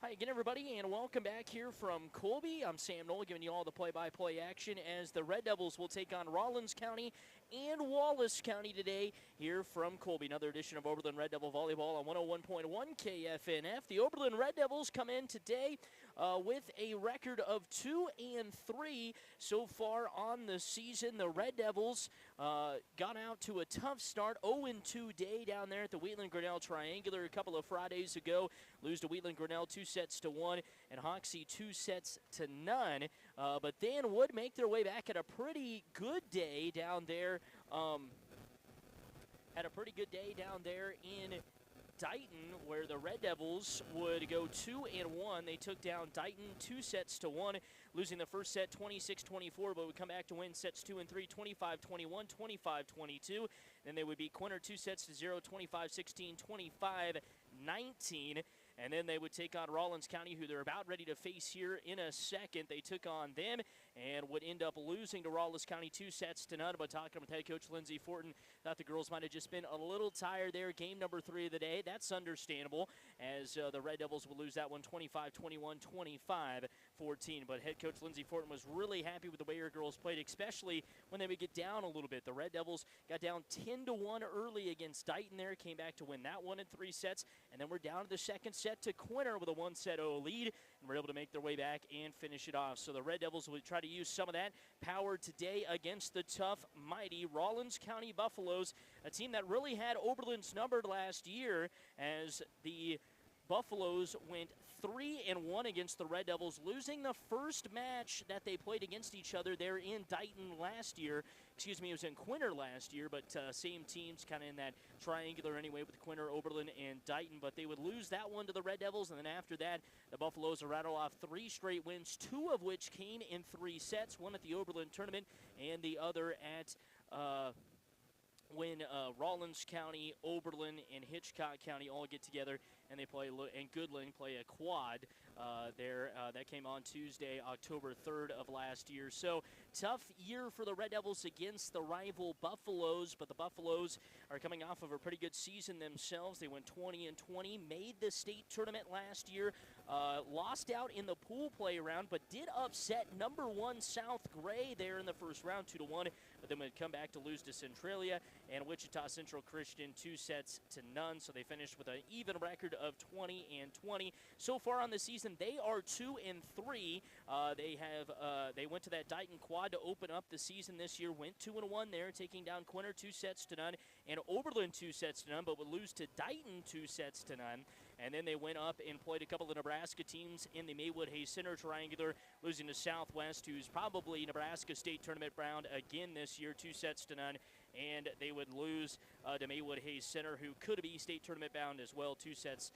Hi again, everybody, and welcome back here from Colby. I'm Sam Knoll, giving you all the play-by-play action as the Red Devils will take on Rawlins County and Wallace County today here from Colby. Another edition of Oberlin Red Devil Volleyball on 101.1 KFNF. The Oberlin Red Devils come in today with a record of 2-3 so far on the season. The Red Devils got out to a tough start, 0-2 day down there at the Wheatland-Grinnell Triangular a couple of Fridays ago. Lose to Wheatland-Grinnell 2-1 and Hoxie 2-0. But then would make their way back at a pretty good day down there. Had a pretty good day down there in Dighton, where the Red Devils would go 2-1. They took down Dighton 2-1, losing the first set 26-24, but would come back to win sets 2 and 3, 25-21, 25-22. Then they would beat Quinter 2-0, 25-16, 25-19. And then they would take on Rawlins County, who they're about ready to face here in a second. They took on them and would end up losing to Rawlins County 2-0. But talking with head coach Lindsey Fortin, thought the girls might have just been a little tired there. Game number 3 of the day. That's understandable, as the Red Devils would lose that one 25-21, 25-14. But head coach Lindsey Fortin was really happy with the way her girls played, especially when they would get down a little bit. The Red Devils got down 10-1 early against Dighton there, came back to win that one in 3 sets, and then we're down to the second set to Quinter with a 1-0 lead, and were able to make their way back and finish it off. So the Red Devils will try to use some of that power today against the tough, mighty Rawlins County Buffaloes, a team that really had Oberlin's numbered last year, as the Buffaloes went 3-1 against the Red Devils, losing the first match that they played against each other there in Dighton last year. Excuse me, it was in Quinter last year, but same teams kind of in that triangular anyway with Quinter, Oberlin, and Dighton. But they would lose that one to the Red Devils, and then after that, the Buffaloes would rattle off 3 straight wins, 2 of which came in 3 sets, one at the Oberlin tournament and the other at when Rawlins County, Oberlin, and Hitchcock County all get together and they play, and Goodland play a quad there. That came on Tuesday, October 3rd of last year. So tough year for the Red Devils against the rival Buffaloes, but the Buffaloes are coming off of a pretty good season themselves. They went 20-20, made the state tournament last year, lost out in the pool play round, but did upset number 1 South Gray there in the first round, 2-1, but then would come back to lose to Centralia and Wichita Central Christian 2-0. So they finished with an even record of 20-20. So far on the season, they are 2-3. They went to that Dighton quad to open up the season this year, went 2-1 there, taking down Quinter 2-0 and Oberlin 2-0, but would lose to Dighton 2-0. And then they went up and played a couple of Nebraska teams in the Maywood Hayes Center Triangular, losing to Southwest, who's probably Nebraska State Tournament bound again this year, 2-0. And they would lose to Maywood Hayes Center, who could be state tournament bound as well, 2-0.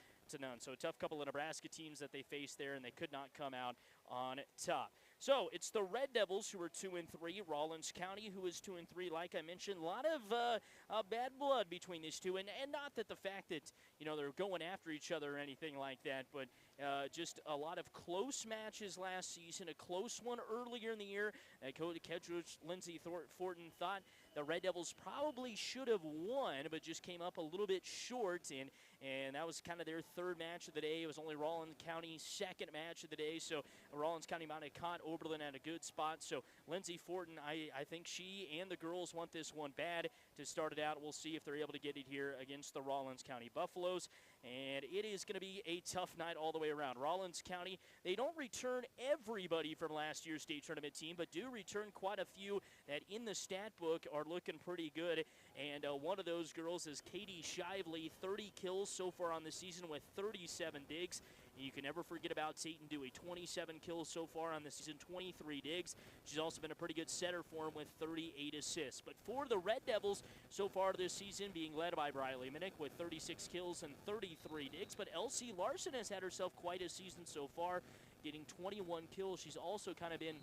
So a tough couple of Nebraska teams that they faced there, and they could not come out on top. So it's the Red Devils who are 2-3, Rawlins County who is 2-3. Like I mentioned, a lot of bad blood between these two, and not that the fact that they're going after each other or anything like that, but just a lot of close matches last season. A close one earlier in the year. Coach Lindsey Fortin thought the Red Devils probably should have won, but just came up a little bit short, and that was kind of their third match of the day. It was only Rawlins County's second match of the day, so Rawlins County might have caught Oberlin at a good spot. So Lindsey Fortin, I think she and the girls want this one bad to start it out. We'll see if they're able to get it here against the Rawlins County Buffaloes, and it is going to be a tough night all the way around. Rawlins County, they don't return everybody from last year's state tournament team, but do return quite a few that in the stat book are looking pretty good, and one of those girls is Katie Shively, 30 kills so far on the season with 37 digs. And you can never forget about Satan Dewey, 27 kills so far on the season, 23 digs. She's also been a pretty good setter for him with 38 assists. But for the Red Devils so far this season, being led by Briley Minnick with 36 kills and 33 digs, but Elsie Larson has had herself quite a season so far, getting 21 kills. She's also kind of been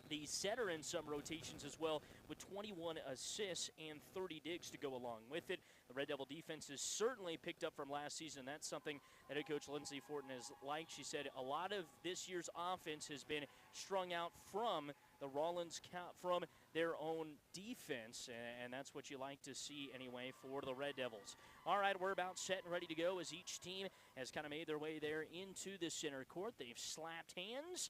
the setter in some rotations as well, with 21 assists and 30 digs to go along with it. The Red Devil defense has certainly picked up from last season. That's something that head coach Lindsey Fortin has liked. She said a lot of this year's offense has been strung out from the Rawlins from their own defense, and that's what you like to see anyway for the Red Devils. All right, we're about set and ready to go as each team has kind of made their way there into the center court. They've slapped hands,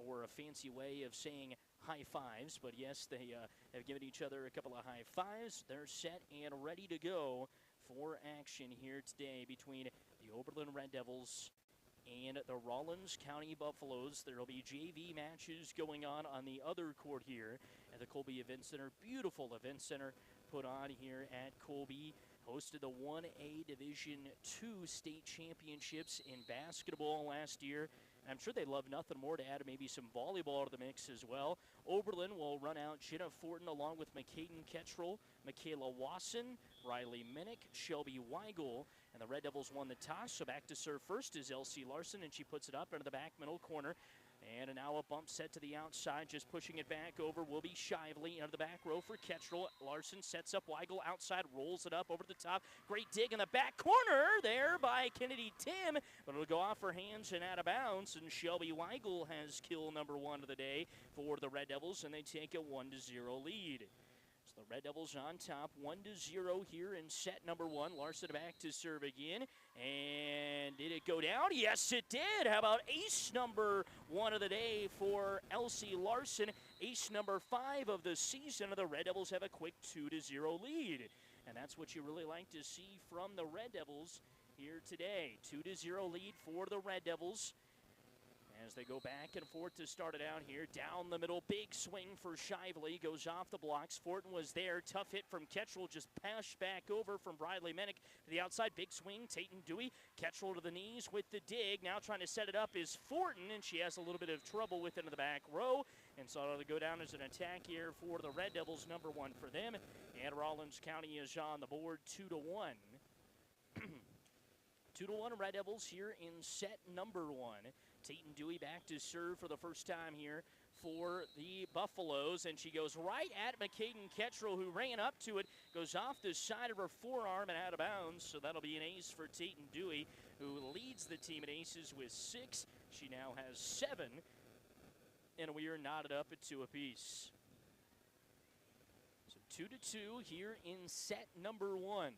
or a fancy way of saying high fives, but yes, they have given each other a couple of high fives. They're set and ready to go for action here today between the Oberlin Red Devils and the Rawlins County Buffaloes. There will be JV matches going on the other court here at the Colby Event Center. Beautiful event center put on here at Colby. Hosted the 1A Division II state championships in basketball last year. I'm sure they love nothing more to add maybe some volleyball to the mix as well. Oberlin will run out Jenna Fortin along with McCaden Kettrell, Michaela Wasson, Riley Minnick, Shelby Weigel, and the Red Devils won the toss. So back to serve first is Elsie Larson, and she puts it up into the back middle corner. And now a bump set to the outside, just pushing it back over will be Shively into the back row for Kettrell. Larson sets up Weigel outside, rolls it up over the top. Great dig in the back corner there by Kennedy Tim, but it'll go off her hands and out of bounds. And Shelby Weigel has kill number 1 of the day for the Red Devils, and they take a 1-0 lead. So the Red Devils on top, 1-0 here in set number 1. Larson back to serve again. And did it go down? Yes, it did. How about ace number 1 of the day for Elsie Larson? Ace number 5 of the season. The Red Devils have a quick 2-0 lead. And that's what you really like to see from the Red Devils here today. 2-0 lead for the Red Devils as they go back and forth to start it out here. Down the middle, big swing for Shively, goes off the blocks. Fortin was there, tough hit from Kettrell, just passed back over from Riley Minnick to the outside. Big swing, Tatum Dewey, Kettrell to the knees with the dig. Now trying to set it up is Fortin, and she has a little bit of trouble with into the back row. And so it'll go down as an attack here for the Red Devils, number 1 for them. And Rawlins County is on the board 2-1. 2-1 Red Devils here in set number 1. Tatum Dewey back to serve for the first time here for the Buffaloes, and she goes right at McCaden Kettrell, who ran up to it, goes off the side of her forearm and out of bounds, so that'll be an ace for Tatum Dewey, who leads the team in aces with 6. She now has 7, and we are knotted up at 2 apiece. So 2-2 here in set number 1.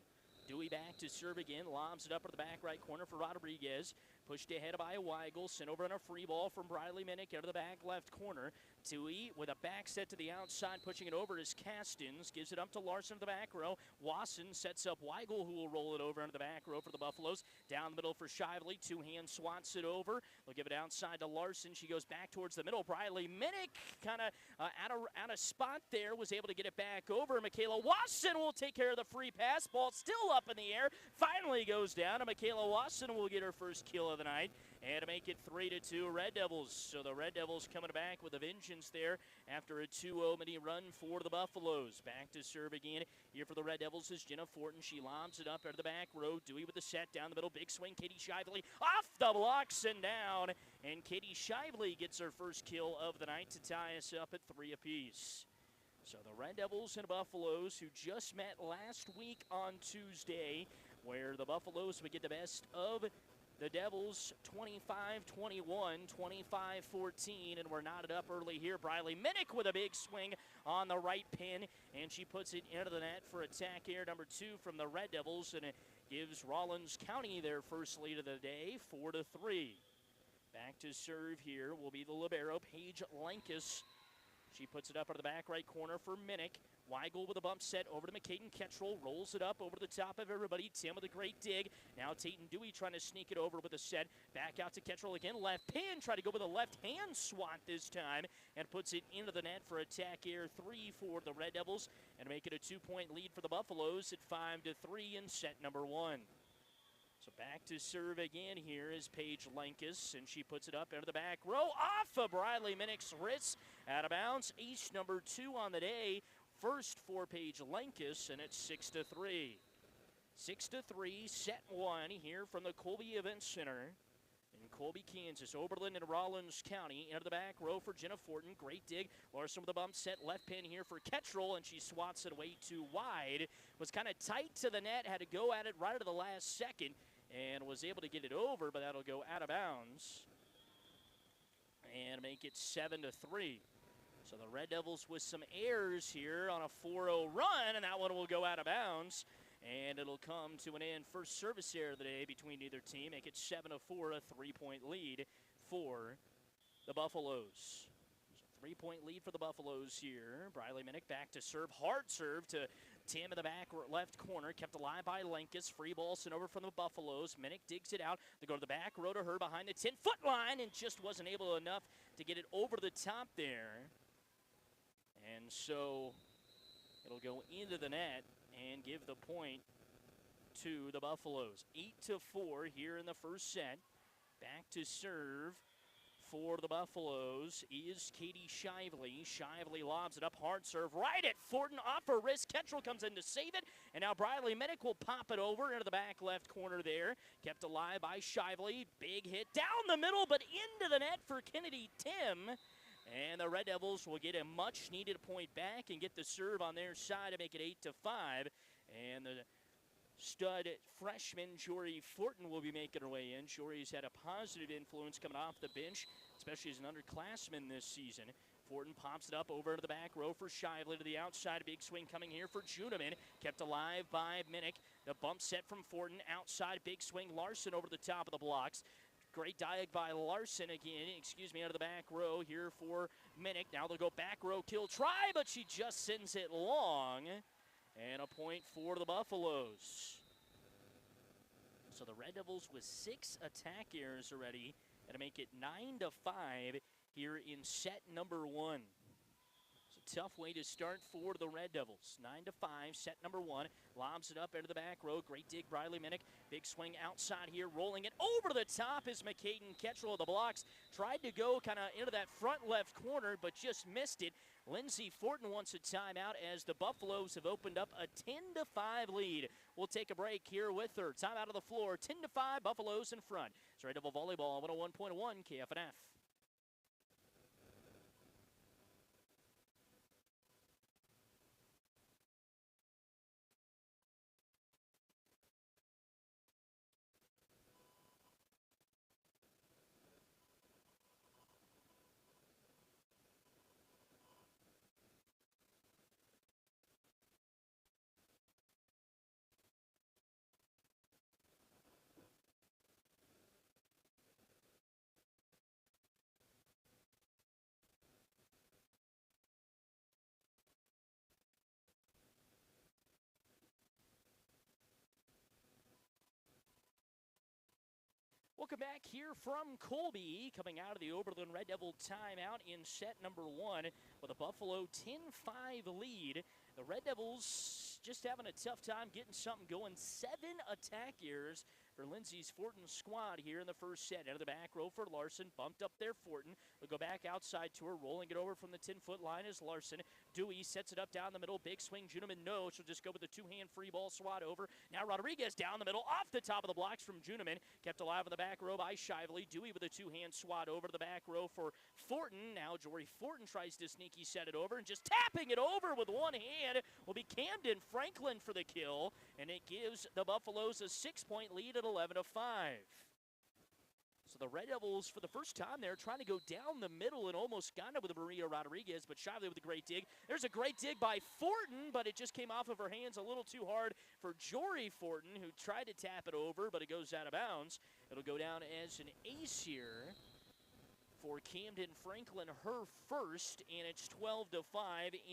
Dewey back to serve again, lobs it up to the back right corner for Rodriguez. Pushed ahead by Weigel, sent over on a free ball from Riley Minnick out of the back left corner. Dewey with a back set to the outside, pushing it over is Castins. Gives it up to Larson to the back row. Wasson sets up Weigel, who will roll it over into the back row for the Buffaloes. Down the middle for Shively, 2-hand swats it over. They'll give it outside to Larson. She goes back towards the middle. Riley Minnick kind of out of spot there, was able to get it back over. Michaela Wasson will take care of the free pass. Ball still up in the air. Finally goes down, and Michaela Wasson will get her first kill of the night and to make it 3-2 Red Devils. So the Red Devils coming back with a vengeance there after a 2-0 mini run for the Buffaloes. Back to serve again here for the Red Devils is Jenna Fortin. She lobs it up out of the back row. Dewey with the set down the middle. Big swing. Katie Shively off the blocks and down. And Katie Shively gets her first kill of the night to tie us up at 3 apiece. So the Red Devils and Buffaloes, who just met last week on Tuesday, where the Buffaloes would get the best of the Devils 25-21, 25-14, and we're knotted up early here. Riley Minnick with a big swing on the right pin, and she puts it into the net for attack air number 2 from the Red Devils, and it gives Rawlins County their first lead of the day, 4-3. Back to serve here will be the libero, Paige Lankus. She puts it up out of the back right corner for Minnick. Weigel with a bump set over to McCaden Kettrell. Rolls it up over the top of everybody. Tim with a great dig. Now Tatum Dewey trying to sneak it over with a set. Back out to Kettrell again. Left pin. Try to go with a left hand swat this time. And puts it into the net for attack air 3 for the Red Devils. And make it a 2-point lead for the Buffaloes at 5-3 in set number 1. So back to serve again here is Paige Lankus, and she puts it up into the back row off of Riley Minnick's wrist. Out of bounds, ace number 2 on the day. First for Paige Lankus, and it's 6-3. 6-3, set 1 here from the Colby Event Center in Colby, Kansas. Oberlin and Rawlins County into the back row for Jenna Fortin. Great dig. Larson with a bump set. Left pin here for Kettrell, and she swats it away too wide. Was kind of tight to the net. Had to go at it right at the last second and was able to get it over, but that'll go out of bounds and make it 7-3. So the Red Devils with some errors here on a 4-0 run, and that one will go out of bounds. And it'll come to an end. First service error of the day between either team. Make it 7-4, a 3-point lead for the Buffaloes. So 3-point lead for the Buffaloes here. Briley Minnick back to serve. Hard serve to Tim in the back left corner. Kept alive by Lenkus. Free ball sent over from the Buffaloes. Minnick digs it out. They go to the back row to her behind the 10-foot line and just wasn't able enough to get it over the top there. And so it'll go into the net and give the point to the Buffaloes. 8-4 here in the first set. Back to serve for the Buffaloes is Katie Shively. Shively lobs it up, hard serve right at Fortin, off her wrist. Ketchel comes in to save it, and now Briley Minnick will pop it over into the back left corner there. Kept alive by Shively. Big hit down the middle, but into the net for Kennedy Tim. And the Red Devils will get a much-needed point back and get the serve on their side to make it 8-5. And the stud freshman Jory Fortin will be making her way in. Jory's had a positive influence coming off the bench, especially as an underclassman this season. Fortin pops it up over to the back row for Shively to the outside. A big swing coming here for Juneman. Kept alive by Minnick. The bump set from Fortin outside. Big swing. Larson over the top of the blocks. Great diag by Larson again, out of the back row here for Minnick. Now they'll go back row kill try, but she just sends it long. And a point for the Buffaloes. So the Red Devils with 6 attack errors already, and to make it 9-5 here in set number 1. Tough way to start for the Red Devils. 9-5, set number 1. Lobs it up into the back row. Great dig, Briley Minnick. Big swing outside here, rolling it over the top is McCaden Ketchel of the blocks. Tried to go kind of into that front left corner, but just missed it. Lindsey Fortin wants a timeout as the Buffaloes have opened up a 10-5 lead. We'll take a break here with her. Timeout of the floor, 10-5, Buffaloes in front. It's Red Devil Volleyball, 101.1 KFNF. Welcome back here from Colby, coming out of the Oberlin Red Devil timeout in set number 1 with a Buffalo 10-5 lead. The Red Devils just having a tough time getting something going. 7 attack errors for Lindsey's Fortin squad here in the first set. Out of the back row for Larson, bumped up there Fortin. We'll go back outside to her, rolling it over from the 10-foot line is Larson. Dewey sets it up down the middle, big swing, Juneman no, she'll just go with the two-hand free ball swat over. Now Rodriguez down the middle, off the top of the blocks from Juneman. Kept alive in the back row by Shively. Dewey with a two-hand swat over to the back row for Fortin. Now Jory Fortin tries to sneaky set it over, and just tapping it over with one hand will be Camden Franklin for the kill, and it gives the Buffaloes a 6-point lead at 11-5. So the Red Devils, for the first time there, trying to go down the middle and almost got it with Maria Rodriguez, but Shively with a great dig. There's a great dig by Fortin, but it just came off of her hands a little too hard for Jory Fortin, who tried to tap it over, but it goes out of bounds. It'll go down as an ace here for Camden Franklin, her first, and it's 12-5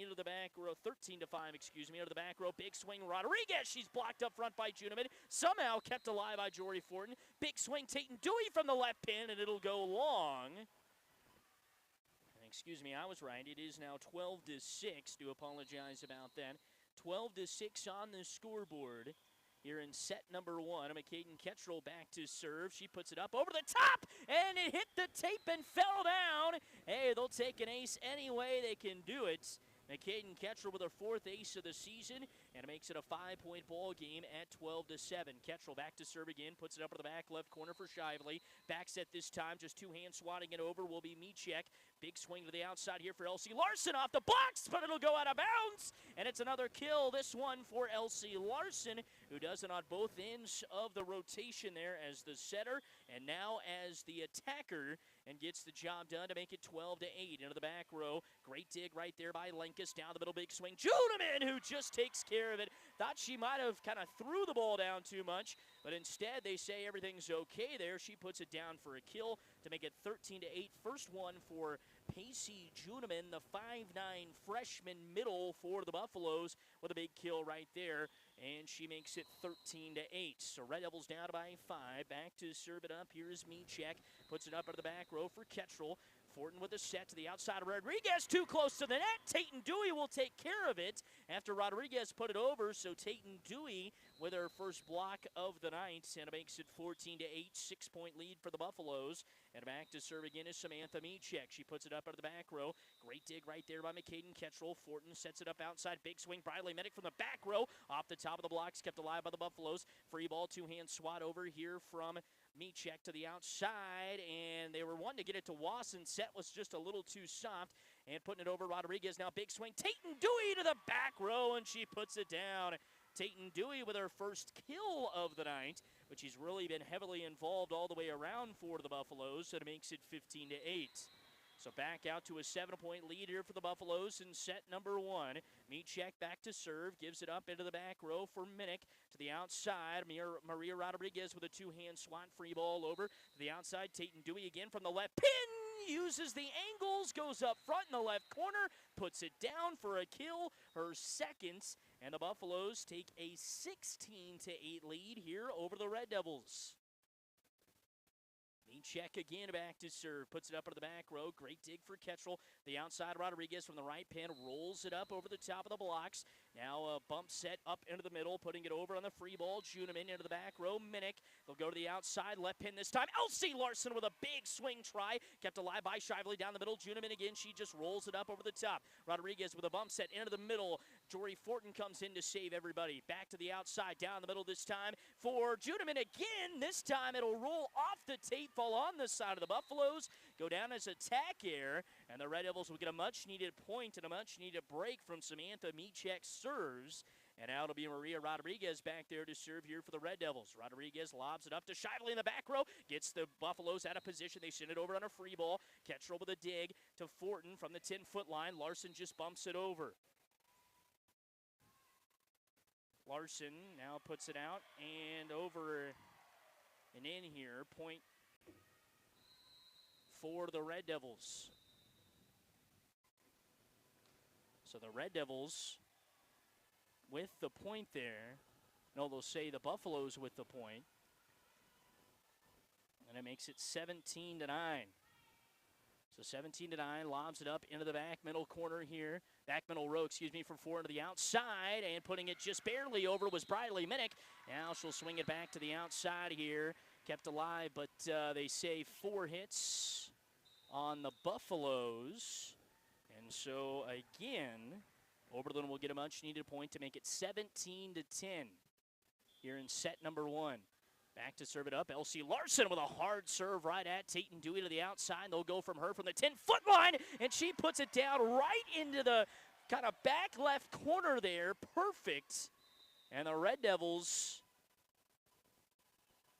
into the back row, 13-5, into the back row. Big swing, Rodriguez. She's blocked up front by Juneman. Somehow kept alive by Jory Fortin. Big swing, Tatum Dewey from the left pin, and it'll go long. I was right. It is now 12-6. Do apologize about that. 12-6 on the scoreboard. Here in set number 1, McCaden Ketchel back to serve. She puts it up over the top, and it hit the tape and fell down. Hey, they'll take an ace any way they can do it. McCaden Ketchel with her 4th ace of the season, and it makes it a 5-point ball game at 12-7. Ketchel back to serve again, puts it up to the back left corner for Shively. Back set this time, just two-hand swatting it over will be Michek. Big swing to the outside here for Elsie Larson off the box, but it'll go out of bounds, and it's another kill, this one for Elsie Larson, who does it on both ends of the rotation there as the setter and now as the attacker, and gets the job done to make it 12-8. Into the back row, great dig right there by Lenkus, down the middle, big swing. Juneman, who just takes care of it. Thought she might have kind of threw the ball down too much, but instead they say everything's okay there. She puts it down for a kill to make it 13-8. First one for Pacey Juneman, the 5'9 freshman middle for the Buffaloes, with a big kill right there, and she makes it 13-8. So Red Devils down by 5. Back to serve it up. Here's Michek. Puts it up into the back row for Ketchel. Fortin with a set to the outside of Rodriguez, too close to the net. Tatum Dewey will take care of it after Rodriguez put it over. So Tatum Dewey with her first block of the night, and it makes it 14-8, 6-point lead for the Buffaloes. And back to serve again is Samantha Michek. She puts it up into the back row. Great dig right there by McCaden Ketchel. Fortin sets it up outside. Big swing. Briley Minnick from the back row. Off the top of the blocks, kept alive by the Buffaloes. Free ball, two-hand swat over here from Michek to the outside, and they were wanting to get it to Wasson. Set was just a little too soft, and putting it over Rodriguez. Now big swing. Tatum Dewey to the back row, and she puts it down. Tatum Dewey with her first kill of the night, but she's really been heavily involved all the way around for the Buffaloes, so it makes it 15-8. So back out to a 7-point lead here for the Buffaloes in set number 1. Michek back to serve, gives it up into the back row for Minnick to the outside. Maria Rodriguez with a two-hand swat, free ball over to the outside. Tatum Dewey again from the left. Pin uses the angles, goes up front in the left corner, puts it down for a kill, her second, and the Buffaloes take a 16-8 lead here over the Red Devils. Michek again back to serve, puts it up into the back row. Great dig for Ketchel. The outside Rodriguez from the right pin rolls it up over the top of the blocks. Now a bump set up into the middle, putting it over on the free ball. Juneman into the back row. Minnick, they'll go to the outside, left pin this time. Elsie Larson with a big swing try, kept alive by Shively down the middle. Juneman again, she just rolls it up over the top. Rodriguez with a bump set into the middle. Jory Fortin comes in to save everybody. Back to the outside, down the middle this time for Juneman again. This time it'll roll off the tape, fall on the side of the Buffaloes, go down as attack air, and the Red Devils will get a much-needed point and a much-needed break from Samantha Michek serves. And now it'll be Maria Rodriguez back there to serve here for the Red Devils. Rodriguez lobs it up to Shively in the back row, gets the Buffaloes out of position. They send it over on a free ball. Ketchel with a dig to Fortin from the 10-foot line. Larson just bumps it over. Larson now puts it out and over and in here. Point for the Red Devils. So the Red Devils with the point there. No, they'll say the Buffaloes with the point. And it makes it 17-9. So 17-9, lobs it up into the back middle corner here. Back middle row, from Fortin to the outside, and putting it just barely over was Briley Minnick. Now she'll swing it back to the outside here. Kept alive, but they say 4 hits on the Buffaloes. And so again, Oberlin will get a much-needed point to make it 17-10 here in set number 1. Back to serve it up. Elsie Larson with a hard serve right at Tatum Dewey to the outside. They'll go from her from the 10-foot line, and she puts it down right into the kind of back left corner there. Perfect. And the Red Devils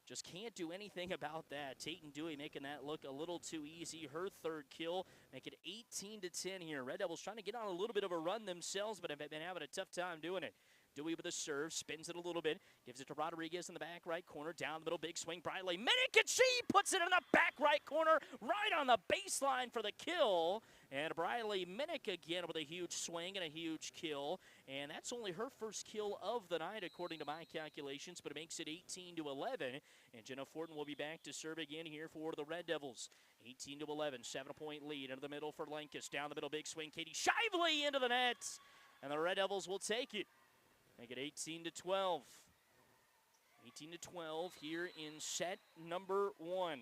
just can't do anything about that. Tatum Dewey making that look a little too easy. Her third kill, make it 18-10 here. Red Devils trying to get on a little bit of a run themselves, but have been having a tough time doing it. Dewey with a serve, spins it a little bit, gives it to Rodriguez in the back right corner, down the middle, big swing, Briley Minnick, and she puts it in the back right corner, right on the baseline for the kill. And Briley Minnick again with a huge swing and a huge kill. And that's only her first kill of the night, according to my calculations, but it makes it 18-11. And Jenna Fortin will be back to serve again here for the Red Devils. 18-11, 7-point lead into the middle for Lenkus. Down the middle, big swing, Katie Shively into the net. And the Red Devils will take it. Make it 18-12. 18-12 here in set number 1.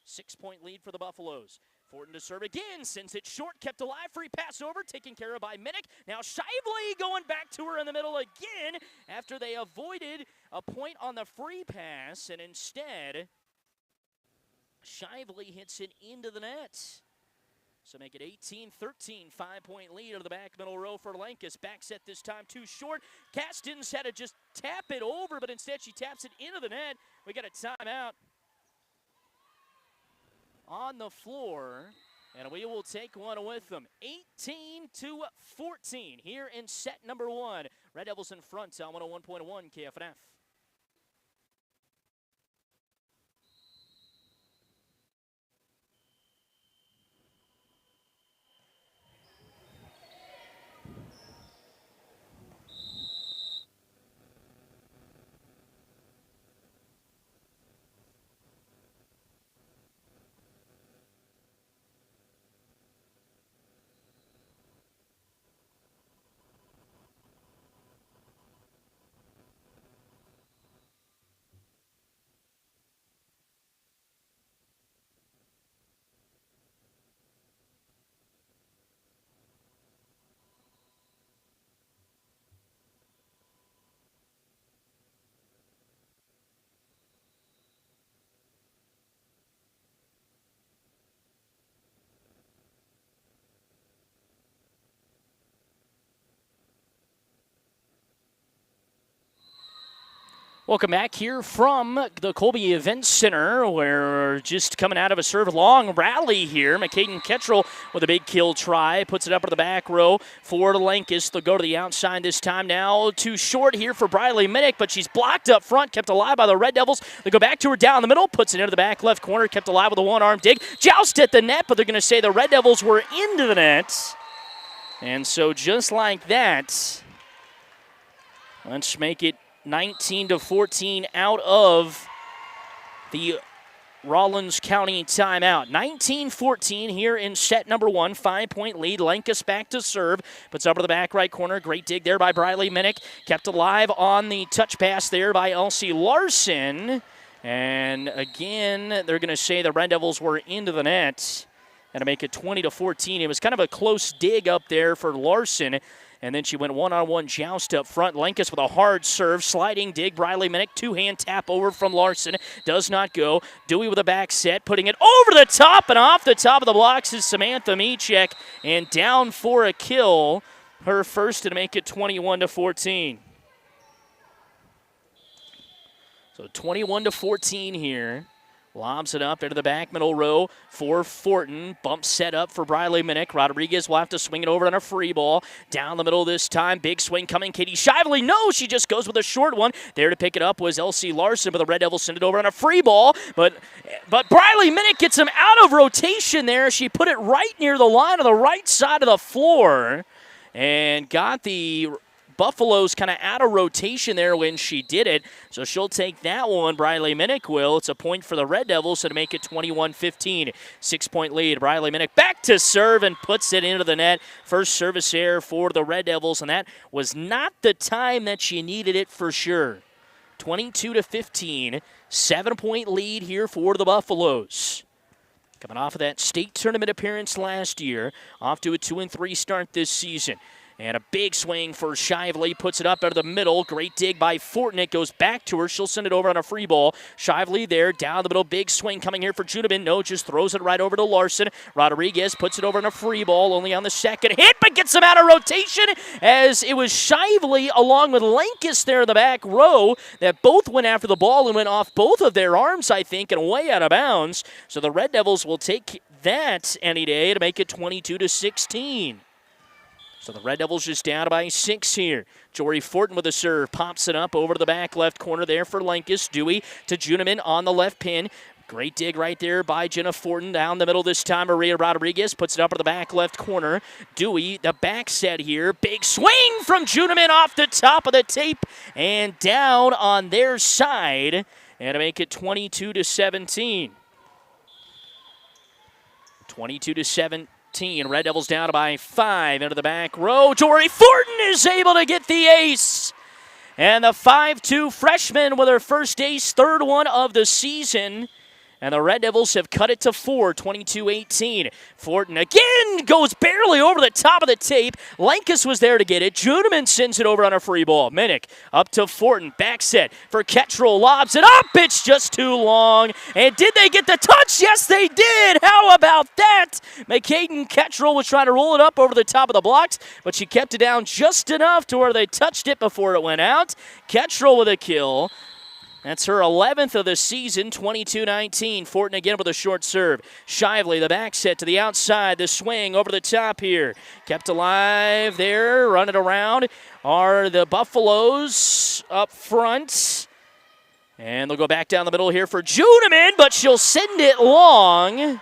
6-point lead for the Buffaloes. Fortin to serve again, sends it short, kept alive, free pass over, taken care of by Minnick. Now Shively going back to her in the middle again after they avoided a point on the free pass, and instead Shively hits it into the net. So make it 18-13, 5-point lead of the back middle row for Lankus. Back set this time too short. Castins had to just tap it over, but instead she taps it into the net. We got a timeout on the floor, and we will take one with them. 18-14 here in set number one. Red Devils in front on 101.1 KFNF. Welcome back here from the Colby Event Center. We're just coming out of a serve long rally here. McCaden Kettrell with a big kill try. Puts it up to the back row for Lankus. They'll go to the outside this time now. Too short here for Briley Minnick, but she's blocked up front, kept alive by the Red Devils. They go back to her down the middle, puts it into the back left corner, kept alive with a one-arm dig. Joust at the net, but they're going to say the Red Devils were into the net. And so just like that, let's make it 19-14 out of the Rawlins County timeout. 19-14 here in set number one. 5-point lead. Lankus back to serve. Puts up to the back right corner. Great dig there by Briley Minnick. Kept alive on the touch pass there by Elsie Larson. And again, they're going to say the Red Devils were into the net. And to make it 20-14. It was kind of a close dig up there for Larson. And then she went one-on-one joust up front. Lankus with a hard serve, sliding dig. Briley Minnick, two-hand tap over from Larson. Does not go. Dewey with a back set, putting it over the top, and off the top of the blocks is Samantha Michek, and down for a kill. Her first to make it 21-14. So 21-14 here. Lobs it up into the back middle row for Fortin. Bump set up for Briley Minnick. Rodriguez will have to swing it over on a free ball. Down the middle this time. Big swing coming. Katie Shively. No, she just goes with a short one. There to pick it up was Elsie Larson, but the Red Devils send it over on a free ball. But Briley Minnick gets him out of rotation there. She put it right near the line of the right side of the floor and got the Buffaloes kind of out of rotation there when she did it. So she'll take that one, Briley Minnick will. It's a point for the Red Devils to make it 21-15. 6-point lead. Briley Minnick back to serve and puts it into the net. First service error for the Red Devils, and that was not the time that she needed it for sure. 22-15. 7-point lead here for the Buffaloes. Coming off of that state tournament appearance last year, off to a 2-3 start this season. And a big swing for Shively, puts it up out of the middle. Great dig by Fortin. It goes back to her. She'll send it over on a free ball. Shively there, down the middle. Big swing coming here for Junibin. No, just throws it right over to Larson. Rodriguez puts it over on a free ball, only on the second hit, but gets him out of rotation as it was Shively along with Lankus there in the back row that both went after the ball and went off both of their arms, I think, and way out of bounds. So the Red Devils will take that any day to make it 22-16. So the Red Devils just down by 6 here. Jory Fortin with a serve. Pops it up over to the back left corner there for Lankus. Dewey to Juniman on the left pin. Great dig right there by Jenna Fortin. Down the middle this time, Maria Rodriguez puts it up to the back left corner. Dewey, the back set here. Big swing from Juniman off the top of the tape and down on their side. And to make it 22-17. 22-17. Red Devils down by 5 into the back row. Jory Fortin is able to get the ace. And the 5'2" freshman with her first ace, third one of the season. And the Red Devils have cut it to 4, 22-18. Fortin again goes barely over the top of the tape. Lankus was there to get it. Juneman sends it over on a free ball. Minnick up to Fortin. Back set for Kettrell. Lobs it up. It's just too long. And did they get the touch? Yes, they did. How about that? McCaden Kettrell was trying to roll it up over the top of the blocks, but she kept it down just enough to where they touched it before it went out. Kettrell with a kill. That's her 11th of the season, 22-19. Fortin again with a short serve. Shively, the back set to the outside. The swing over the top here. Kept alive there, running around are the Buffaloes up front. And they'll go back down the middle here for Juneman, but she'll send it long.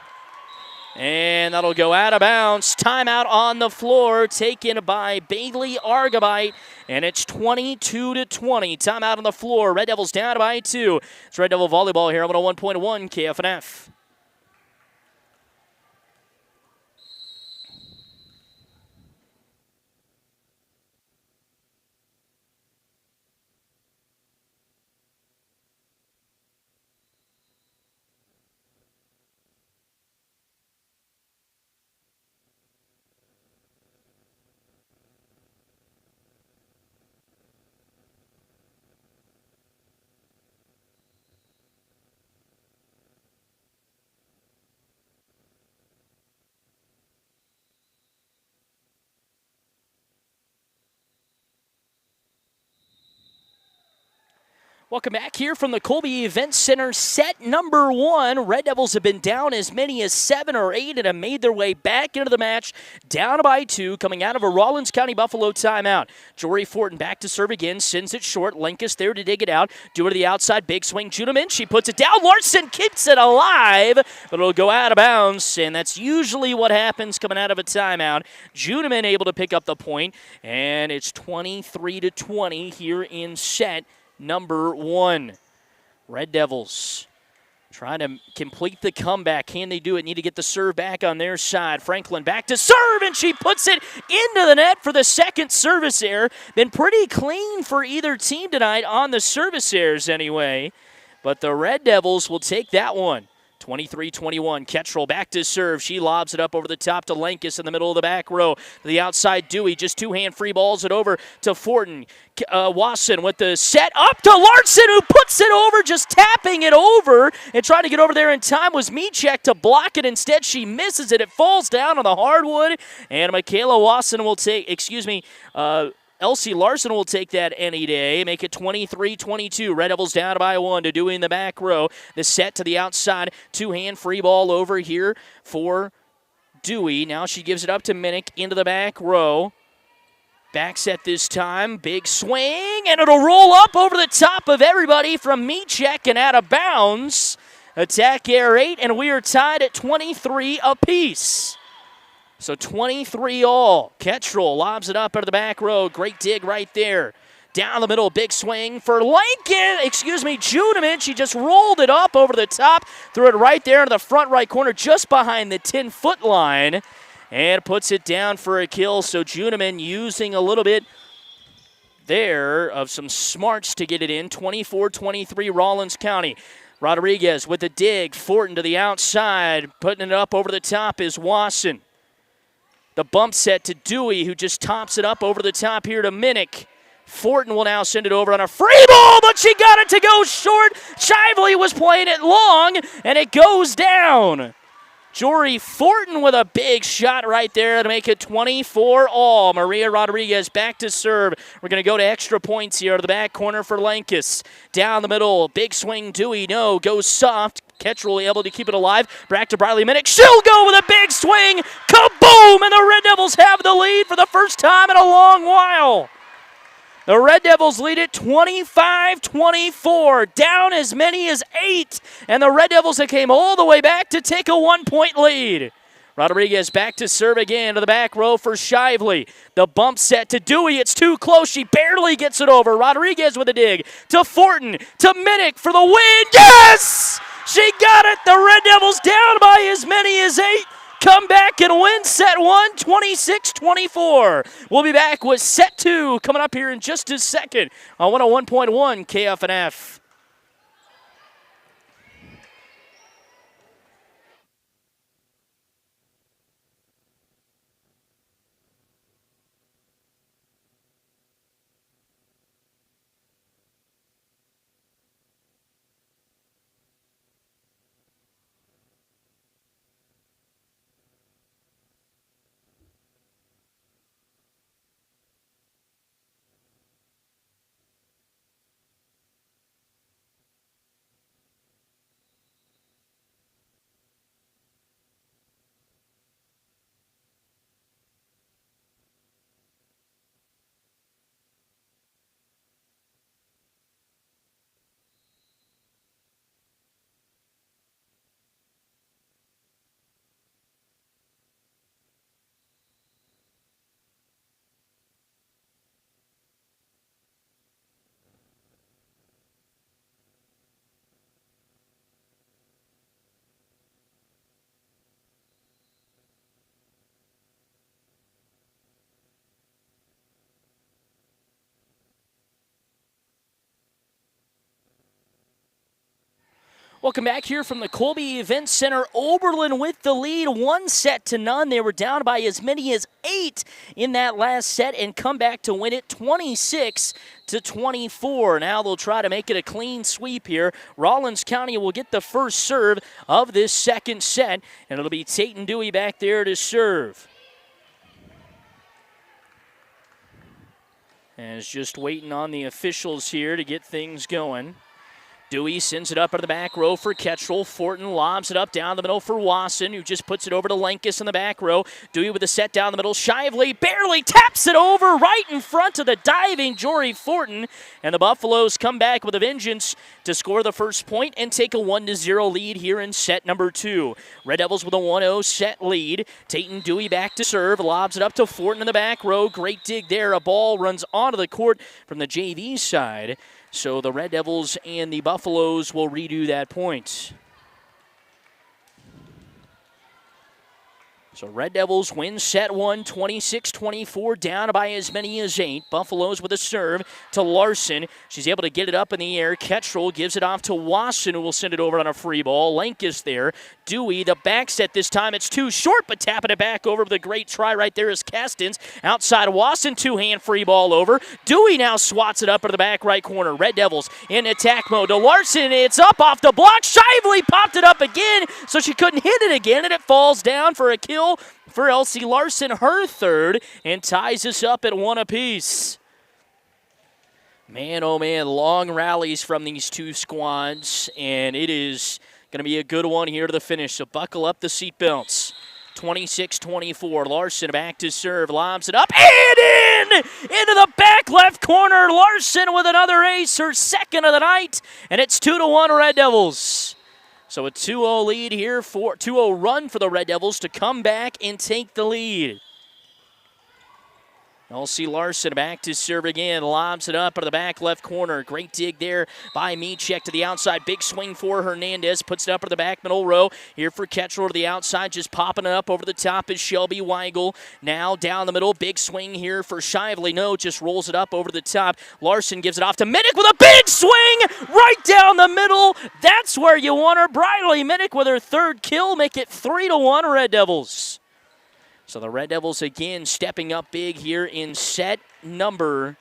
And that'll go out of bounds. Timeout on the floor taken by Bailey Argabite. And it's 22-20. Timeout on the floor. Red Devils down by 2. It's Red Devil Volleyball here on 101.1 KFNF. Welcome back here from the Colby Event Center. Set number 1. Red Devils have been down as many as 7 or 8 and have made their way back into the match. Down by 2, coming out of a Rawlins County Buffalo timeout. Jory Fortin back to serve again, sends it short. Lankus there to dig it out. Do it to the outside, big swing. Juneman, she puts it down. Larson keeps it alive, but it'll go out of bounds, and that's usually what happens coming out of a timeout. Juneman able to pick up the point, and it's 23-20 here in set number 1. Red Devils trying to complete the comeback. Can they do it? Need to get the serve back on their side. Franklin back to serve, and she puts it into the net for the second service error. Been pretty clean for either team tonight on the service errors anyway. But the Red Devils will take that one. 23-21, Kettrell back to serve. She lobs it up over the top to Lankus in the middle of the back row. To the outside, Dewey just two-hand free balls it over to Fortin. Wasson with the set up to Larson, who puts it over, just tapping it over. And trying to get over there in time was Michek to block it. Instead, she misses it. It falls down on the hardwood. And Michaela Wasson will take, Elsie Larson will take that any day, make it 23-22. Red Devils down by 1 to Dewey in the back row. The set to the outside, two-hand free ball over here for Dewey. Now she gives it up to Minnick into the back row. Back set this time, big swing, and it'll roll up over the top of everybody from Michek and out of bounds. Attack air 8, and we are tied at 23 apiece. So 23 all. Kettrell lobs it up out of the back row. Great dig right there. Down the middle, big swing for Juneman. She just rolled it up over the top. Threw it right there in the front right corner, just behind the 10-foot line. And puts it down for a kill. So Juneman using a little bit there of some smarts to get it in. 24-23 Rawlins County. Rodriguez with the dig. Fortin to the outside. Putting it up over the top is Wasson. The bump set to Dewey, who just tops it up over the top here to Minnick. Fortin will now send it over on a free ball, but she got it to go short. Shively was playing it long, and it goes down. Jory Fortin with a big shot right there to make it 24 all. Maria Rodriguez back to serve. We're going to go to extra points here to the back corner for Lankus. Down the middle, big swing, Dewey, no, goes soft. Kettrell able to keep it alive. Back to Briley Minnick. She'll go with a big swing. Kaboom! And the Red Devils have the lead for the first time in a long while. The Red Devils lead it 25-24, down as many as 8. And the Red Devils that came all the way back to take a 1-point lead. Rodriguez back to serve again to the back row for Shively. The bump set to Dewey. It's too close. She barely gets it over. Rodriguez with a dig to Fortin, to Minnick for the win. Yes! She got it. The Red Devils down by as many as 8. Come back and win set 1, 26-24. We'll be back with set 2 coming up here in just a second on 101.1 KFNF. Welcome back here from the Colby Event Center. Oberlin with the lead, 1-0. They were down by as many as 8 in that last set and come back to win it 26-24. Now they'll try to make it a clean sweep here. Rawlins County will get the first serve of this second set, and it'll be Tate and Dewey back there to serve. And it's just waiting on the officials here to get things going. Dewey sends it up out of the back row for Ketchel. Fortin lobs it up down the middle for Wasson, who just puts it over to Lenkus in the back row. Dewey with the set down the middle. Shively barely taps it over right in front of the diving Jory Fortin. And the Buffaloes come back with a vengeance to score the first point and take a 1-0 lead here in set number 2. Red Devils with a 1-0 set lead. Tate and Dewey back to serve. Lobs it up to Fortin in the back row. Great dig there. A ball runs onto the court from the JV side. So the Red Devils and the Buffaloes will redo that point. So Red Devils win set 1, 26-24, down by as many as 8. Buffaloes with a serve to Larson. She's able to get it up in the air. Ketchel gives it off to Wasson, who will send it over on a free ball. Lenkus there. Dewey, the back set this time. It's too short, but tapping it back over with a great try right there is Castens. Outside Wasson, two-hand free ball over. Dewey now swats it up into the back right corner. Red Devils in attack mode to Larson. It's up off the block. Shively popped it up again, so she couldn't hit it again, and it falls down for a kill for Elsie Larson, her third, and ties us up at 1 apiece. Man, oh man, long rallies from these two squads, and it is going to be a good one here to the finish, so buckle up the seatbelts. 26-24, Larson back to serve, lobs it up, and into the back left corner. Larson with another ace, her second of the night, and it's 2-1 Red Devils. So a 2-0 lead here, 2-0 run for the Red Devils to come back and take the lead. Elsie Larson back to serve again, lobs it up into the back left corner. Great dig there by Michek to the outside. Big swing for Hernandez, puts it up into the back middle row. Here for Ketchel to the outside, just popping it up over the top is Shelby Weigel. Now down the middle, big swing here for Shively. No, just rolls it up over the top. Larson gives it off to Minnick with a big swing right down the middle. That's where you want her. Briley Minnick with her third kill, make it 3-1 Red Devils. So the Red Devils again stepping up big here in set number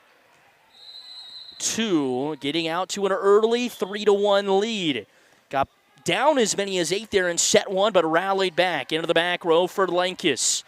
2, getting out to an early 3-1 lead. Got down as many as 8 there in set 1, but rallied back into the back row for Lenkus.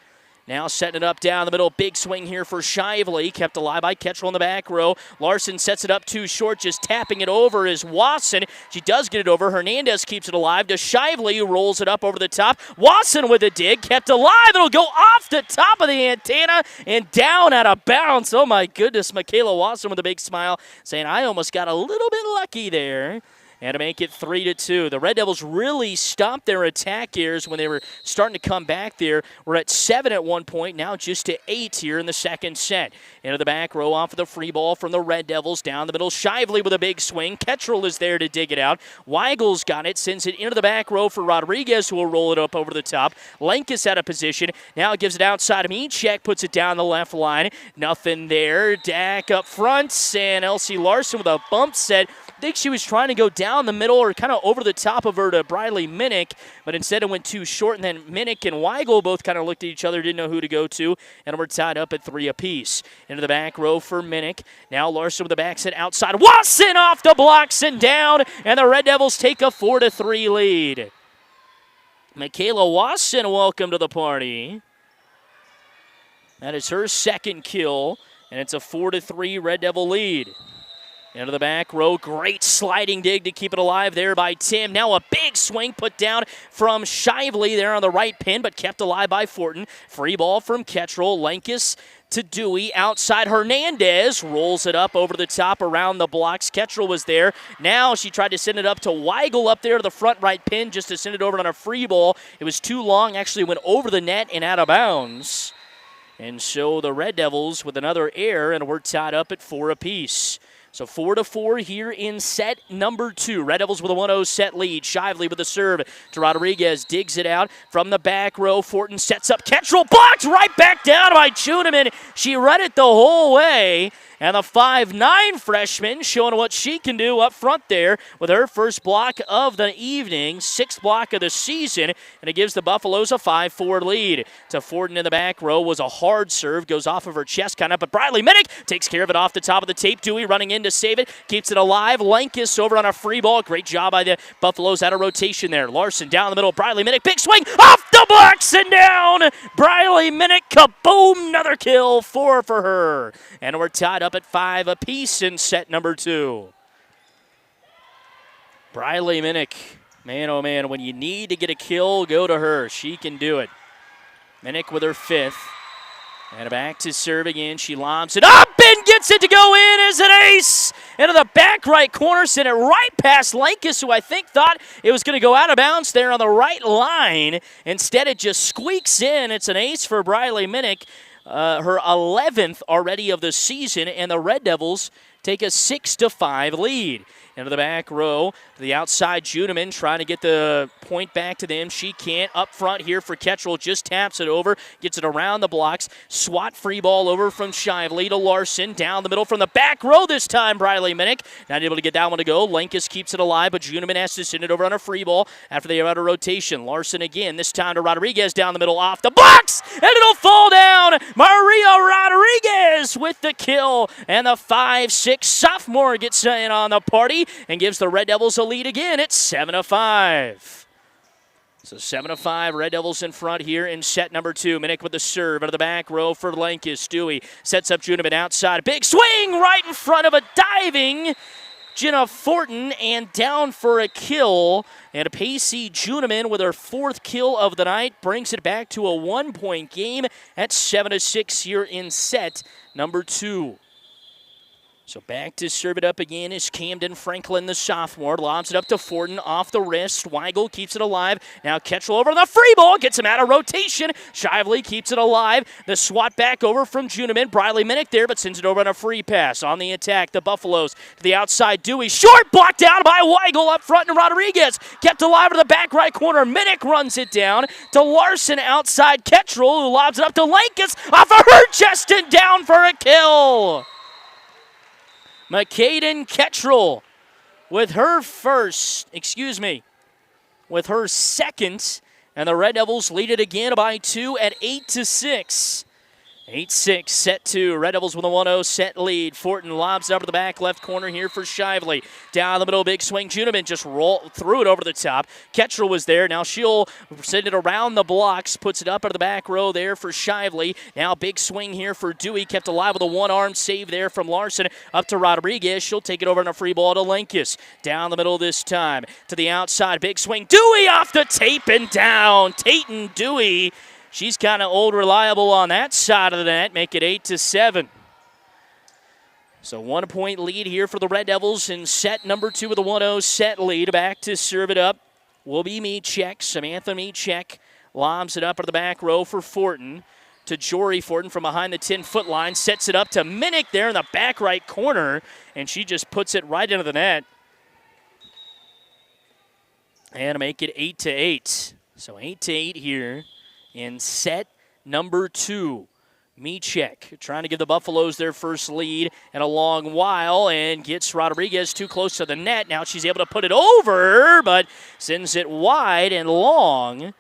Now setting it up down the middle. Big swing here for Shively. Kept alive by Ketchel in the back row. Larson sets it up too short. Just tapping it over is Wasson. She does get it over. Hernandez keeps it alive to Shively, who rolls it up over the top. Wasson with a dig. Kept alive. It'll go off the top of the antenna and down out of bounds. Oh, my goodness. Michaela Wasson with a big smile saying, I almost got a little bit lucky there. And to make it 3-2. The Red Devils really stopped their attack gears when they were starting to come back there. We're at 7 at one point, now just to 8 here in the second set. Into the back row off of the free ball from the Red Devils. Down the middle, Shively with a big swing. Ketchel is there to dig it out. Weigel's got it, sends it into the back row for Rodriguez, who will roll it up over the top. Lenkus out of position. Now gives it outside of Michek, puts it down the left line. Nothing there. Dak up front, and Elsie Larson with a bump set. I think she was trying to go down the middle or kind of over the top of her to Briley Minnick, but instead it went too short, and then Minnick and Weigel both kind of looked at each other, didn't know who to go to, and we're tied up at 3 apiece. Into the back row for Minnick. Now Larson with the back set outside. Wasson off the blocks and down, and the Red Devils take a 4-3 lead. Michaela Wasson, welcome to the party. That is her second kill, and it's a 4-3 Red Devil lead. Into the back row, great sliding dig to keep it alive there by Tim. Now a big swing put down from Shively there on the right pin, but kept alive by Fortin. Free ball from Ketchel. Lenkus to Dewey. Outside Hernandez rolls it up over the top around the blocks. Ketchel was there. Now she tried to send it up to Weigel up there to the front right pin just to send it over on a free ball. It was too long, actually went over the net and out of bounds. And so the Red Devils with another error, and we're tied up at 4 apiece. So 4-4 here in set number 2. Red Devils with a 1-0 set lead. Shively with a serve to Rodriguez. Digs it out from the back row. Fortin sets up. Ketchel blocked right back down by Chuneman. She read it the whole way. And the 5'9" freshman showing what she can do up front there with her first block of the evening, 6th block of the season, and it gives the Buffaloes a 5-4 lead. To Fortin in the back row was a hard serve, goes off of her chest kind of, but Briley Minnick takes care of it off the top of the tape. Dewey running in to save it, keeps it alive. Lankus over on a free ball. Great job by the Buffaloes out of rotation there. Larson down the middle. Briley Minnick, big swing, off the blocks and down. Briley Minnick, kaboom, another kill, 4 for her. And we're tied up at 5 apiece in set number 2. Briley Minnick, man, oh man, when you need to get a kill, go to her. She can do it. Minnick with her 5th. And back to serve again. She lobs it up and gets it to go in as an ace. Into the back right corner, sent it right past Lankus, who I think thought it was going to go out of bounds there on the right line. Instead, it just squeaks in. It's an ace for Briley Minnick, her 11th already of the season, and the Red Devils take a 6-5 lead. Into the back row, to the outside, Juneman trying to get the point back to them. She can't. Up front here for Ketchel, just taps it over, gets it around the blocks. Swat free ball over from Shively to Larson. Down the middle from the back row this time, Briley Minnick. Not able to get that one to go. Lankus keeps it alive, but Juneman has to send it over on a free ball after they are out of rotation. Larson again, this time to Rodriguez down the middle, off the blocks, and it'll fall down. Maria Rodriguez with the kill, and the 5'6" sophomore gets in on the party and gives the Red Devils a lead again at 7-5. So 7-5, Red Devils in front here in set number 2. Minnick with the serve out of the back row for Lankus. Dewey sets up Juneman outside. Big swing right in front of a diving Jenna Fortin, and down for a kill. And Pacey Juneman with her 4th kill of the night brings it back to a 1-point game at 7-6 here in set number 2. So back to serve it up again is Camden Franklin, the sophomore. Lobs it up to Fortin off the wrist. Weigel keeps it alive. Now Ketchel over the free ball. Gets him out of rotation. Shively keeps it alive. The swat back over from Juneman. Briley Minnick there, but sends it over on a free pass. On the attack, the Buffaloes to the outside. Dewey short, blocked down by Weigel up front, and Rodriguez kept alive to the back right corner. Minnick runs it down to Larson outside. Ketchel, who lobs it up to Lankus off of her chest and down for a kill. McCaden Ketchel with her with her 2nd, and the Red Devils lead it again by 2 at 8-6. 8-6, set 2. Red Devils with a 1-0 set lead. Fortin lobs it up to the back left corner here for Shively. Down the middle, big swing. Juneman just threw it over the top. Ketchel was there. Now she'll send it around the blocks. Puts it up out of the back row there for Shively. Now big swing here for Dewey. Kept alive with a one-arm save there from Larson. Up to Rodriguez. She'll take it over on a free ball to Lankus. Down the middle this time. To the outside. Big swing. Dewey off the tape and down. Tayton Dewey. She's kind of old reliable on that side of the net. Make it 8-7. So 1-point lead here for the Red Devils in set number 2 with a 1-0 set lead. Back to serve it up will be Mechek. Samantha Mechek lobs it up at the back row for Fortin. To Jory Fortin from behind the 10-foot line. Sets it up to Minnick there in the back right corner. And she just puts it right into the net. And make it 8-8. So 8-8 here in set number 2. Mechek trying to give the Buffaloes their first lead in a long while and gets Rodriguez too close to the net. Now she's able to put it over, but sends it wide and long.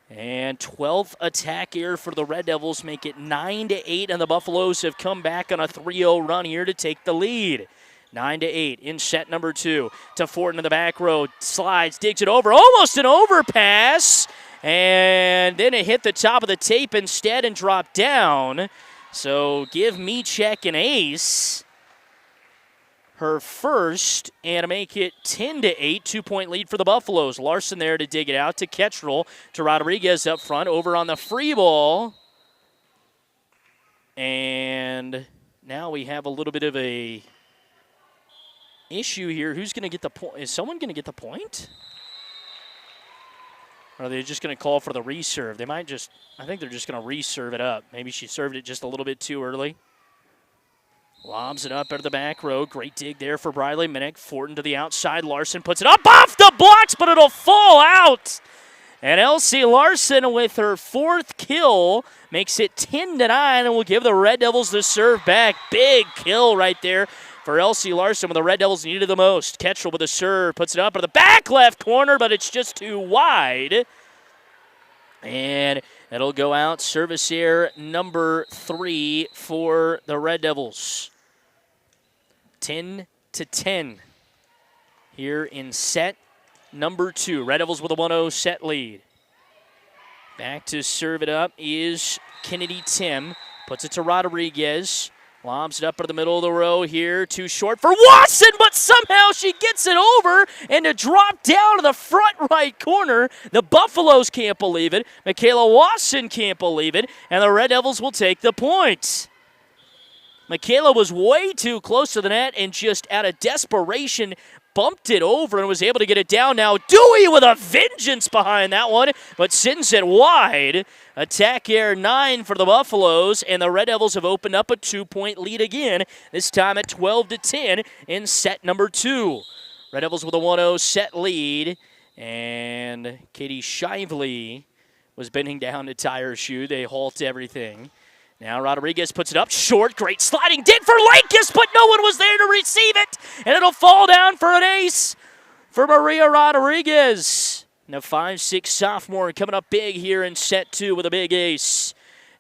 And 12th attack error for the Red Devils, make it 9-8, and the Buffaloes have come back on a 3-0 run here to take the lead. 9-8 in set number 2. To Fortin in the back row, slides, digs it over, almost an overpass. And then it hit the top of the tape instead and dropped down. So give Mechek an ace. Her first, and make it 10-8, 2-point lead for the Buffaloes. Larson there to dig it out to Ketchel, to Rodriguez up front, over on the free ball. And now we have a little bit of a issue here. Who's going to get the point? Is someone going to get the point? Or are they just going to call for the reserve? They might just, I think they're just going to reserve it up. Maybe she served it just a little bit too early. Lobs it up out of the back row. Great dig there for Briley Minnick. Fortin to the outside. Larson puts it up off the blocks, but it'll fall out. And Elsie Larson with her 4th kill makes it 10-9 and will give the Red Devils the serve back. Big kill right there for Elsie Larson when the Red Devils needed the most. Ketchel with a serve, puts it up in the back left corner, but it's just too wide. And it'll go out. Service error number 3 for the Red Devils. 10-10 here in set number 2. Red Devils with a 1-0 set lead. Back to serve it up is Kennedy Tim. Puts it to Rodriguez. Lobs it up in the middle of the row here. Too short for Watson, but somehow she gets it over and to drop down to the front right corner. The Buffaloes can't believe it. Michaela Watson can't believe it. And the Red Devils will take the point. Michaela was way too close to the net and just out of desperation bumped it over and was able to get it down. Now Dewey with a vengeance behind that one, but sends it wide. Attack error 9 for the Buffaloes, and the Red Devils have opened up a 2-point lead again, this time at 12-10 in set number 2. Red Devils with a 1-0 set lead, and Katie Shively was bending down to tie her shoe. They halt everything. Now Rodriguez puts it up short. Great sliding did for Lakis, but no one was there to receive it. And it'll fall down for an ace for Maria Rodriguez. And a 5'6" sophomore coming up big here in set 2 with a big ace.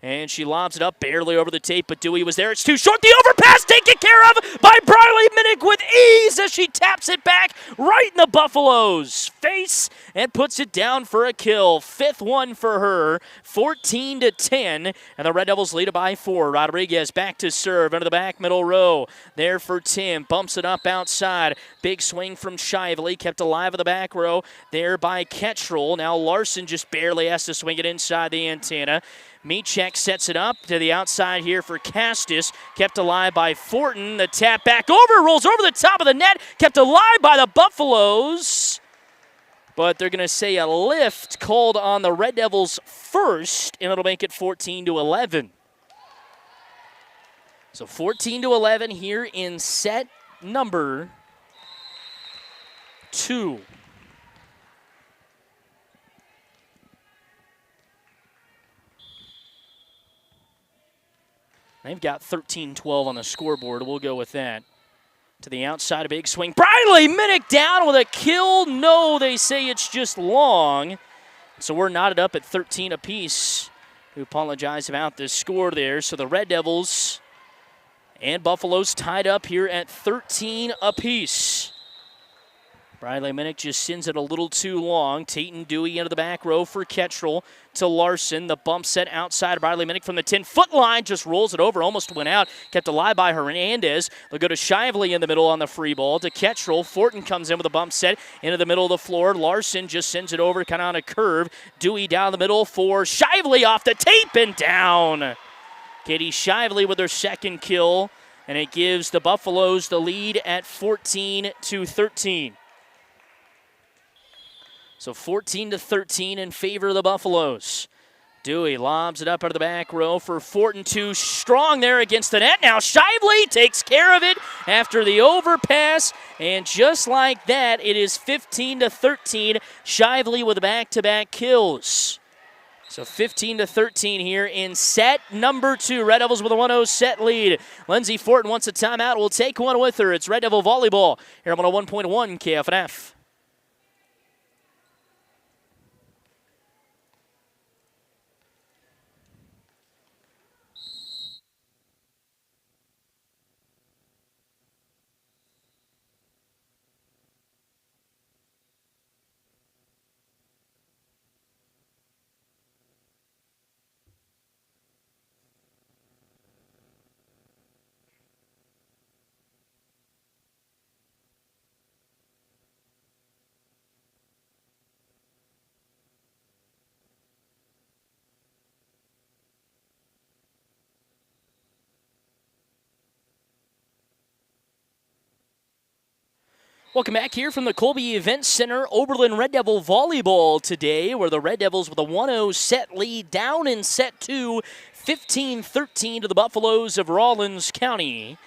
And she lobs it up barely over the tape, but Dewey was there. It's too short. The overpass taken care of by Briley Minnick with ease as she taps it back right in the Buffaloes' face and puts it down for a kill. 5th one for her, 14-10, and the Red Devils lead it by 4. Rodriguez back to serve into the back middle row. There for Tim. Bumps it up outside. Big swing from Shively, kept alive in the back row. There by Ketchel. Now Larson just barely has to swing it inside the antenna. Michek sets it up to the outside here for Castis. Kept alive by Fortin. The tap back over, rolls over the top of the net. Kept alive by the Buffaloes. But they're going to say a lift called on the Red Devils first, and it'll make it 14-11. So 14-11 here in set number 2. They've got 13-12 on the scoreboard. We'll go with that. To the outside, a big swing. Briley Minnick down with a kill. No, they say it's just long. So we're knotted up at 13 apiece. We apologize about the score there. So the Red Devils and Buffaloes tied up here at 13 apiece. Briley Minnick just sends it a little too long. Tatum Dewey into the back row for Ketchel to Larson. The bump set outside. Briley Minnick from the 10-foot line just rolls it over. Almost went out. Kept alive by Hernandez. They'll go to Shively in the middle on the free ball. To Ketchel. Fortin comes in with a bump set into the middle of the floor. Larson just sends it over kind of on a curve. Dewey down the middle for Shively off the tape and down. Katie Shively with her 2nd kill. And it gives the Buffaloes the lead at 14-13. So 14-13 in favor of the Buffaloes. Dewey lobs it up out of the back row for Fortin. Too strong there against the net. Now Shively takes care of it after the overpass. And just like that, it is 15-13. Shively with back-to-back kills. So 15-13 here in set number 2. Red Devils with a 1-0 set lead. Lindsay Fortin wants a timeout. We'll take one with her. It's Red Devil Volleyball here on 101.1 KFNF. Welcome back here from the Colby Event Center. Oberlin Red Devil Volleyball today, where the Red Devils with a 1-0 set lead down in set 2, 15-13 to the Buffaloes of Rawlins County.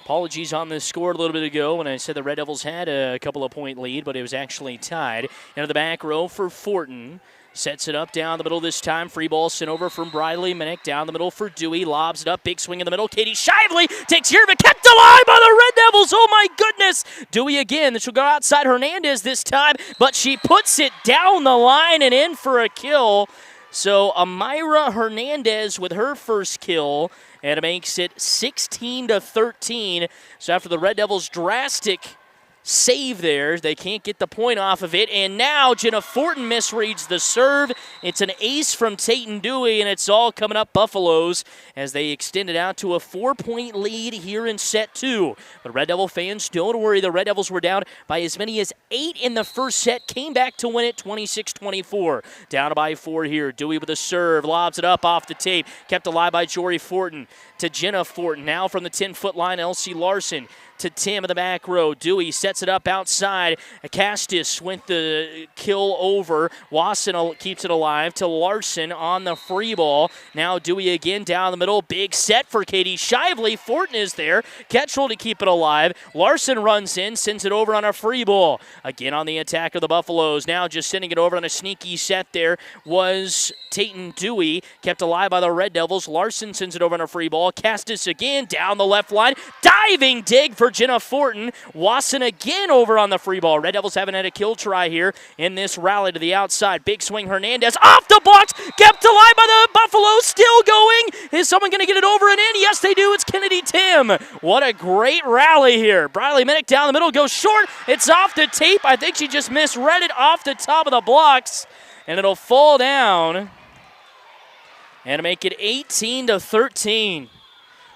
Apologies on this score a little bit ago when I said the Red Devils had a couple of point lead, but it was actually tied. Into the back row for Fortin. Sets it up down the middle this time. Free ball sent over from Briley Minnick. Down the middle for Dewey. Lobs it up. Big swing in the middle. Katie Shively takes care of it. Kept alive by the Red Devils. Oh, my goodness. Dewey again. She'll go outside Hernandez this time, but she puts it down the line and in for a kill. So Amira Hernandez with her first kill, and it makes it 16-13. So after the Red Devils' drastic save there, they can't get the point off of it, and now Jenna Fortin misreads the serve. It's an ace from Tatum Dewey, and it's all coming up Buffaloes as they extend it out to a 4-point lead here in set 2. But Red Devil fans, don't worry, the Red Devils were down by as many as 8 in the first set, came back to win it 26-24. Down by 4 here. Dewey with a serve, lobs it up off the tape, kept alive by Jory Fortin to Jenna Fortin. Now from the 10-foot line, Elsie Larson to Tim in the back row. Dewey sets it up outside. Castis went the kill over. Wasson keeps it alive to Larson on the free ball. Now Dewey again down the middle. Big set for Katie Shively. Fortin is there. Ketchel to keep it alive. Larson runs in, sends it over on a free ball. Again on the attack of the Buffaloes. Now just sending it over on a sneaky set there was Tatum Dewey. Kept alive by the Red Devils. Larson sends it over on a free ball. Castis again down the left line. Diving dig for Jenna Fortin. Wasson again over on the free ball. Red Devils haven't had a kill try here in this rally to the outside. Big swing Hernandez off the blocks. Kept alive by the Buffaloes. Still going. Is someone going to get it over and in? Yes, they do. It's Kennedy Tim. What a great rally here. Briley Minnick down the middle goes short. It's off the tape. I think she just misread it off the top of the blocks. And it'll fall down and make it 18-13.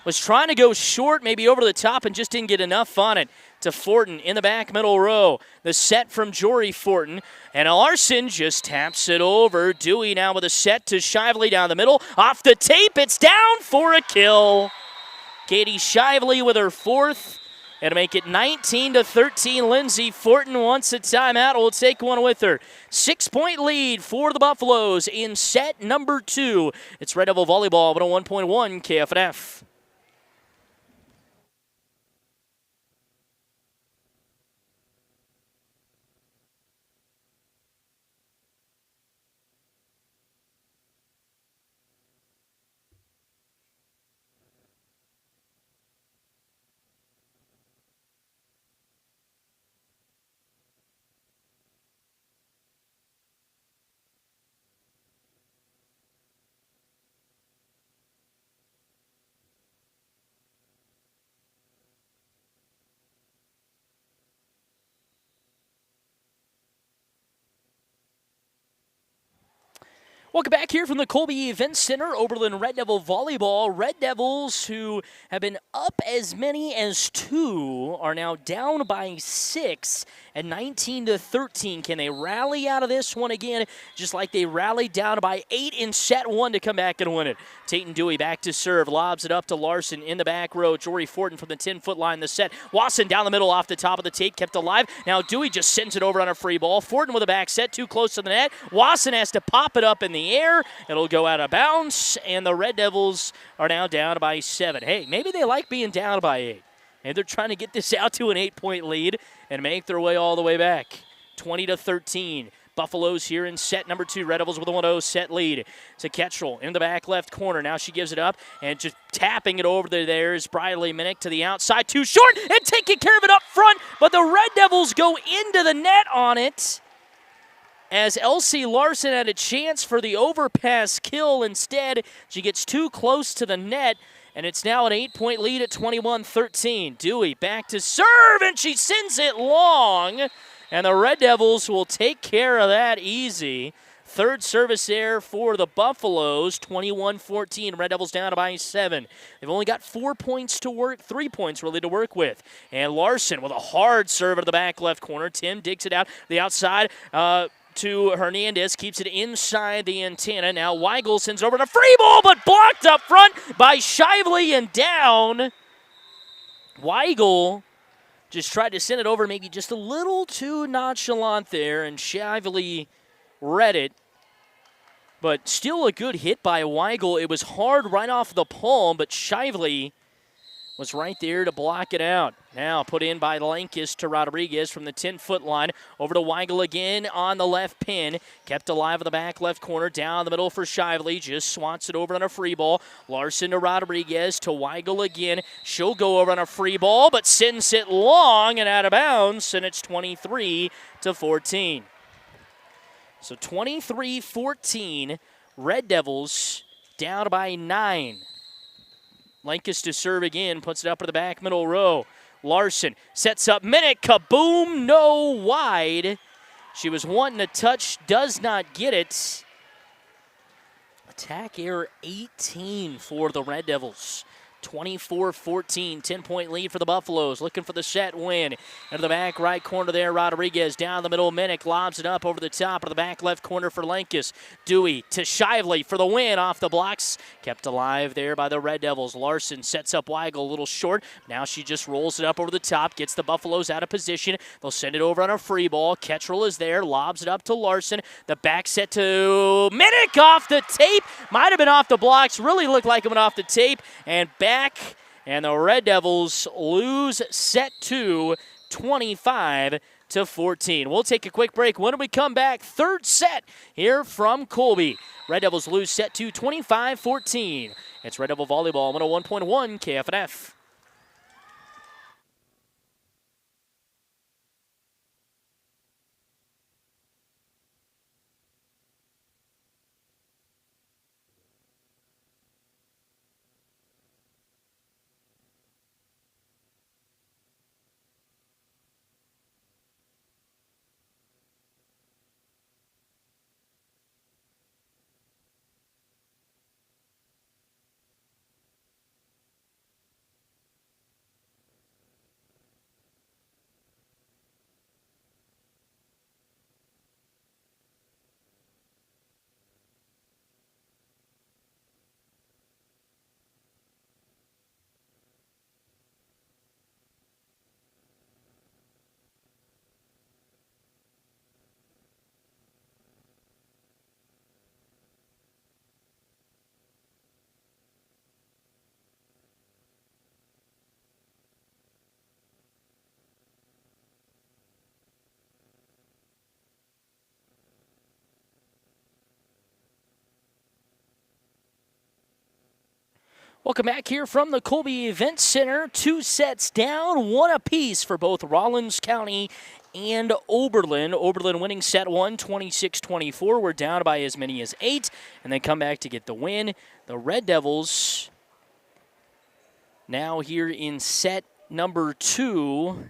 Was trying to go short, maybe over the top, and just didn't get enough on it. To Fortin in the back middle row. The set from Jory Fortin. And Larson just taps it over. Dewey now with a set to Shively down the middle. Off the tape, it's down for a kill. Katie Shively with her fourth. And to make it 19-13, Lindsay Fortin wants a timeout. Will take one with her. 6-point lead for the Buffaloes in set number 2. It's Red Devil Volleyball 101.1 KFNF. Welcome back here from the Colby Event Center, Oberlin Red Devil Volleyball. Red Devils, who have been up as many as 2, are now down by 6 at 19-13. Can they rally out of this one again, just like they rallied down by 8 in set 1 to come back and win it? Tatum Dewey back to serve, lobs it up to Larson in the back row. Jory Fortin from the 10-foot line, the set. Wasson down the middle off the top of the tape, kept alive. Now Dewey just sends it over on a free ball. Fortin with a back set, too close to the net. Wasson has to pop it up in the air. It'll go out of bounds, and the Red Devils are now down by 7. Hey, maybe they like being down by 8. And they're trying to get this out to an 8-point lead and make their way all the way back. 20-13. Buffaloes here in set number 2. Red Devils with a 1-0 set lead. To Ketchel in the back left corner. Now she gives it up, and just tapping it over there is Briley Minnick to the outside. Too short, and taking care of it up front, but the Red Devils go into the net on it. As Elsie Larson had a chance for the overpass kill. Instead, she gets too close to the net, and it's now an 8-point lead at 21-13. Dewey back to serve, and she sends it long, and the Red Devils will take care of that easy. Third service there for the Buffaloes, 21-14. Red Devils down by 7. They've only got 4 points to work, 3 points really to work with. And Larson with a hard serve at the back left corner. Tim digs it out the outside. To Hernandez, keeps it inside the antenna. Now Weigel sends over to free ball, but blocked up front by Shively and down. Weigel just tried to send it over, maybe just a little too nonchalant there, and Shively read it. But still a good hit by Weigel. It was hard right off the palm, but Shively was right there to block it out. Now put in by Lankus to Rodriguez from the 10-foot line. Over to Weigel again on the left pin. Kept alive in the back left corner. Down the middle for Shively. Just swats it over on a free ball. Larson to Rodriguez to Weigel again. She'll go over on a free ball, but sends it long and out of bounds, and it's 23-14. So 23-14, Red Devils down by 9. Lankus to serve again, puts it up to the back middle row. Larson sets up Minnick, kaboom, no wide. She was wanting a touch, does not get it. Attack error 18 for the Red Devils. 24-14, 10-point lead for the Buffaloes. Looking for the set win. Into the back right corner there, Rodriguez. Down the middle, Minnick lobs it up over the top of the back left corner for Lankus. Dewey to Shively for the win off the blocks. Kept alive there by the Red Devils. Larson sets up Weigel a little short. Now she just rolls it up over the top, gets the Buffaloes out of position. They'll send it over on a free ball. Kettrell is there, lobs it up to Larson. The back set to Minnick off the tape. Might have been off the blocks, really looked like it went off the tape. And back, and the Red Devils lose set 2, 25-14. We'll take a quick break. When we come back, third set here from Colby. Red Devils lose set 2, 25-14. It's Red Devil Volleyball, 101.1 KFNF. Welcome back here from the Colby Event Center. 2 sets down, 1 apiece for both Rawlins County and Oberlin. Oberlin winning set 1, 26-24. We're down by as many as 8, and then come back to get the win. The Red Devils now here in set number 2.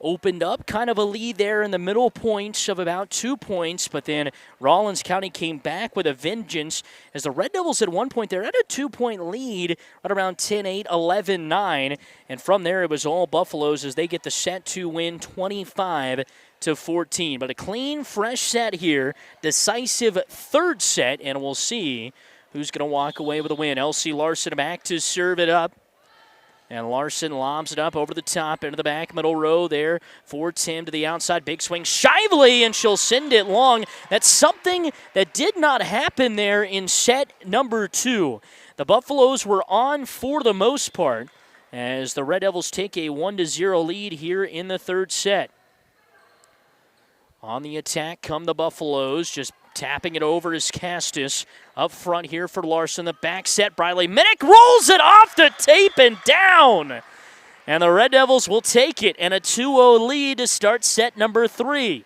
Opened up kind of a lead there in the middle points of about 2 points, but then Rawlins County came back with a vengeance as the Red Devils at one point there had a 2-point lead right around 10-8, 11-9, and from there it was all Buffaloes as they get the set 2 win 25-14. But a clean, fresh set here, decisive third set, and we'll see who's going to walk away with a win. Elsie Larson back to serve it up. And Larson lobs it up over the top into the back middle row there for Tim to the outside. Big swing, Shively, and she'll send it long. That's something that did not happen there in set number 2. The Buffaloes were on for the most part as the Red Devils take a 1-0 lead here in the third set. On the attack come the Buffaloes, just tapping it over is Castus. Up front here for Larson. The back set, Briley Minnick rolls it off the tape and down. And the Red Devils will take it and a 2-0 lead to start set number 3.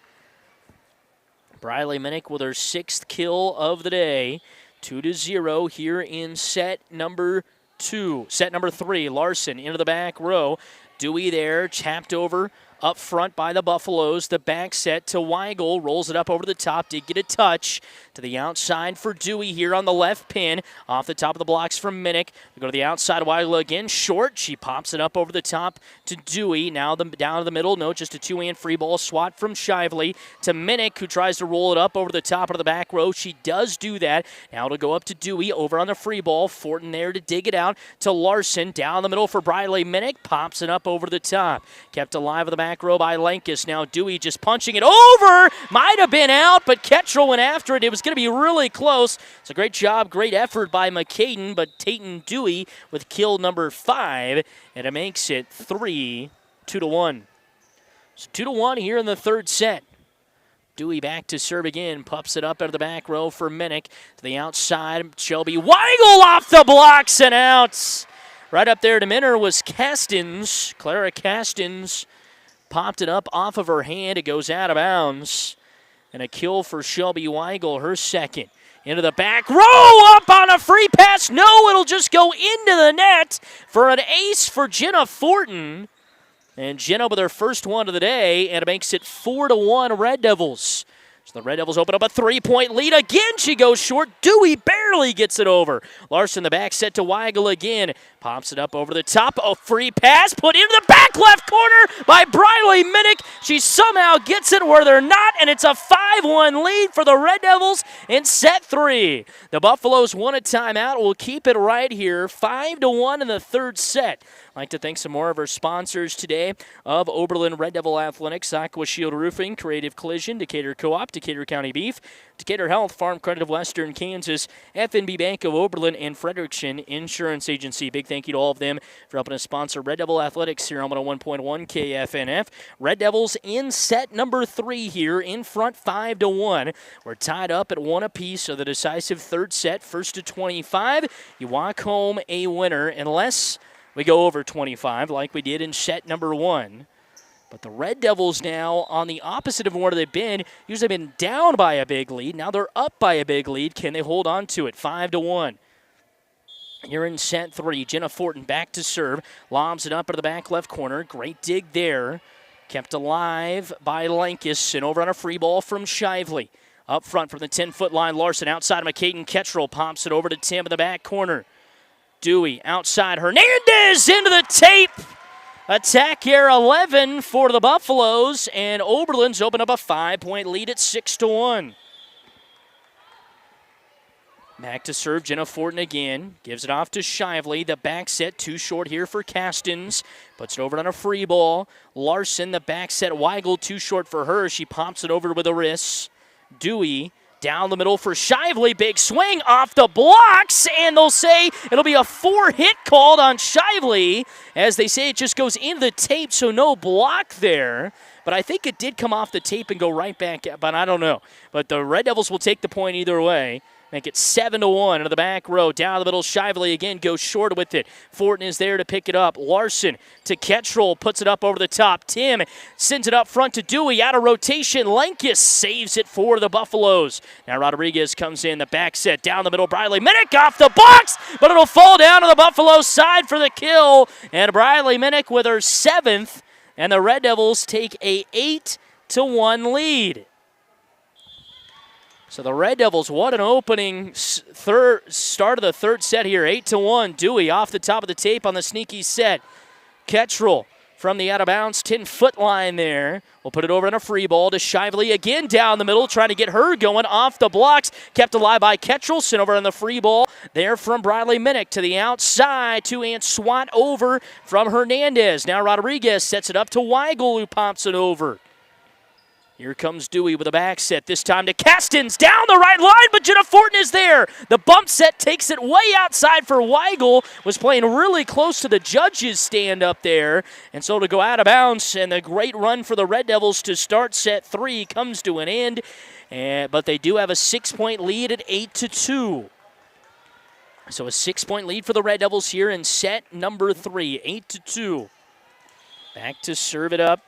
Briley Minnick with her 6th kill of the day. 2-0 here in set number 2. Set number 3, Larson into the back row. Dewey there, tapped over up front by the Buffaloes. The back set to Weigel. Rolls it up over the top. Did get a touch to the outside for Dewey here on the left pin. Off the top of the blocks from Minnick. They go to the outside. Weigel again. Short. She pops it up over the top to Dewey. Now down to the middle. No, just a 2-hand free ball swat from Shively to Minnick, who tries to roll it up over the top of the back row. She does do that. Now it'll go up to Dewey over on the free ball. Fortin there to dig it out to Larson. Down the middle for Briley Minnick. Pops it up over the top. Kept alive with the back back row by Lankus. Now Dewey just punching it over. Might have been out, but Ketchel went after it. It was going to be really close. It's a great job, great effort by McCaden, but Tatum Dewey with kill number 5, and it makes it 3-2-1. So 2-1 here in the third set. Dewey back to serve again, pups it up out of the back row for Minnick. To the outside, Shelby Weigel off the blocks and outs. Right up there to Minner was Castins. Clara Castins popped it up off of her hand. It goes out of bounds. And a kill for Shelby Weigel, her second. Into the back row, up on a free pass. No, it'll just go into the net for an ace for Jenna Fortin. And Jenna with her first one of the day, and it makes it 4-1 Red Devils. So the Red Devils open up a 3-point lead. Again, she goes short. Dewey barely gets it over. Larson, the back set to Weigel again. Pops it up over the top. A free pass put into the back left corner by Briley Minnick. She somehow gets it where they're not, and it's a 5-1 lead for the Red Devils in set 3. The Buffaloes want a timeout. We'll keep it right here. 5-1 in the third set. I'd like to thank some more of our sponsors today of Oberlin Red Devil Athletics, Aqua Shield Roofing, Creative Collision, Decatur Co-op, Decatur County Beef, Decatur Health, Farm Credit of Western Kansas, FNB Bank of Oberlin, and Frederickson Insurance Agency. Big thank you to all of them for helping us sponsor Red Devil Athletics here on 101.1 KFNF. Red Devils in set number 3 here, in front 5-1. We're tied up at 1 apiece, so the decisive third set, first to 25. You walk home a winner unless we go over 25 like we did in set number 1. But the Red Devils now on the opposite of where they've been. Usually been down by a big lead. Now they're up by a big lead. Can they hold on to it? 5-1. Here in set 3, Jenna Fortin back to serve. Lobs it up into the back left corner. Great dig there. Kept alive by Lankus, and over on a free ball from Shively. Up front from the 10-foot line, Larson outside of McCaden. Ketchel pops it over to Tim in the back corner. Dewey outside. Hernandez into the tape. Attack here 11 for the Buffaloes, and Oberlin's opened up a 5-point lead at 6-1. Back to serve, Jenna Fortin again. Gives it off to Shively. The back set too short here for Castins. Puts it over on a free ball. Larson, the back set. Weigel too short for her. She pops it over with a wrist. Dewey down the middle for Shively. Big swing off the blocks, and they'll say it'll be a 4-hit called on Shively. As they say, it just goes into the tape, so no block there. But I think it did come off the tape and go right back, but I don't know. But the Red Devils will take the point either way. Make it 7-1 into the back row. Down the middle, Shively again goes short with it. Fortin is there to pick it up. Larson to Ketchel, puts it up over the top. Tim sends it up front to Dewey. Out of rotation, Lankus saves it for the Buffaloes. Now Rodriguez comes in, the back set. Down the middle, Briley Minnick off the box, but it'll fall down to the Buffalo side for the kill. And Briley Minnick with her 7th, and the Red Devils take a 8-1 lead. So the Red Devils, what an opening start of the third set here. 8-1. Dewey off the top of the tape on the sneaky set. Ketchel from the out-of-bounds 10-foot line there. We'll put it over on a free ball to Shively again down the middle, trying to get her going off the blocks. Kept alive by Ketchel. Sent over on the free ball there from Briley Minnick to the outside. Two-hand swat over from Hernandez. Now Rodriguez sets it up to Weigel, who pops it over. Here comes Dewey with a back set, this time to Castins, down the right line, but Jenna Fortin is there. The bump set takes it way outside for Weigel, was playing really close to the judges' stand up there, and so to go out of bounds, and the great run for the Red Devils to start set 3 comes to an end, but they do have a 6-point lead at 8-2. So a 6-point lead for the Red Devils here in set number 3, 8-2. Back to serve it up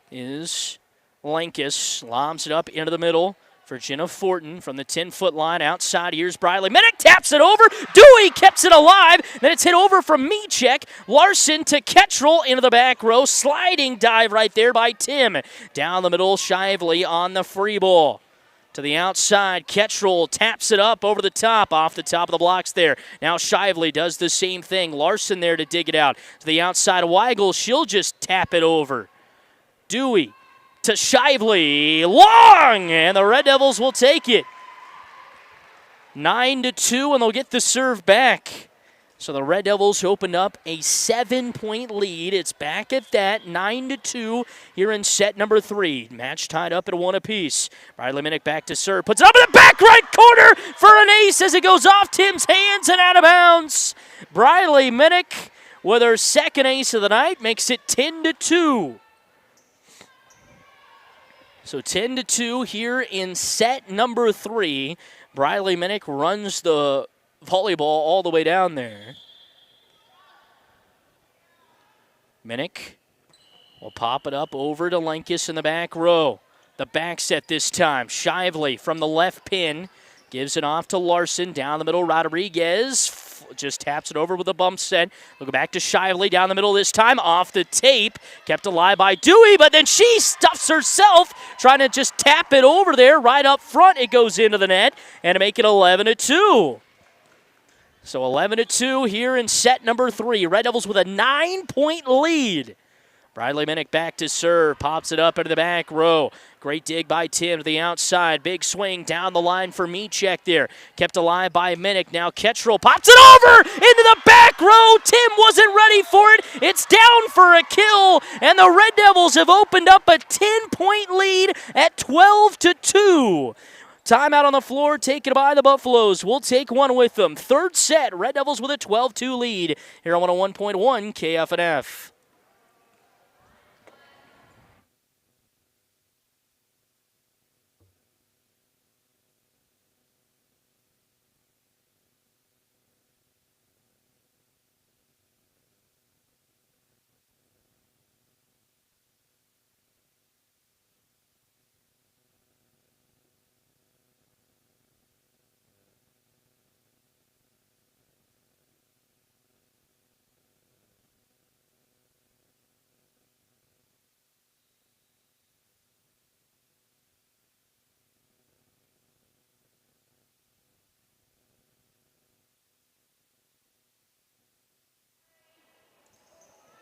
is Lankus. Lobs it up into the middle for Jenna Fortin from the 10-foot line outside. Here's Briley Minnick, taps it over. Dewey keeps it alive. Then it's hit over from Michek. Larson to Ketchel into the back row. Sliding dive right there by Tim. Down the middle, Shively on the free ball. To the outside, Ketchel taps it up over the top, off the top of the blocks there. Now Shively does the same thing. Larson there to dig it out. To the outside, Weigel, she'll just tap it over. Dewey to Shively, long, and the Red Devils will take it. 9-2, and they'll get the serve back. So the Red Devils opened up a 7-point lead. It's back at that, 9-2 here in set number 3. Match tied up at 1 apiece. Briley Minnick back to serve, puts it up in the back right corner for an ace as it goes off Tim's hands and out of bounds. Briley Minnick with her second ace of the night makes it 10-2. So 10-2 here in set number 3. Briley Minnick runs the volleyball all the way down there. Minnick will pop it up over to Lenkus in the back row. The back set this time. Shively from the left pin. Gives it off to Larson. Down the middle, Rodriguez just taps it over with a bump set. We'll go back to Shively down the middle this time. Off the tape. Kept alive by Dewey, but then she stuffs herself trying to just tap it over there right up front. It goes into the net and to make it 11-2. So 11-2 here in set number 3. Red Devils with a 9-point lead. Briley Minnick back to serve. Pops it up into the back row. Great dig by Tim to the outside. Big swing down the line for Micek there. Kept alive by Minnick. Now Ketchel pops it over into the back row. Tim wasn't ready for it. It's down for a kill. And the Red Devils have opened up a 10-point lead at 12-2. Timeout on the floor taken by the Buffaloes. We'll take one with them. Third set, Red Devils with a 12-2 lead here on 101.1 KFNF.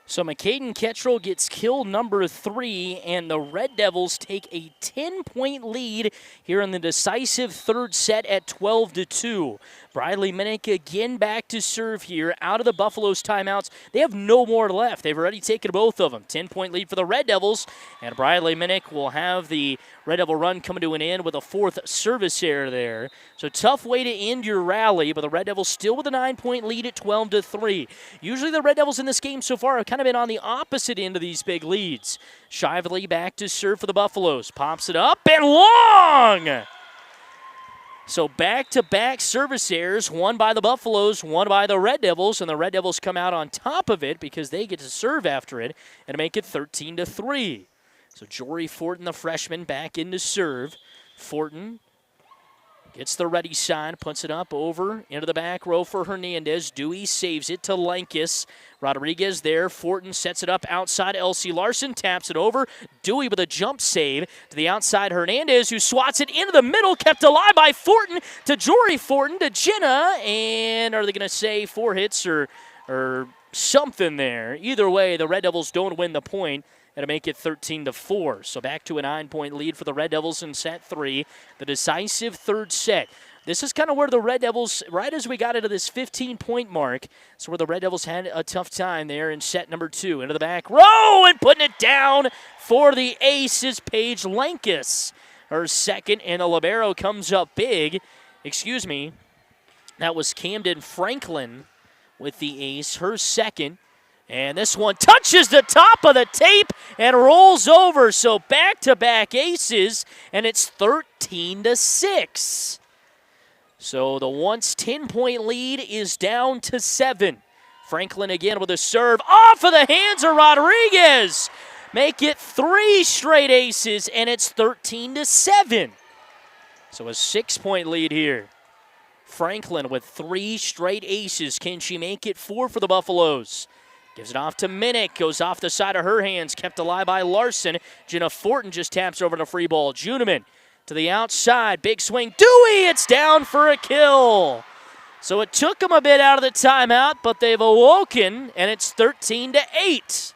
So McCaden Ketchel gets kill number 3, and the Red Devils take a 10-point lead here in the decisive third set at 12-2. Briley Minnick again back to serve here out of the Buffaloes timeouts. They have no more left. They've already taken both of them. 10-point lead for the Red Devils, and Briley Minnick will have the Red Devil run coming to an end with a 4th service error there. So tough way to end your rally, but the Red Devils still with a 9-point lead at 12-3. Usually the Red Devils in this game so far have kind of been on the opposite end of these big leads. Shively back to serve for the Buffaloes. Pops it up and long! So back-to-back service errors, one by the Buffaloes, one by the Red Devils, and the Red Devils come out on top of it because they get to serve after it and make it 13-3. So Jory Fortin, the freshman, back in to serve. Fortin gets the ready sign, puts it up over into the back row for Hernandez. Dewey saves it to Lenkus. Rodriguez there. Fortin sets it up outside. Elsie Larson taps it over. Dewey with a jump save to the outside. Hernandez, who swats it into the middle, kept alive by Fortin to Jory Fortin to Jenna. And are they going to say 4 hits or something there? Either way, the Red Devils don't win the point. And to make it 13-4. So back to a 9-point lead for the Red Devils in set 3. The decisive third set. This is kind of where the Red Devils, right as we got into this 15-point mark, it's where the Red Devils had a tough time there in set number 2. Into the back row and putting it down for the ace is Paige Lenkus. Her second, and the libero comes up big. Excuse me. That was Camden Franklin with the ace. Her second. And this one touches the top of the tape and rolls over. So back-to-back aces, and it's 13-6. So the once 10-point lead is down to 7. Franklin again with a serve off of the hands of Rodriguez. Make it 3 straight aces, and it's 13-7. So a 6-point lead here. Franklin with 3 straight aces. Can she make it 4 for the Buffaloes? Gives it off to Minnick, goes off the side of her hands, kept alive by Larson. Jenna Fortin just taps over the free ball. Juneman to the outside, big swing. Dewey, it's down for a kill. So it took them a bit out of the timeout, but they've awoken, and it's 13-8.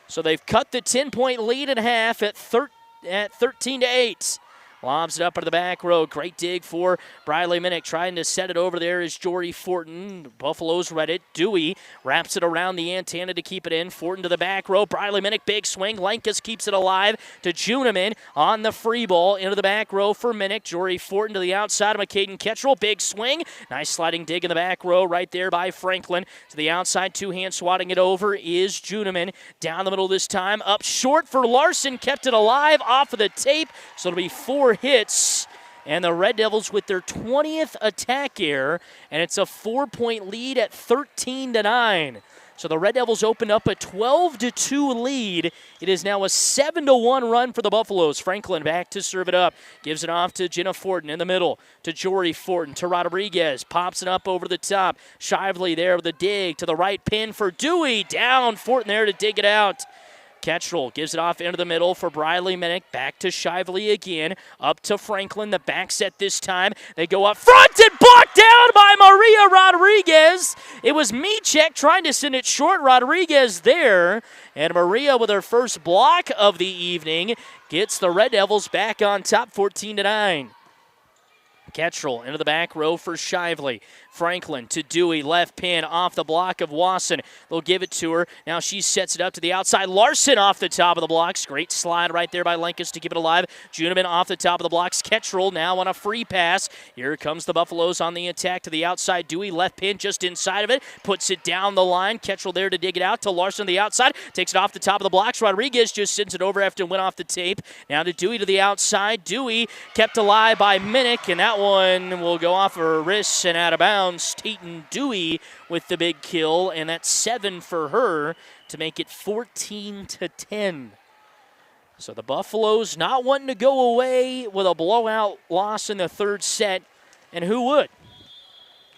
So they've cut the 10-point lead in half at 13-8. Lobs it up into the back row. Great dig for Briley Minnick. Trying to set it over there is Jory Fortin. Buffaloes read it. Dewey wraps it around the antenna to keep it in. Fortin to the back row. Briley Minnick, big swing. Lenkus keeps it alive to Juniman on the free ball. Into the back row for Minnick. Jory Fortin to the outside of McCaden Ketchell. Big swing. Nice sliding dig in the back row right there by Franklin. To the outside, two-hand swatting it over is Juniman. Down the middle this time. Up short for Larson. Kept it alive off of the tape. So it'll be 4 hits. And the Red Devils with their 20th attack error. And it's a 4-point lead at 13-9. So the Red Devils opened up a 12-2 lead. It is now a 7-1 run for the Buffaloes. Franklin back to serve it up. Gives it off to Jenna Fortin in the middle. To Jory Fortin. To Rodriguez. Pops it up over the top. Shively there with a dig. To the right pin for Dewey. Down. Fortin there to dig it out. Ketchell gives it off into the middle for Briley Minnick. Back to Shively again. Up to Franklin. The back set this time. They go up front and blocked down by Maria Rodriguez. It was Michek trying to send it short. Rodriguez there. And Maria with her first block of the evening gets the Red Devils back on top 14-9. Ketchell into the back row for Shively. Franklin to Dewey, left pin off the block of Wasson. They'll give it to her. Now she sets it up to the outside. Larson off the top of the blocks. Great slide right there by Lenkus to keep it alive. Juniman off the top of the blocks. Ketchell now on a free pass. Here comes the Buffaloes on the attack to the outside. Dewey, left pin just inside of it. Puts it down the line. Ketchell there to dig it out to Larson on the outside. Takes it off the top of the blocks. Rodriguez just sends it over after it went off the tape. Now to Dewey to the outside. Dewey kept alive by Minnick, and that one will go off her wrists and out of bounds. Tatum Dewey with the big kill, and that's 7 for her to make it 14-10. So the Buffaloes not wanting to go away with a blowout loss in the third set, and who would?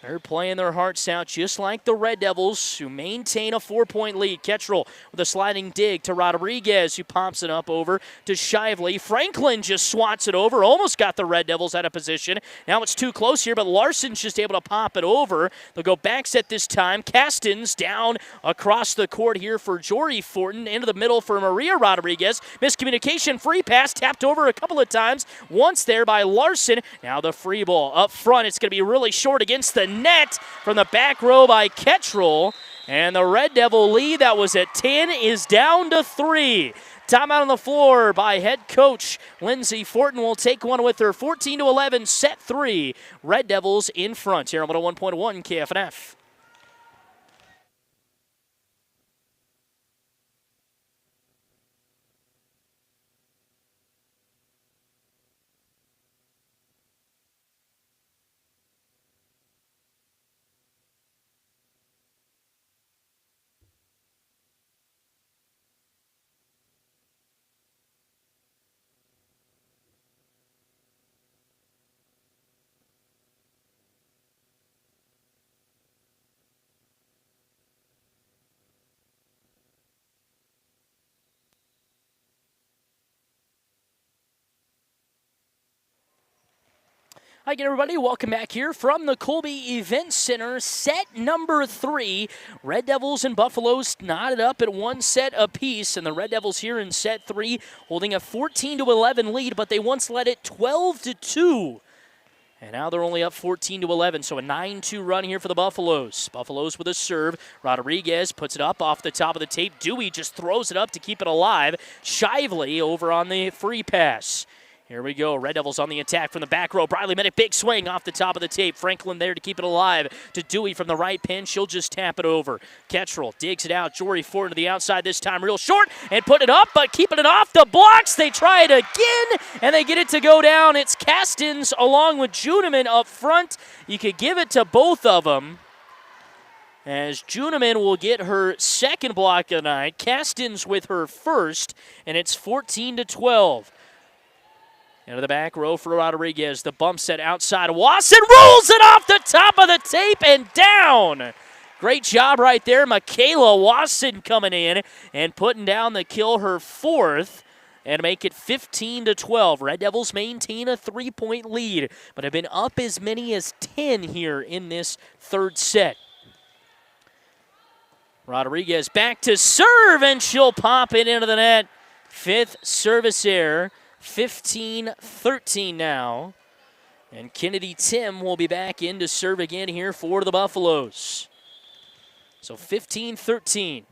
They're playing their hearts out just like the Red Devils, who maintain a 4-point lead. Ketchell with a sliding dig to Rodriguez, who pops it up over to Shively. Franklin just swats it over, almost got the Red Devils out of position. Now it's too close here, but Larson's just able to pop it over. They'll go back set this time. Castens down across the court here for Jory Fortin. Into the middle for Maria Rodriguez. Miscommunication, free pass, tapped over a couple of times. Once there by Larson. Now the free ball up front. It's going to be really short against the net from the back row by Ketchell. And the Red Devil lead that was at 10 is down to 3. Timeout on the floor by head coach Lindsay Fortin will take one with her. 14-11, set 3. Red Devils in front here on 101.1 KFNF. Hi again, everybody. Welcome back here from the Colby Event Center. Set number 3. Red Devils and Buffaloes knotted up at 1 set apiece, and the Red Devils here in set 3 holding a 14-11 lead, but they once led it 12-2. And now they're only up 14-11, so a 9-2 run here for the Buffaloes. Buffaloes with a serve. Rodriguez puts it up off the top of the tape. Dewey just throws it up to keep it alive. Shively over on the free pass. Here we go. Red Devils on the attack from the back row. Briley Minnick, big swing off the top of the tape. Franklin there to keep it alive. To Dewey from the right pin. She'll just tap it over. Ketchell digs it out. Jory Fortin to the outside this time. Real short and put it up, but keeping it off the blocks. They try it again, and they get it to go down. It's Castens along with Juniman up front. You could give it to both of them, as Juniman will get her second block of the night. Castens with her first, and it's 14-12. Into the back row for Rodriguez. The bump set outside. Wasson rolls it off the top of the tape and down. Great job right there. Michaela Wasson coming in and putting down the kill, her 4th, and make it 15-12. Red Devils maintain a 3-point lead, but have been up as many as 10 here in this third set. Rodriguez back to serve, and she'll pop it into the net. 5th service error 15-13 now. And Kennedy Tim will be back in to serve again here for the Buffaloes. So 15-13.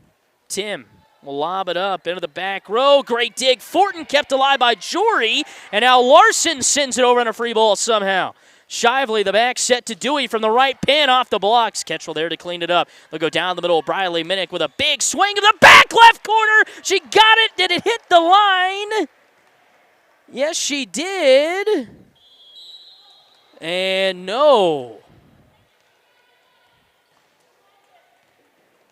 Tim will lob it up into the back row. Great dig. Fortin kept alive by Jory. And now Larson sends it over on a free ball somehow. Shively, the back set to Dewey from the right pin off the blocks. Ketchel there to clean it up. They'll go down the middle. Briley Minnick with a big swing to the back left corner. She got it. Did it hit the line? Yes, she did. And no.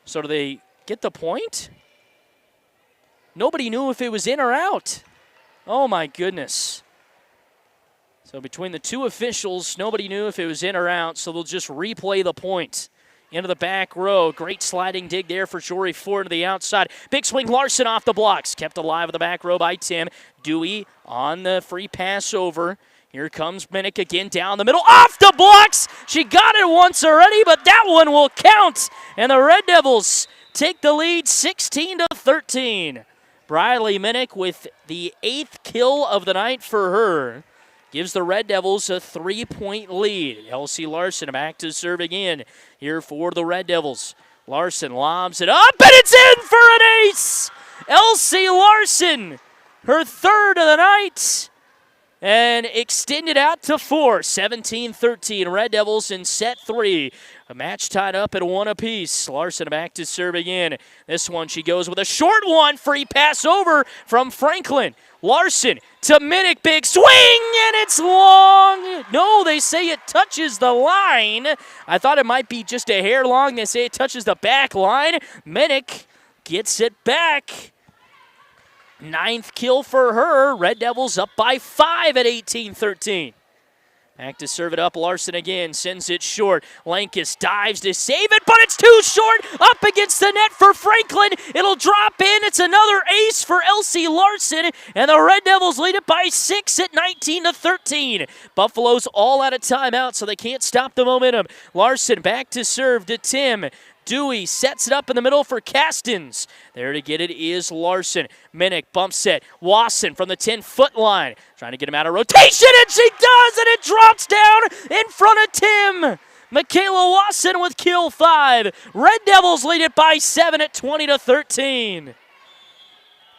So do they get the point? Nobody knew if it was in or out. Oh, my goodness. So between the two officials, nobody knew if it was in or out, so they'll just replay the point. Into the back row. Great sliding dig there for Jory Ford to the outside. Big swing, Larson off the blocks. Kept alive in the back row by Tim. Dewey on the free pass over. Here comes Minnick again down the middle. Off the blocks! She got it once already, but that one will count. And the Red Devils take the lead 16-13. Briley Minnick with the 8th kill of the night for her. Gives the Red Devils a 3-point lead. Elsie Larson back to serve again here for the Red Devils. Larson lobs it up, and it's in for an ace! Elsie Larson, her 3rd of the night, and extended out to 4. 17-13, Red Devils in set 3. A match tied up at 1 apiece. Larson back to serve again. This one, she goes with a short one. Free pass over from Franklin. Larson to Minnick, big swing, and it's long. No, they say it touches the line. I thought it might be just a hair long. They say it touches the back line. Minnick gets it back. 9th kill for her. Red Devils up by 5 at 18-13. Back to serve it up. Larson again sends it short. Lankes dives to save it, but it's too short. Up against the net for Franklin. It'll drop in. It's another ace for Elsie Larson, and the Red Devils lead it by 6 at 19-13. Buffalo's all out of timeout, so they can't stop the momentum. Larson back to serve to Tim. Dewey sets it up in the middle for Castens. There to get it is Larson. Minnick bump set. Wasson from the 10-foot line. Trying to get him out of rotation, and she does, and it drops down in front of Tim. Michaela Wasson with kill 5. Red Devils lead it by 7 at 20-13.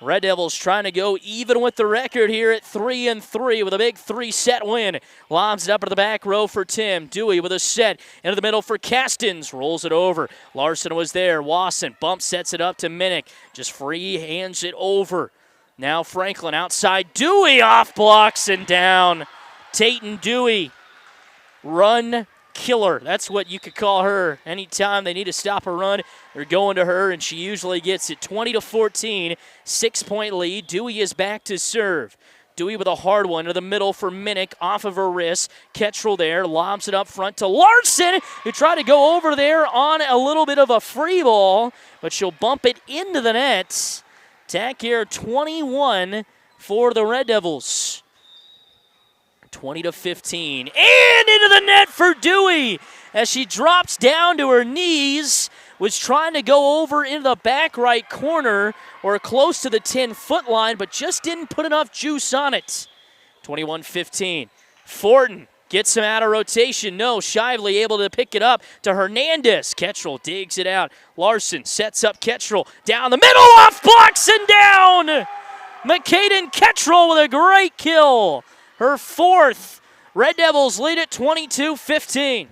Red Devils trying to go even with the record here at 3-3 with a big 3-set win. Lobs it up to the back row for Tim. Dewey with a set into the middle for Castens. Rolls it over. Larson was there. Wasson bump sets it up to Minnick. Just free hands it over. Now Franklin outside. Dewey off blocks and down. Tatum Dewey. Run killer. That's what you could call her. Anytime they need to stop a run, they're going to her, and she usually gets it. 20-14, 6-point lead. Dewey is back to serve. Dewey with a hard one to the middle for Minnick, off of her wrist. Ketchel there, lobs it up front to Larson, who tried to go over there on a little bit of a free ball, but she'll bump it into the net. Tack here 21 for the Red Devils. 20-15, and into the net for Dewey as she drops down to her knees. Was trying to go over into the back right corner or close to the 10-foot line, but just didn't put enough juice on it. 21-15. Fortin gets him out of rotation. No, Shively able to pick it up to Hernandez. Ketchel digs it out. Larson sets up Ketchel down the middle, off blocks and down. McCaden Ketchel with a great kill. Her 4th. Red Devils lead at 22-15.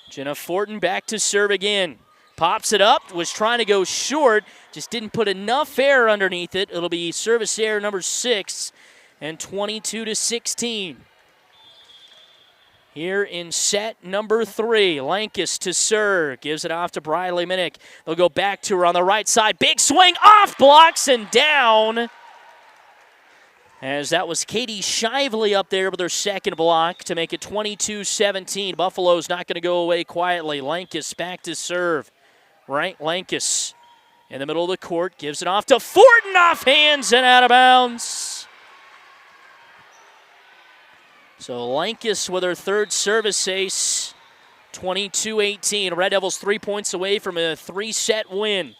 Jenna Fortin back to serve again. Pops it up, was trying to go short, just didn't put enough air underneath it. It'll be service error number 6, and 22-16. Here in set number 3, Lankes to serve. Gives it off to Briley Minnick. They'll go back to her on the right side. Big swing, off blocks and down. As that was Katie Shively up there with her 2nd block to make it 22-17. Buffalo's not going to go away quietly. Lankes back to serve. Right, Lankes in the middle of the court. Gives it off to Fortin, off hands and out of bounds. So Lankes with her 3rd service ace. 22-18. Red Devils 3 points away from a 3-set win.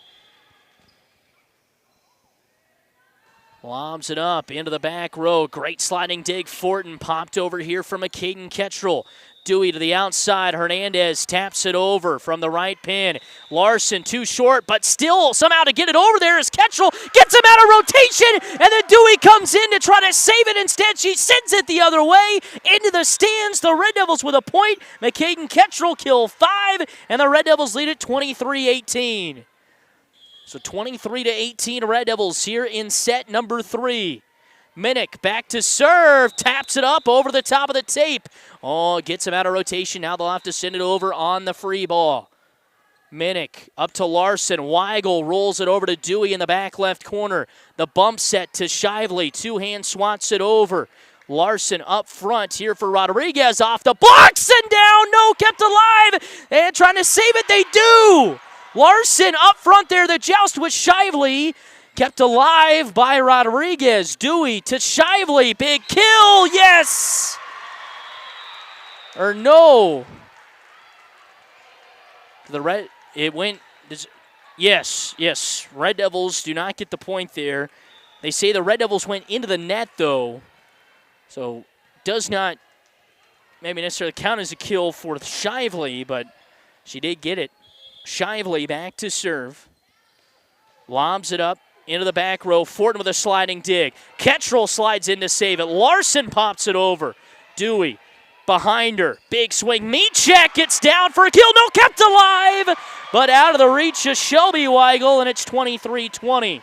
Lobs it up into the back row. Great sliding dig. Fortin popped over here from a Caden Kettrell. Dewey to the outside. Hernandez taps it over from the right pin. Larson too short, but still somehow to get it over there as Kettrell gets him out of rotation, and then Dewey comes in to try to save it. Instead, she sends it the other way into the stands. The Red Devils with a point. McCaden Kettrell kill 5, and the Red Devils lead it 23-18. So 23-18 Red Devils here in set number 3. Minnick back to serve, taps it up over the top of the tape. Oh, gets him out of rotation. Now they'll have to send it over on the free ball. Minnick up to Larson. Weigel rolls it over to Dewey in the back left corner. The bump set to Shively. Two-hand swats it over. Larson up front here for Rodriguez off the blocks and down. No, kept alive. And trying to save it, they do. Larson up front there, the joust with Shively. Kept alive by Rodriguez. Dewey to Shively. Big kill. Yes. Or no. It went. Yes. Red Devils do not get the point there. They say the Red Devils went into the net, though. So does not maybe necessarily count as a kill for Shively, but she did get it. Shively back to serve. Lobs it up into the back row. Fortin with a sliding dig. Kettrell slides in to save it. Larson pops it over. Dewey behind her. Big swing. Mechek gets down for a kill. No, kept alive, but out of the reach of Shelby Weigel, and it's 23-20.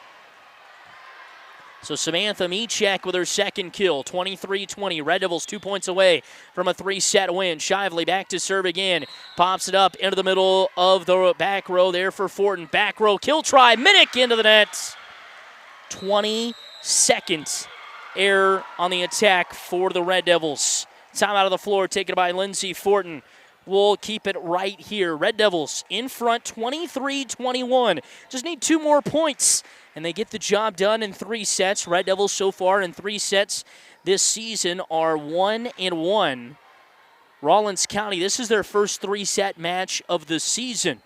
So Samantha Mechek with her second kill, 23-20. Red Devils 2 points away from a 3-set win. Shively back to serve again. Pops it up into the middle of the back row there for Fortin. Back row kill try. Minnick into the net. 20-second error on the attack for the Red Devils. Time out of the floor taken by Lindsay Fortin. We'll keep it right here. Red Devils in front, 23-21. Just need 2 more points, and they get the job done in 3 sets. Red Devils so far in 3 sets this season are 1-1. Rawlins County, this is their first 3-set match of the season.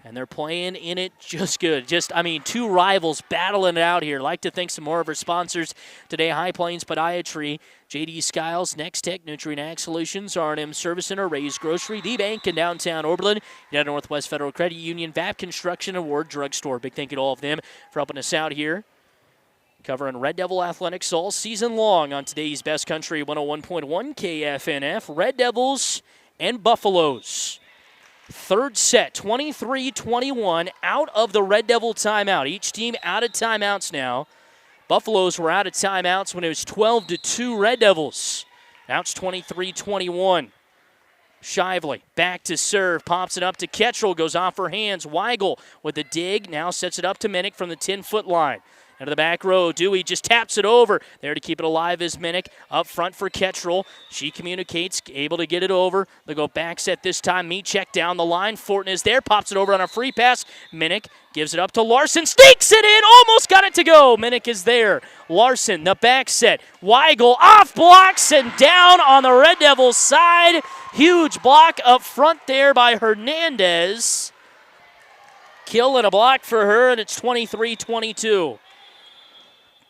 And they're playing in it just good. 2 rivals battling it out here. Like to thank some more of our sponsors today. High Plains Podiatry, J.D. Skiles, Next Tech, Nutrient Ag Solutions, R&M Service Center, Ray's Grocery, The Bank in downtown Oberlin, United Northwest Federal Credit Union, VAP Construction, Award Drugstore. Big thank you to all of them for helping us out here. Covering Red Devil athletics all season long on today's Best Country 101.1 KFNF. Red Devils and Buffaloes. Third set, 23-21, out of the Red Devil timeout. Each team out of timeouts now. Buffaloes were out of timeouts when it was 12-2 Red Devils. Now it's 23-21. Shively back to serve, pops it up to Kettrell, goes off her hands. Weigel with the dig, now sets it up to Minnick from the 10-foot line. Into the back row, Dewey just taps it over. There to keep it alive is Minnick. Up front for Kettrell. She communicates, able to get it over. They go back set this time. Mechek down the line. Fortin is there, pops it over on a free pass. Minnick gives it up to Larson, sneaks it in, almost got it to go. Minnick is there. Larson, the back set. Weigel off blocks and down on the Red Devils side. Huge block up front there by Hernandez. Kill and a block for her, and it's 23-22.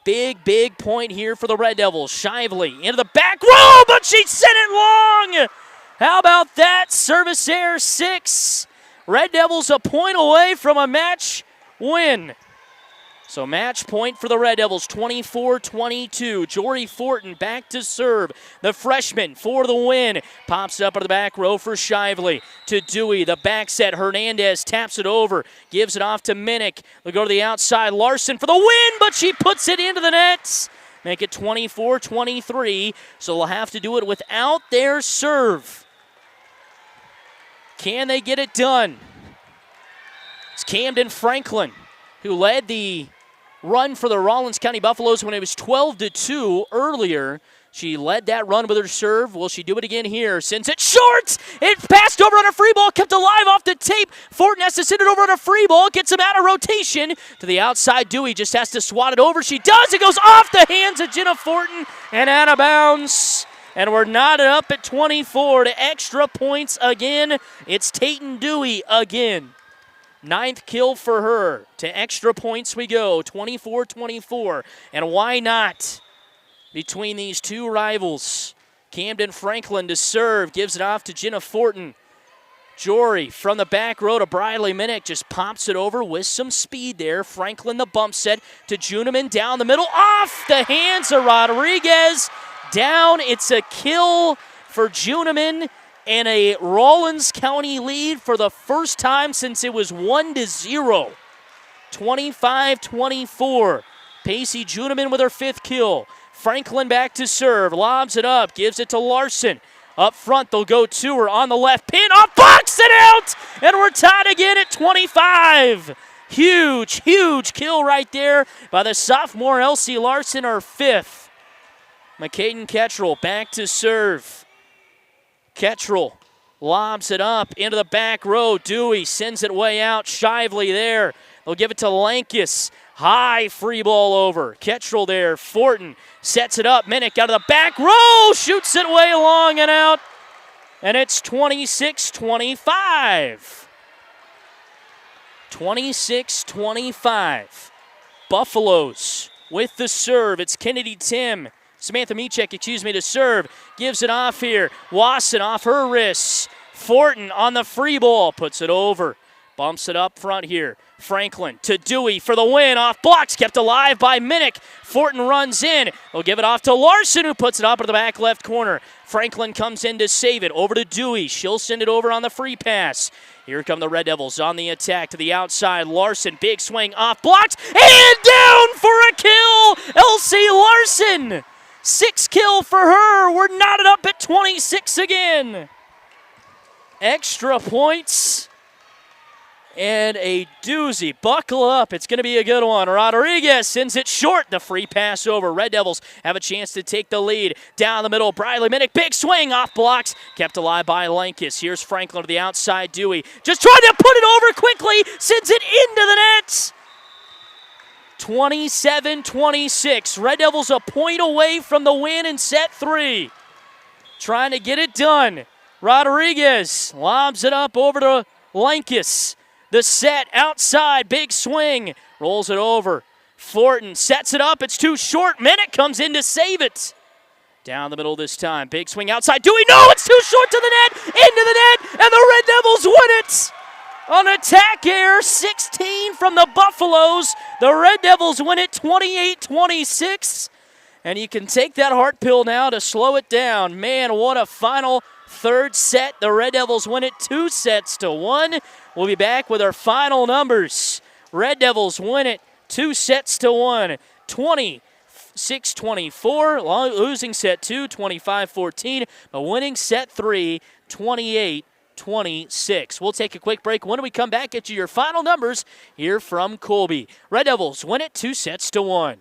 Big point here for the Red Devils. Shively into the back row, but she sent it long. How about that? Service error 6. Red Devils a point away from a match win. So match point for the Red Devils, 24-22. Jory Fortin back to serve. The freshman for the win. Pops up in the back row for Shively. To Dewey, the back set. Hernandez taps it over. Gives it off to Minnick. They'll go to the outside. Larson for the win, but she puts it into the nets. Make it 24-23. So they'll have to do it without their serve. Can they get it done? It's Camden Franklin who led the run for the Rawlins County Buffaloes when it was 12-2 earlier. She led that run with her serve. Will she do it again here? Sends it short. It passed over on a free ball, kept alive off the tape. Fortin has to send it over on a free ball. Gets him out of rotation to the outside. Dewey just has to swat it over. She does. It goes off the hands of Jenna Fortin and out of bounds. And we're knotted up at 24 to extra points again. It's Tatum Dewey again. Ninth kill for her. To extra points we go, 24-24. And why not? Between these two rivals. Camden Franklin to serve, gives it off to Jenna Fortin. Jory from the back row to Briley Minnick, just pops it over with some speed there. Franklin the bump set to Juniman down the middle, off the hands of Rodriguez. Down, it's a kill for Juniman and a Rawlins County lead for the first time since it was 1-0. 25-24. Pacey Juniman with her 5th kill. Franklin back to serve, lobs it up, gives it to Larson. Up front, they'll go to her on the left pin, off box and out! And we're tied again at 25. Huge, huge kill right there by the sophomore Elsie Larson, her 5th. McCaden Kettrell back to serve. Kettrell lobs it up into the back row. Dewey sends it way out. Shively there. They'll give it to Lankus. High free ball over. Kettrell there. Fortin sets it up. Minnick out of the back row. Shoots it way long and out. And it's 26-25. 26-25. Buffaloes with the serve. It's Samantha Michek, to serve. Gives it off here. Wasson off her wrists. Fortin on the free ball. Puts it over. Bumps it up front here. Franklin to Dewey for the win. Off blocks. Kept alive by Minnick. Fortin runs in. They'll give it off to Larson, who puts it up into the back left corner. Franklin comes in to save it. Over to Dewey. She'll send it over on the free pass. Here come the Red Devils on the attack to the outside. Larson, big swing, off blocks, and down for a kill! Elsie Larson! 6th kill for her. We're knotted up at 26 again. Extra points. And a doozy. Buckle up. It's going to be a good one. Rodriguez sends it short. The free pass over. Red Devils have a chance to take the lead. Down the middle, Briley Minnick. Big swing off blocks. Kept alive by Lankus. Here's Franklin to the outside. Dewey just trying to put it over quickly. Sends it into the net. 27-26. Red Devils a point away from the win in set 3. Trying to get it done. Rodriguez lobs it up over to Lankus. The set outside, big swing, rolls it over. Fortin sets it up, it's too short. Minnick comes in to save it. Down the middle this time, big swing outside. Dewey, no, it's too short to the net, into the net, and the Red Devils win it. On attack air, 16 from the Buffaloes. The Red Devils win it 28-26. And you can take that heart pill now to slow it down. Man, what a final third set. The Red Devils win it 2-1. We'll be back with our final numbers. Red Devils win it 2-1. 26-24. Losing set 2, 25-14. But winning set 3, 28-26. We'll take a quick break. When we come back, get you your final numbers here from Colby. Red Devils win it 2-1.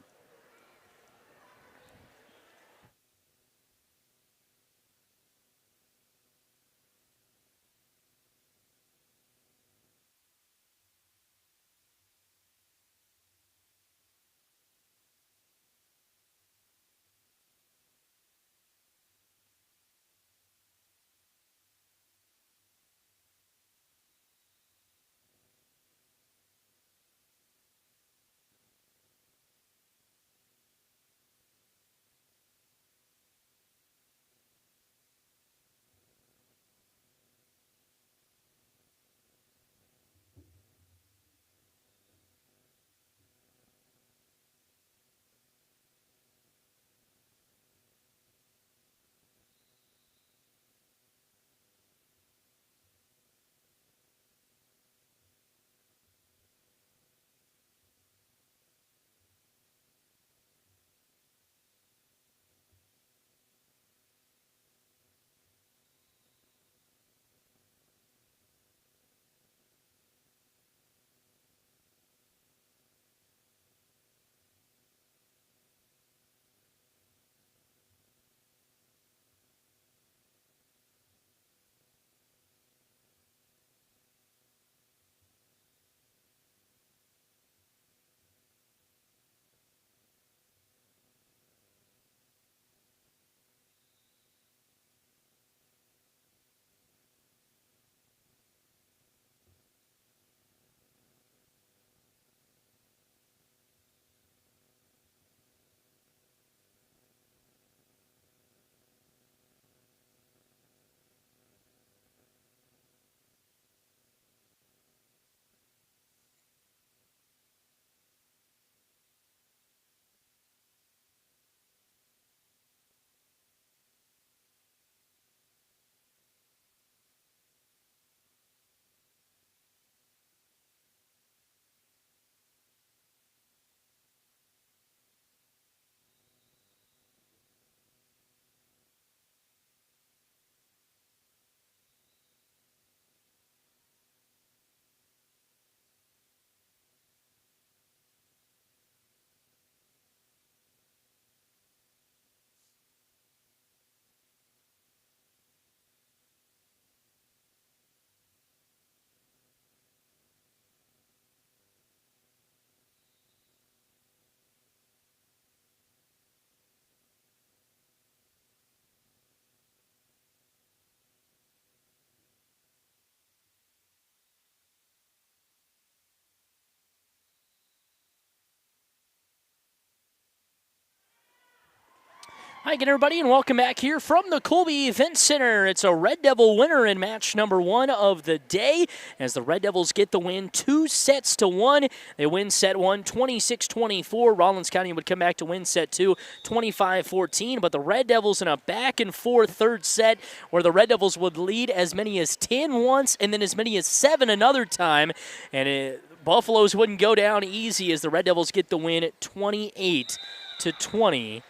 Hi again, everybody, and welcome back here from the Colby Event Center. It's a Red Devil winner in match number 1 of the day as the Red Devils get the win 2-1. They win set 1 26-24. Rawlins County would come back to win set 2 25-14, but the Red Devils in a back-and-forth third set where the Red Devils would lead as many as 10 once and then as many as 7 another time, and Buffaloes wouldn't go down easy as the Red Devils get the win 28-20.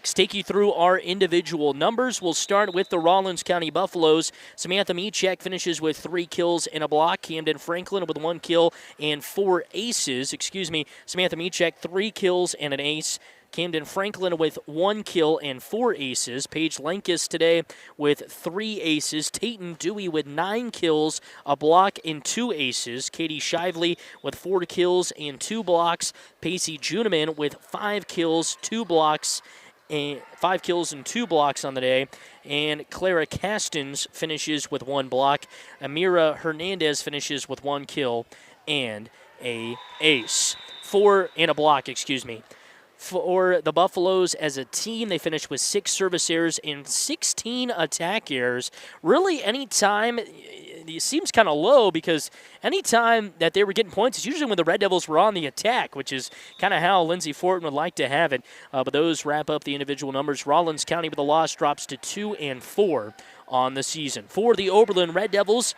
Take you through our individual numbers. We'll start with the Rawlins County Buffaloes. Samantha Michek finishes with 3 kills and a block. Camden Franklin with 1 kill and 4 aces. Samantha Michek, 3 kills and an ace. Camden Franklin with 1 kill and 4 aces. Paige Lankus today with 3 aces. Tayton Dewey with 9 kills, a block, and 2 aces. Katie Shively with 4 kills and 2 blocks. Pacey Juneman with 5 kills, 2 blocks, and 5 kills and 2 blocks on the day. And Clara Castens finishes with 1 block. Amira Hernandez finishes with 1 kill and a ace. And a block. For the Buffaloes as a team, they finished with 6 service errors and 16 attack errors. Really, any time, it seems kind of low because any time that they were getting points is usually when the Red Devils were on the attack, which is kind of how Lindsey Fortin would like to have it. But those wrap up the individual numbers. Rawlins County with a loss drops to 2-4 on the season. For the Oberlin Red Devils,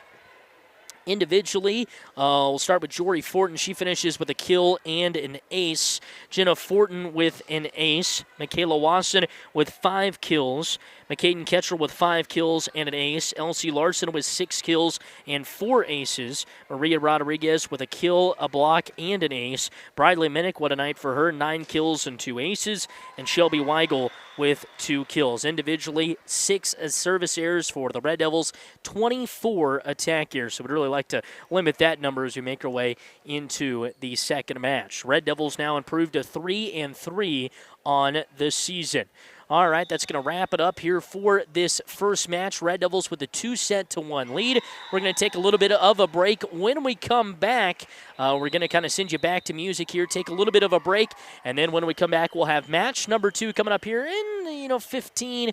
individually, we'll start with Jory Fortin. She finishes with a kill and an ace. Jenna Fortin with an ace. Michaela Wasson with 5 kills. McCaden Ketchel with 5 kills and an ace. Elsie Larson with 6 kills and 4 aces. Maria Rodriguez with a kill, a block, and an ace. Bridley Minnick, what a night for her, 9 kills and 2 aces. And Shelby Weigel with 2 kills. Individually, 6 service errors for the Red Devils, 24 attack errors. So we'd really like to limit that number as we make our way into the second match. Red Devils now improved to 3-3 on the season. All right, that's going to wrap it up here for this first match. Red Devils with a 2-1 lead. We're going to take a little bit of a break. When we come back, we're going to kind of send you back to music here, take a little bit of a break, and then when we come back, we'll have match number 2 coming up here in 15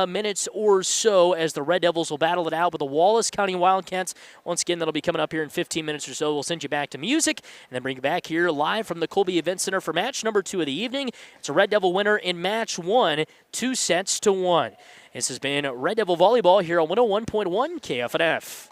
minutes or so as the Red Devils will battle it out with the Wallace County Wildcats. Once again, that'll be coming up here in 15 minutes or so. We'll send you back to music and then bring you back here live from the Colby Event Center for match number 2 of the evening. It's a Red Devil winner in match 1, 2-1. This has been Red Devil Volleyball here on 101.1 KFNF.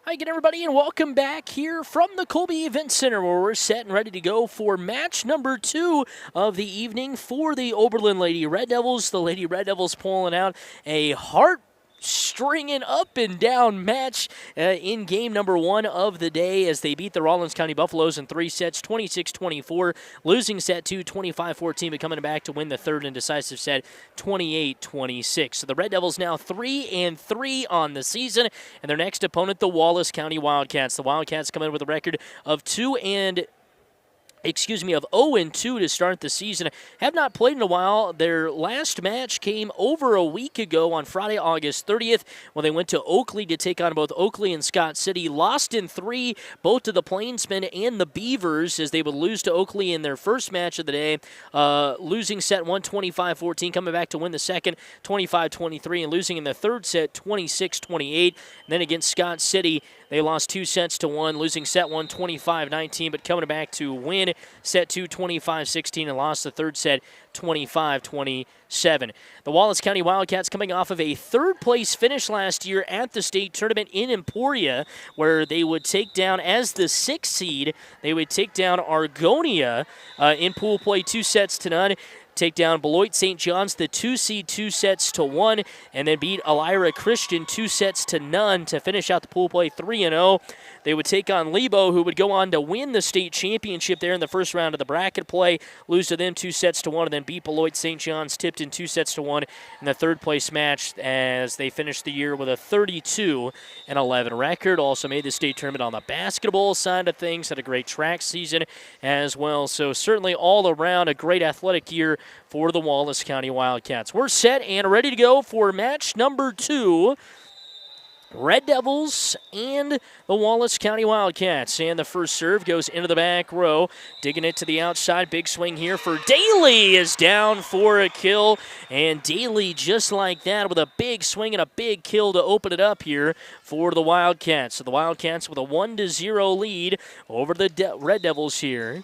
Hi again, everybody, and welcome back here from the Colby Event Center, where we're set and ready to go for match number 2 of the evening for the Oberlin Lady Red Devils. The Lady Red Devils pulling out a heart-stringing up and down match in game number 1 of the day as they beat the Rawlins County Buffaloes in 3 sets, 26-24, losing set 2, 25-14, but coming back to win the third and decisive set, 28-26. So the Red Devils now 3-3 on the season, and their next opponent, the Wallace County Wildcats. The Wildcats come in with a record of 0-2 to start the season. Have not played in a while. Their last match came over a week ago on Friday, August 30th, when they went to Oakley to take on both Oakley and Scott City. Lost in 3, both to the Plainsmen and the Beavers, as they would lose to Oakley in their first match of the day, losing set 1, 25-14, coming back to win the second, 25-23, and losing in the third set, 26-28. And then against Scott City, they lost 2 sets to 1, losing set 1, 25-19, but coming back to win set 2, 25-16, and lost the third set, 25-27. The Wallace County Wildcats coming off of a third-place finish last year at the state tournament in Emporia, where they would take down, as the 6th seed, they would take down Argonia in pool play 2 sets to none. Take down Beloit St. John's, the 2 seed, 2 sets to 1, and then beat Elira Christian 2 sets to none to finish out the pool play 3-0. They would take on Lebo, who would go on to win the state championship there in the first round of the bracket play, lose to them 2 sets to 1, and then beat Beloit St. John's, Tipton 2 sets to 1 in the third place match as they finished the year with a 32-11 record. Also made the state tournament on the basketball side of things, had a great track season as well. So certainly all around a great athletic year for the Wallace County Wildcats. We're set and ready to go for match number 2. Red Devils and the Wallace County Wildcats. And the first serve goes into the back row. Digging it to the outside. Big swing here for Daly is down for a kill. And Daly, just like that, with a big swing and a big kill to open it up here for the Wildcats. So the Wildcats with a 1-0 lead over the Red Devils here.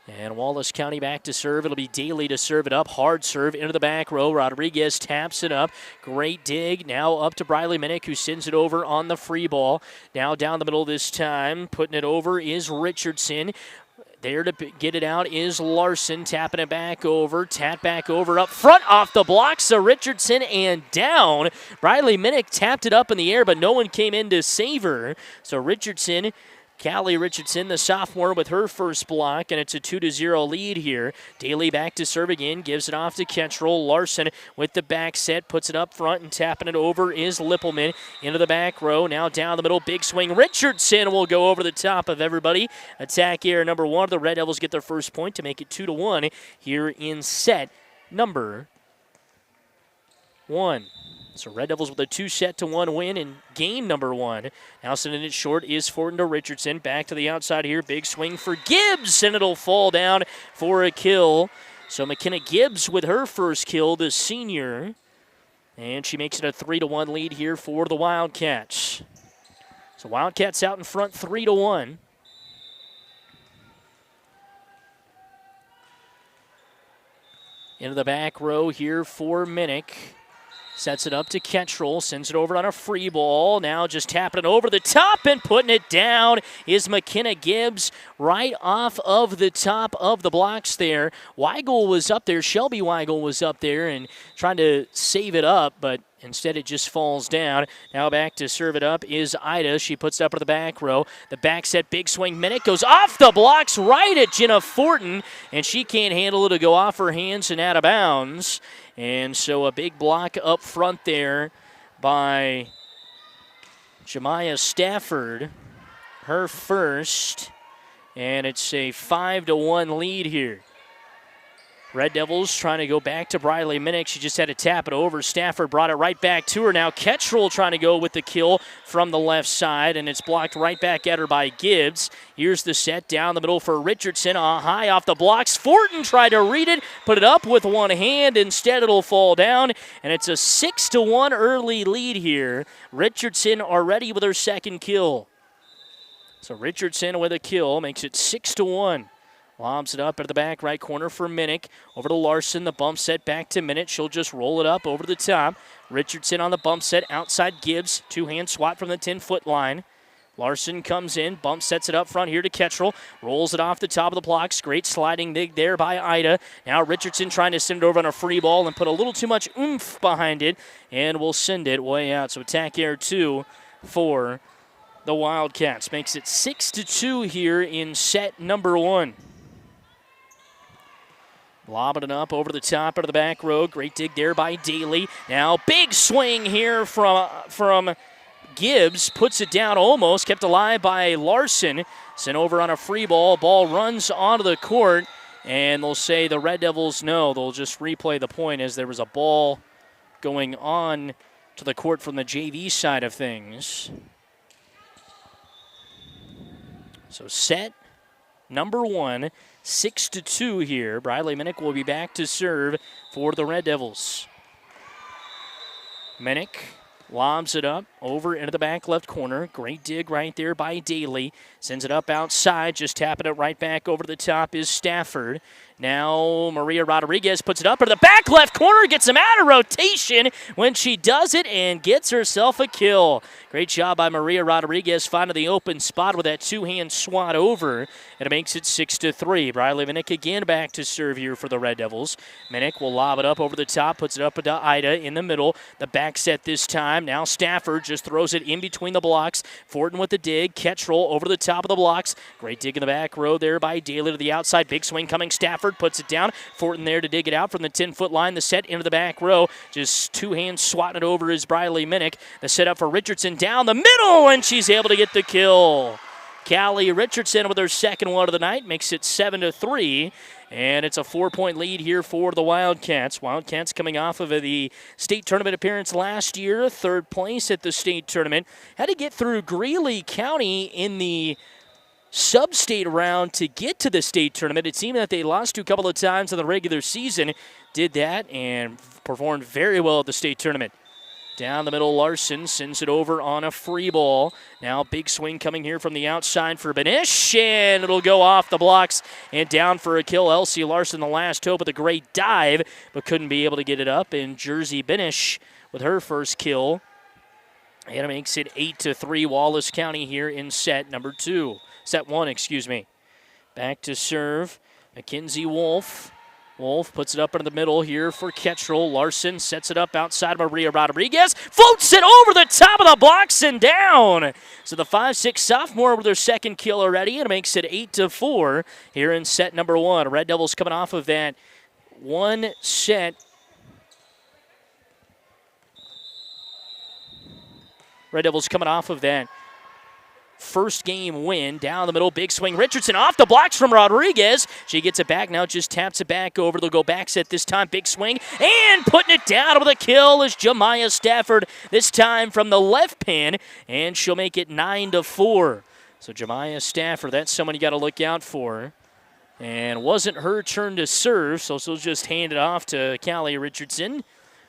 And Wallace County back to serve. It'll be Daly to serve it up. Hard serve into the back row. Rodriguez taps it up. Great dig. Now up to Briley Minnick, who sends it over on the free ball. Now down the middle this time. Putting it over is Richardson. There to get it out is Larson, tapping it back over. Tap back over up front off the blocks of Richardson and down. Briley Minnick tapped it up in the air, but no one came in to save her. So Richardson, Callie Richardson, the sophomore, with her first block, and it's a 2-0 lead here. Daly back to serve again, gives it off to Ketchell. Larson with the back set, puts it up front, and tapping it over is Lippelman into the back row. Now down the middle, big swing. Richardson will go over the top of everybody. Attack error number 1. The Red Devils get their first point to make it 2-1 here in set number 1. So Red Devils with a 2-1 win in game number 1. Now sending it short is Fortin to Richardson. Back to the outside here. Big swing for Gibbs, and it'll fall down for a kill. So McKenna Gibbs with her first kill, the senior. And she makes it a 3-1 lead here for the Wildcats. So Wildcats out in front 3-1. Into the back row here for Minnick. Sets it up to Ketchell, sends it over on a free ball. Now just tapping it over the top and putting it down is McKenna Gibbs right off of the top of the blocks there. Weigel was up there, Shelby Weigel was up there and trying to save it up, but instead it just falls down. Now back to serve it up is Ida. She puts it up to the back row. The back set, big swing. Minnick goes off the blocks right at Jenna Fortin, and she can't handle it to go off her hands and out of bounds. And so a big block up front there by Jemiah Stafford, her first, and it's a 5-1 lead here. Red Devils trying to go back to Briley Minnick. She just had to tap it over. Stafford brought it right back to her. Now Ketchell trying to go with the kill from the left side, and it's blocked right back at her by Gibbs. Here's the set down the middle for Richardson. High off the blocks. Fortin tried to read it, put it up with one hand. Instead, it'll fall down, and it's a 6-1 early lead here. Richardson already with her second kill. So Richardson with a kill makes it 6-1. Lobs it up at the back right corner for Minnick. Over to Larson. The bump set back to Minnick. She'll just roll it up over the top. Richardson on the bump set. Outside Gibbs. Two-hand swat from the 10-foot line. Larson comes in, sets it up front here to Ketchel, rolls it off the top of the blocks. Great sliding dig there by Ida. Now Richardson trying to send it over on a free ball and put a little too much oomph behind it, and will send it way out. So attack error 2 for the Wildcats. Makes it 6-2 here in set number 1. Lobbing it up over the top of the back row. Great dig there by Daly. Now big swing here from Gibbs. Puts it down almost. Kept alive by Larson. Sent over on a free ball. Ball runs onto the court. And they'll say the Red Devils no. They'll just replay the point as there was a ball going on to the court from the JV side of things. So set number 1. 6-2 here. Briley Minnick will be back to serve for the Red Devils. Minnick lobs it up over into the back left corner. Great dig right there by Daly. Sends it up outside. Just tapping it right back over the top is Stafford. Now Maria Rodriguez puts it up into the back left corner. Gets him out of rotation when she does it and gets herself a kill. Great job by Maria Rodriguez finding the open spot with that two-hand swat over. And it makes it 6-3. Briley Minnick again back to serve here for the Red Devils. Minnick will lob it up over the top. Puts it up into Ida in the middle. The back set this time. Now Stafford just throws it in between the blocks. Fortin with the dig. Ketchel over the top of the blocks. Great dig in the back row there by Daly to the outside. Big swing coming. Stafford puts it down. Fortin there to dig it out from the 10-foot line. The set into the back row. Just two-hand swatting it over is Briley Minnick. The setup for Richardson down the middle, and she's able to get the kill. Callie Richardson with her second one of the night makes it 7-3. And it's a 4-point lead here for the Wildcats. Wildcats coming off of the state tournament appearance last year, third place at the state tournament. Had to get through Greeley County in the sub-state round to get to the state tournament. It seemed that they lost to a couple of times in the regular season. Did that and performed very well at the state tournament. Down the middle, Larson sends it over on a free ball. Now big swing coming here from the outside for Benish, and it'll go off the blocks and down for a kill. Elsie Larson, the last hope with a great dive, but couldn't be able to get it up. And Jersey Benish with her first kill. And it makes it 8-3 Wallace County here in set number 2. Set 1, excuse me. Back to serve, Mackenzie Wolf. Wolf puts it up into the middle here for Ketchel. Larson sets it up outside Maria Rodriguez. Floats it over the top of the blocks and down. So the 5'6" sophomore with her second kill already. And it makes it 8-4 here in set number 1. Red Devils coming off of that one set. Red Devils coming off of that first game win. Down the middle, big swing. Richardson off the blocks from Rodriguez. She gets it back now, just taps it back over. They'll go back set this time. Big swing and putting it down with a kill is Jemiah Stafford, this time from the left pin, and she'll make it 9-4. So Jemiah Stafford, that's someone you got to look out for. And wasn't her turn to serve, so she'll just hand it off to Callie Richardson.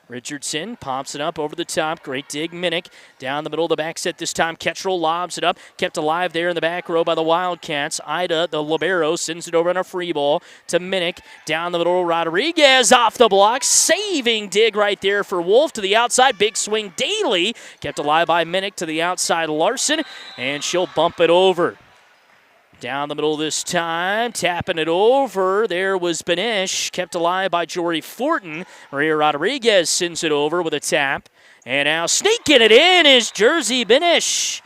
Richardson pops it up over the top. Great dig. Minnick down the middle of the back set this time. Ketchel lobs it up. Kept alive there in the back row by the Wildcats. Ida, the libero, sends it over on a free ball to Minnick. Down the middle, Rodriguez off the block. Saving dig right there for Wolf to the outside. Big swing. Daly kept alive by Minnick to the outside. Larson, and she'll bump it over. Down the middle this time, tapping it over. There was Benish, kept alive by Jory Fortin. Maria Rodriguez sends it over with a tap. And now sneaking it in is Jersey Benish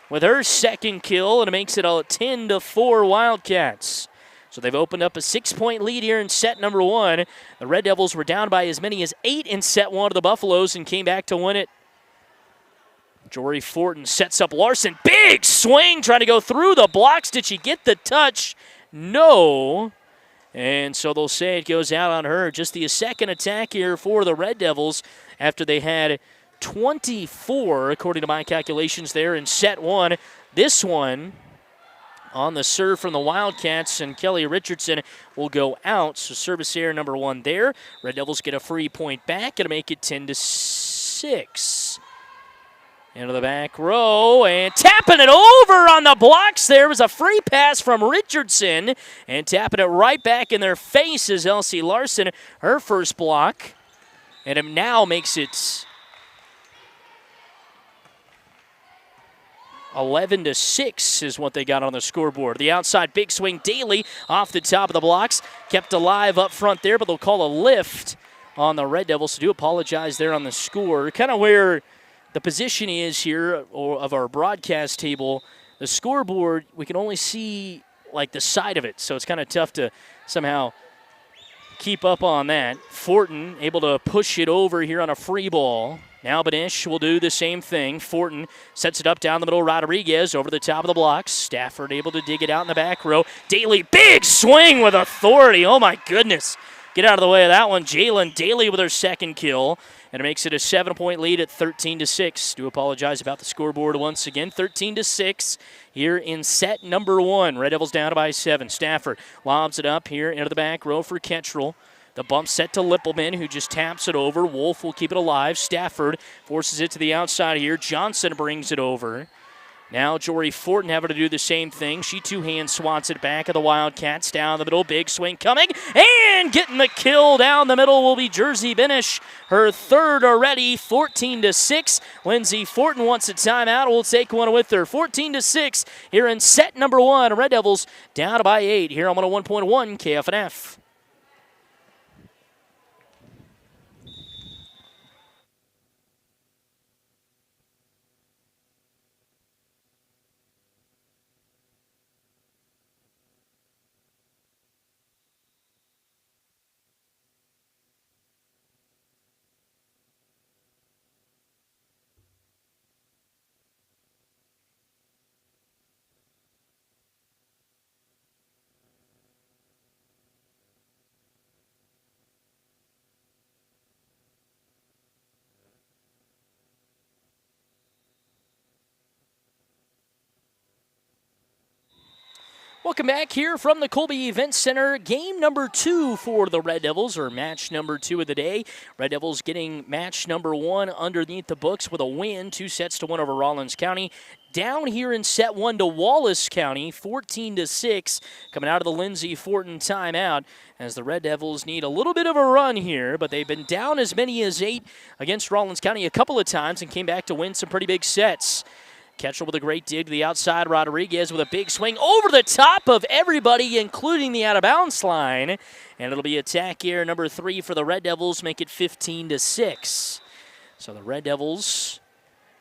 with her second kill, and it makes it a 10-4 Wildcats. So they've opened up a 6-point lead here in set number 1. The Red Devils were down by as many as 8 in set 1 of the Buffaloes and came back to win it. Jory Fortin sets up Larson. Big swing, trying to go through the blocks. Did she get the touch? No. And so they'll say it goes out on her. Just the second attack here for the Red Devils after they had 24, according to my calculations there in set 1. This one on the serve from the Wildcats, and Kelly Richardson will go out. So service error number 1 there. Red Devils get a free point back and make it 10-6. Into the back row, and tapping it over on the blocks. There was a free pass from Richardson, and tapping it right back in their face is Elsie Larson, her first block. And it now makes it 11-6 is what they got on the scoreboard. The outside big swing, Daly off the top of the blocks. Kept alive up front there, but they'll call a lift on the Red Devils. So do apologize there on the score. Kind of where the position is here of our broadcast table. The scoreboard, we can only see like the side of it, so it's kind of tough to somehow keep up on that. Fortin able to push it over here on a free ball. Now Benish will do the same thing. Fortin sets it up down the middle. Rodriguez over the top of the blocks. Stafford able to dig it out in the back row. Daly, big swing with authority. Oh, my goodness. Get out of the way of that one. Jalen Daly with her second kill. And it makes it a 7-point lead at 13-6. Do apologize about the scoreboard once again. 13-6 here in set number 1. Red Devils down by 7. Stafford lobs it up here into the back row for Ketchel. The bump set to Lippelman, who just taps it over. Wolf will keep it alive. Stafford forces it to the outside here. Johnson brings it over. Now Jory Fortin having to do the same thing. She two-hand swats it back of the Wildcats. Down the middle, big swing coming. And getting the kill down the middle will be Jersey Benish. Her third already, 14-6. Lindsay Fortin wants a timeout. We'll take one with her. 14-6 here in set number 1. Red Devils down by 8 here on 101.1 KFNF. Welcome back here from the Colby Event Center. Game number 2 for the Red Devils, or match number 2 of the day. Red Devils getting match number 1 underneath the books with a win, 2-1 over Rawlins County. Down here in set 1 to Wallace County, 14-6, coming out of the Lindsay Fortin timeout, as the Red Devils need a little bit of a run here, but they've been down as many as 8 against Rawlins County a couple of times and came back to win some pretty big sets. Ketchel with a great dig to the outside. Rodriguez with a big swing over the top of everybody, including the out-of-bounds line. And it'll be attack here number 3 for the Red Devils, make it 15-6. So the Red Devils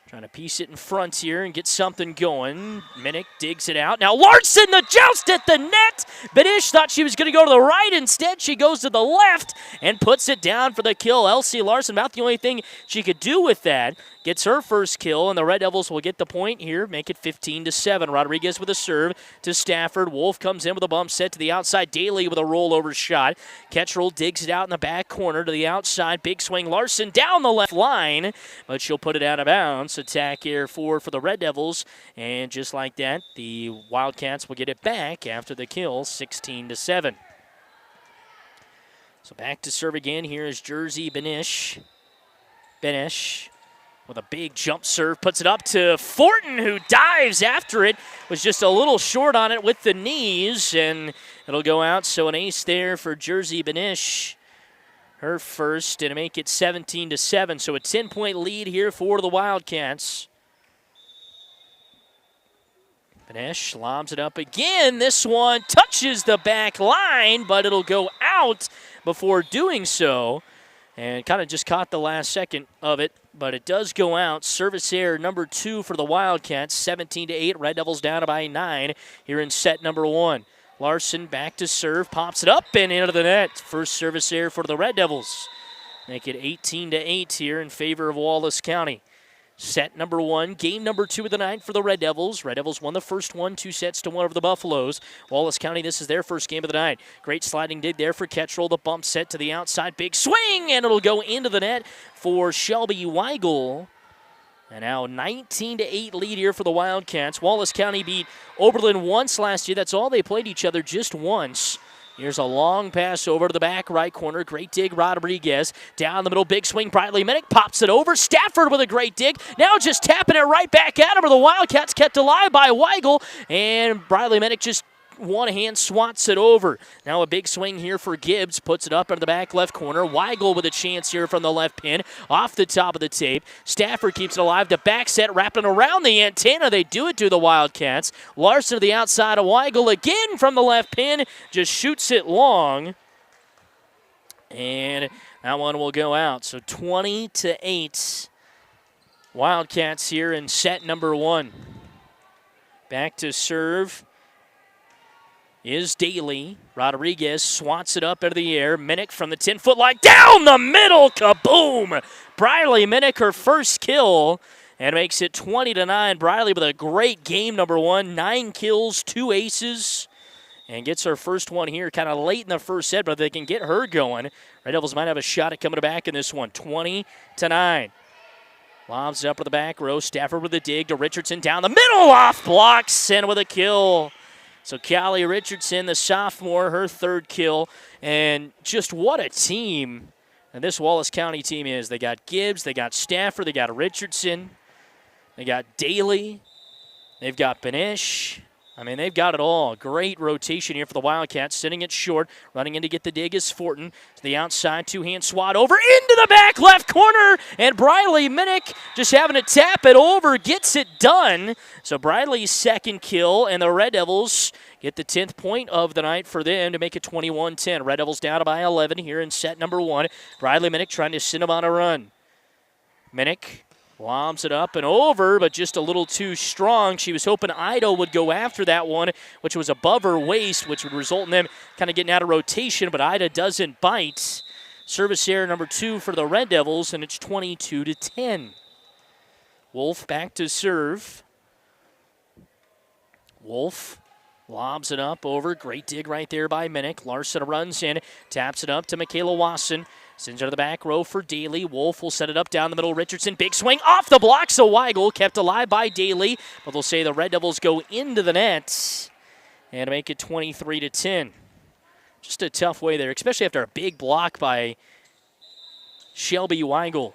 trying to piece it in front here and get something going. Minnick digs it out. Now Larson, the joust at the net. Benish thought she was going to go to the right. Instead, she goes to the left and puts it down for the kill. Elsie Larson, about the only thing she could do with that. Gets her first kill, and the Red Devils will get the point here, make it 15-7. Rodriguez with a serve to Stafford. Wolf comes in with a bump set to the outside. Daly with a rollover shot. Ketchel digs it out in the back corner to the outside. Big swing. Larson down the left line, but she'll put it out of bounds. Attack here for the Red Devils, and just like that, the Wildcats will get it back after the kill, 16-7. So back to serve again. Here is Jersey Benish. Benish with a big jump serve, puts it up to Fortin, who dives after it. Was just a little short on it with the knees, and it'll go out. So an ace there for Jersey Benish. Her first, and to make it 17-7. So a 10-point lead here for the Wildcats. Benish lobs it up again. This one touches the back line, but it'll go out before doing so. And kind of just caught the last second of it, but it does go out. Service error number 2 for the Wildcats, 17-8. Red Devils down by 9 here in set number 1. Larson back to serve, pops it up and into the net. First service error for the Red Devils. Make it 18-8 here in favor of Wallace County. Set number 1, game number 2 of the night for the Red Devils. Red Devils won the first one, 2-1 over the Buffaloes. Wallace County, this is their first game of the night. Great sliding dig there for Ketchel. The bump set to the outside. Big swing, and it'll go into the net for Shelby Weigel. And now 19-8 lead here for the Wildcats. Wallace County beat Oberlin once last year. That's all. They played each other just once. Here's a long pass over to the back right corner. Great dig, Rodriguez. Down the middle, big swing. Briley Minnick pops it over. Stafford with a great dig. Now just tapping it right back at him. The Wildcats kept alive by Weigel. And Briley Minnick just one hand swats it over. Now a big swing here for Gibbs. Puts it up in the back left corner. Weigel with a chance here from the left pin. Off the top of the tape. Stafford keeps it alive. The back set wrapping around the antenna. They do it to the Wildcats. Larson to the outside of Weigel again from the left pin. Just shoots it long. And that one will go out. So 20-8. Wildcats here in set number 1. Back to serve is Daly. Rodriguez swats it up into the air. Minnick from the 10-foot line. Down the middle. Kaboom! Briley Minnick, her first kill, and makes it 20-9. Briley with a great game, number 1. 9 kills, 2 aces, and gets her first one here kind of late in the first set, but if they can get her going, Red Devils might have a shot at coming back in this one. 20-9. Lobs up to the back row. Stafford with a dig to Richardson down the middle. Off blocks and with a kill. So Callie Richardson, the sophomore, her third kill. And just what a team and this Wallace County team is. They got Gibbs, they got Stafford, they got Richardson, they got Daly, they've got Benish. I mean, they've got it all. Great rotation here for the Wildcats. Sitting it short. Running in to get the dig is Fortin. To the outside, two-hand swat over into the back left corner. And Briley Minnick just having to tap it over. Gets it done. So Briley's second kill. And the Red Devils get the 10th point of the night for them to make it 21-10. Red Devils down by 11 here in set number 1. Briley Minnick trying to send them on a run. Minnick lobs it up and over, but just a little too strong. She was hoping Ido would go after that one, which was above her waist, which would result in them kind of getting out of rotation, but Ida doesn't bite. Service error number 2 for the Red Devils, and it's 22-10. Wolf back to serve. Wolf lobs it up over. Great dig right there by Minnick. Larson runs in, taps it up to Michaela Wasson. Sends her to the back row for Daly. Wolf will set it up down the middle. Richardson, big swing off the block. So Weigel kept alive by Daly. But they'll say the Red Devils go into the net and make it 23-10. Just a tough way there, especially after a big block by Shelby Weigel.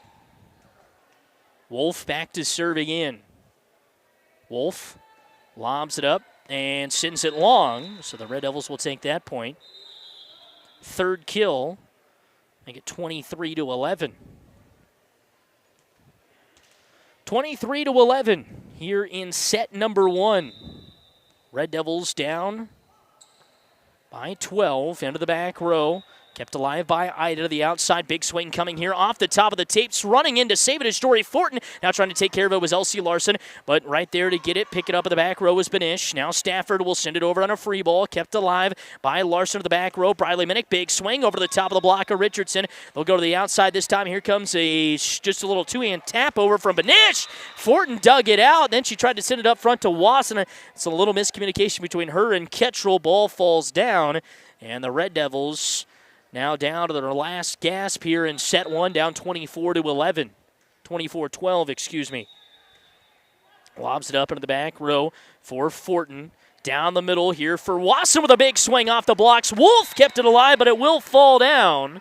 Wolf back to serve again. Wolf lobs it up and sends it long. So the Red Devils will take that point. Third kill. Make it 23-11. 23-11 here in set number 1. Red Devils down by 12 into the back row. Kept alive by Ida to the outside. Big swing coming here off the top of the tapes. Running in to save it is Dory Fortin. Now trying to take care of it was Elsie Larson. But right there to get it, pick it up in the back row was Benish. Now Stafford will send it over on a free ball. Kept alive by Larson to the back row. Briley Minnick, big swing over the top of the block of Richardson. They'll go to the outside this time. Here comes just a little two-hand tap over from Benish. Fortin dug it out. Then she tried to send it up front to Wasson. It's a little miscommunication between her and Kettrell. Ball falls down. And the Red Devils now down to their last gasp here in set 1, down 24-11. 24-12, excuse me. Lobs it up into the back row for Fortin. Down the middle here for Wasson with a big swing off the blocks. Wolf kept it alive, but it will fall down.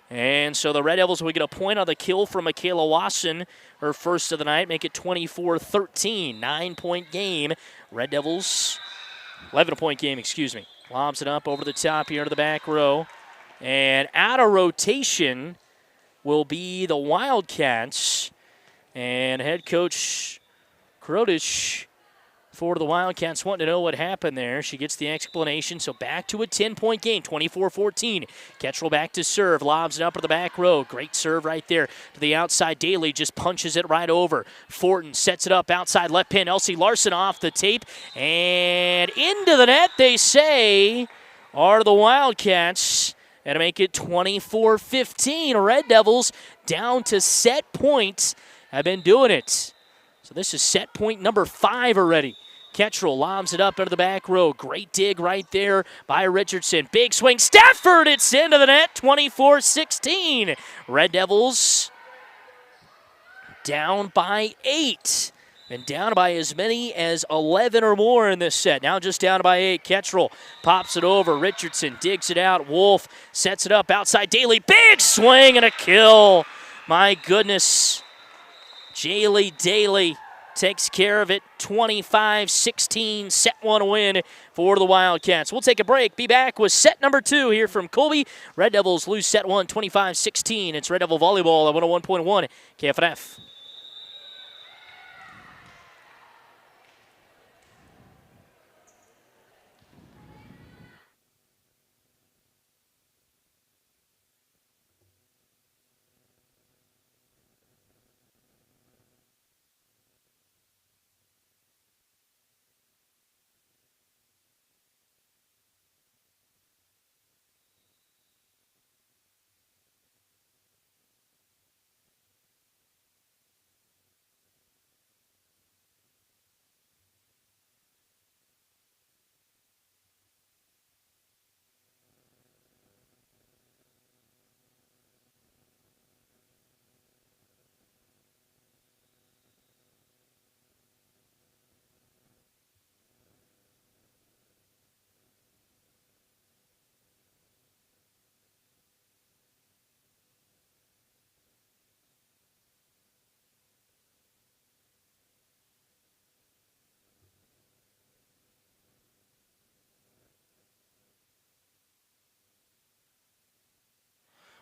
And so the Red Devils will get a point on the kill from Michaela Wasson, her first of the night, make it 24-13. 9-point game. Red Devils, 11-point game, excuse me. Lobs it up over the top here to the back row. And out of rotation will be the Wildcats. And head coach Krodish for the Wildcats wanting to know what happened there. She gets the explanation. So back to a 10-point game, 24-14. Kettrell back to serve. Lobs it up to the back row. Great serve right there to the outside. Daly just punches it right over. Fortin sets it up outside left pin. Elsie Larson off the tape. And into the net, they say, are the Wildcats. And to make it 24-15. Red Devils down to set point. Have been doing it. So this is set point number 5 already. Kettrell lobs it up into the back row. Great dig right there by Richardson. Big swing. Stafford, it's into the net. 24-16. Red Devils down by 8. And down by as many as 11 or more in this set. Now just down by 8. Kettrell pops it over. Richardson digs it out. Wolf sets it up outside. Daly, big swing and a kill. My goodness. Jaylee Daly takes care of it 25-16, set one win for the Wildcats. We'll take a break, be back with set number 2 here from Colby. Red Devils lose set 1 25-16. It's Red Devil Volleyball at 101.1 KFNF.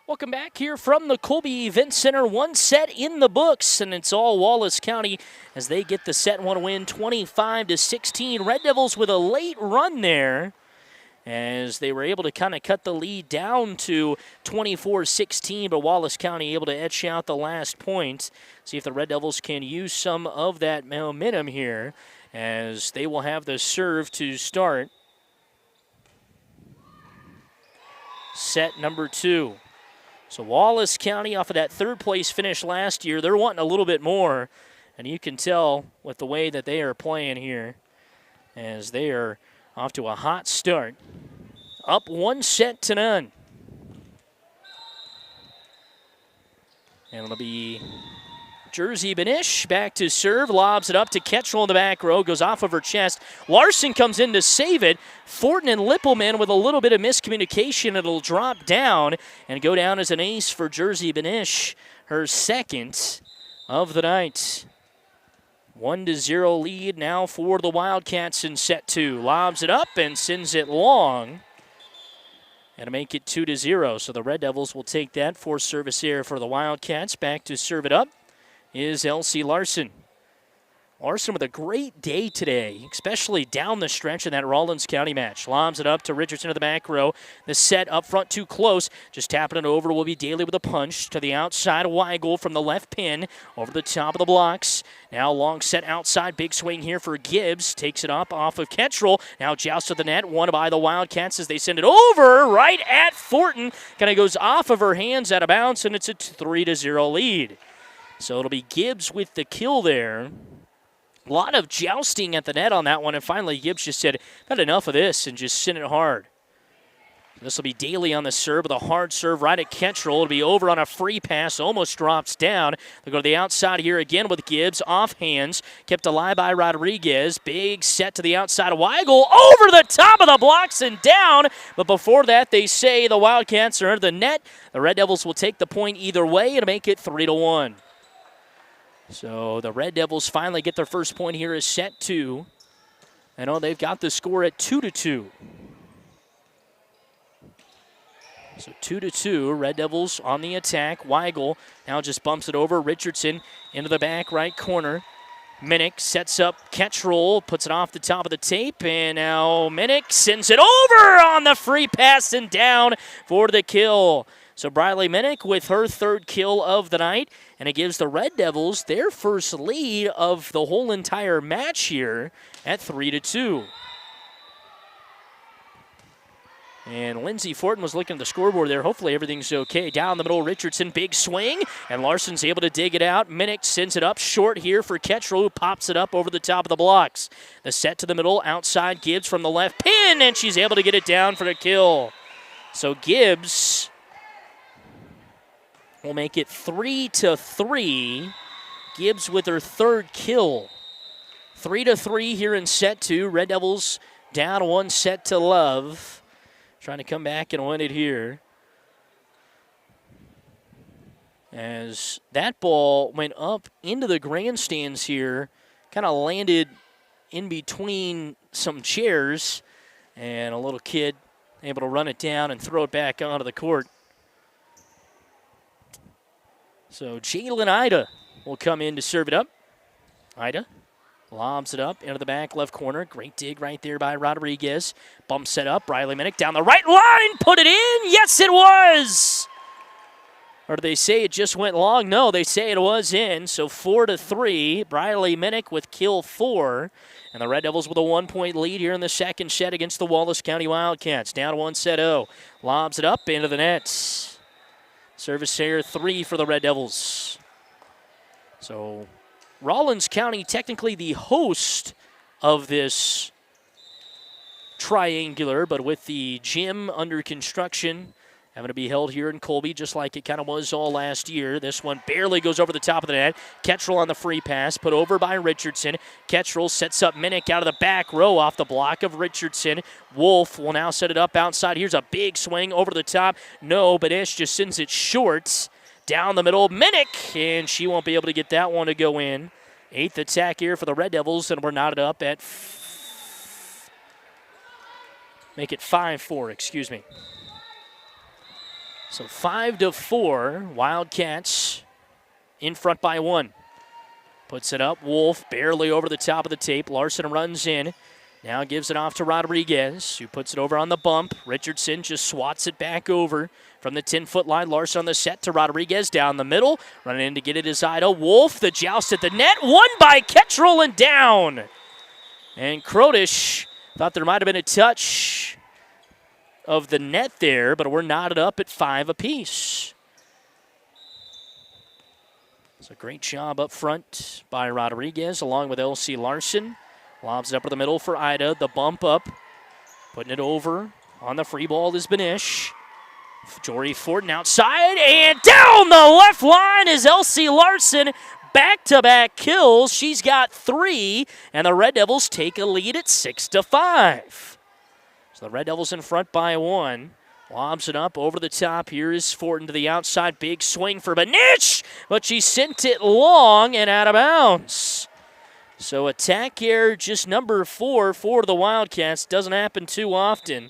Welcome back here from the Colby Event Center. One set in the books, and it's all Wallace County as they get the set one win 25-16. Red Devils with a late run there as they were able to kind of cut the lead down to 24-16, but Wallace County able to etch out the last point. See if the Red Devils can use some of that momentum here as they will have the serve to start set number 2. So Wallace County, off of that third-place finish last year, they're wanting a little bit more, and you can tell with the way that they are playing here as they are off to a hot start. Up 1-0. And it'll be Jersey Benish back to serve, lobs it up to Ketchel in the back row, goes off of her chest. Larson comes in to save it. Fortin and Lippelman with a little bit of miscommunication. It'll drop down and go down as an ace for Jersey Benish, her second of the night. 1-0 lead now for the Wildcats in set 2. Lobs it up and sends it long and make it 2-0. So the Red Devils will take that for service error for the Wildcats. Back to serve it up is Elsie Larson. Larson with a great day today, especially down the stretch in that Rawlins County match. Lobs it up to Richardson to the back row. The set up front too close. Just tapping it over will be Daly with a punch to the outside. Weigel from the left pin over the top of the blocks. Now long set outside. Big swing here for Gibbs. Takes it up off of Ketchel. Now joust to the net. Won by the Wildcats as they send it over right at Fortin. Kind of goes off of her hands out of bounds, and it's a 3-0 lead. So it'll be Gibbs with the kill there. A lot of jousting at the net on that one, and finally Gibbs just said, "Got enough of this," and just sent it hard. This will be Daly on the serve with a hard serve right at Ketchel. It'll be over on a free pass, almost drops down. They'll go to the outside here again with Gibbs, off hands, kept alive by Rodriguez. Big set to the outside of Weigel, over the top of the blocks and down. But before that, they say the Wildcats are under the net. The Red Devils will take the point either way and make it 3-1. So the Red Devils finally get their first point here as set 2. And they've got the score at 2-2. So 2-2, Red Devils on the attack. Weigel now just bumps it over. Richardson into the back right corner. Minnick sets up Ketchel, puts it off the top of the tape, and now Minnick sends it over on the free pass and down for the kill. So Briley Minnick with her third kill of the night, and it gives the Red Devils their first lead of the whole entire match here at 3-2. And Lindsey Fortin was looking at the scoreboard there. Hopefully everything's okay. Down the middle, Richardson, big swing, and Larson's able to dig it out. Minnick sends it up short here for Ketchel, who pops it up over the top of the blocks. The set to the middle, outside Gibbs from the left pin, and she's able to get it down for the kill. So Gibbs will make it 3-3. Gibbs with her third kill. 3-3 here in set 2. Red Devils down 1-0. Trying to come back and win it here. As that ball went up into the grandstands here, kind of landed in between some chairs, and a little kid able to run it down and throw it back onto the court. So Jalen Ida will come in to serve it up. Ida lobs it up into the back left corner. Great dig right there by Rodriguez. Bumps it up. Riley Minnick down the right line. Put it in. Yes, it was. Or do they say it just went long? No, they say it was in. So 4-3. Riley Minnick with kill 4. And the Red Devils with a 1-point lead here in the second set against the Wallace County Wildcats. Down 1-0. Lobs it up into the net. Service error 3 for the Red Devils. So Rawlins County technically the host of this triangular, but with the gym under construction, having to be held here in Colby, just like it kind of was all last year. This one barely goes over the top of the net. Kettrell on the free pass, put over by Richardson. Kettrell sets up Minnick out of the back row off the block of Richardson. Wolf will now set it up outside. Here's a big swing over the top. No, but Ish just sends it short. Down the middle, Minnick, and she won't be able to get that one to go in. 8th attack here for the Red Devils, and we're knotted up at make it 5-4, excuse me. So 5-4, Wildcats in front by 1. Puts it up, Wolf barely over the top of the tape. Larson runs in, now gives it off to Rodriguez, who puts it over on the bump. Richardson just swats it back over from the 10-foot line. Larson on the set to Rodriguez down the middle. Running in to get it is Ida. Wolf, the joust at the net, won by Kettrell and down. And Krodish thought there might have been a touch of the net there, but we're knotted up at 5 apiece. It's a great job up front by Rodriguez along with L.C. Larson. Lobs it up to the middle for Ida. The bump up, putting it over on the free ball is Benish. Jory Fortin outside, and down the left line is L.C. Larson. Back-to-back kills. She's got 3, and the Red Devils take a lead at 6-5. So the Red Devils in front by 1. Lobs it up over the top. Here is Fortin to the outside. Big swing for Benish, but she sent it long and out of bounds. So attack error just number 4 for the Wildcats. Doesn't happen too often.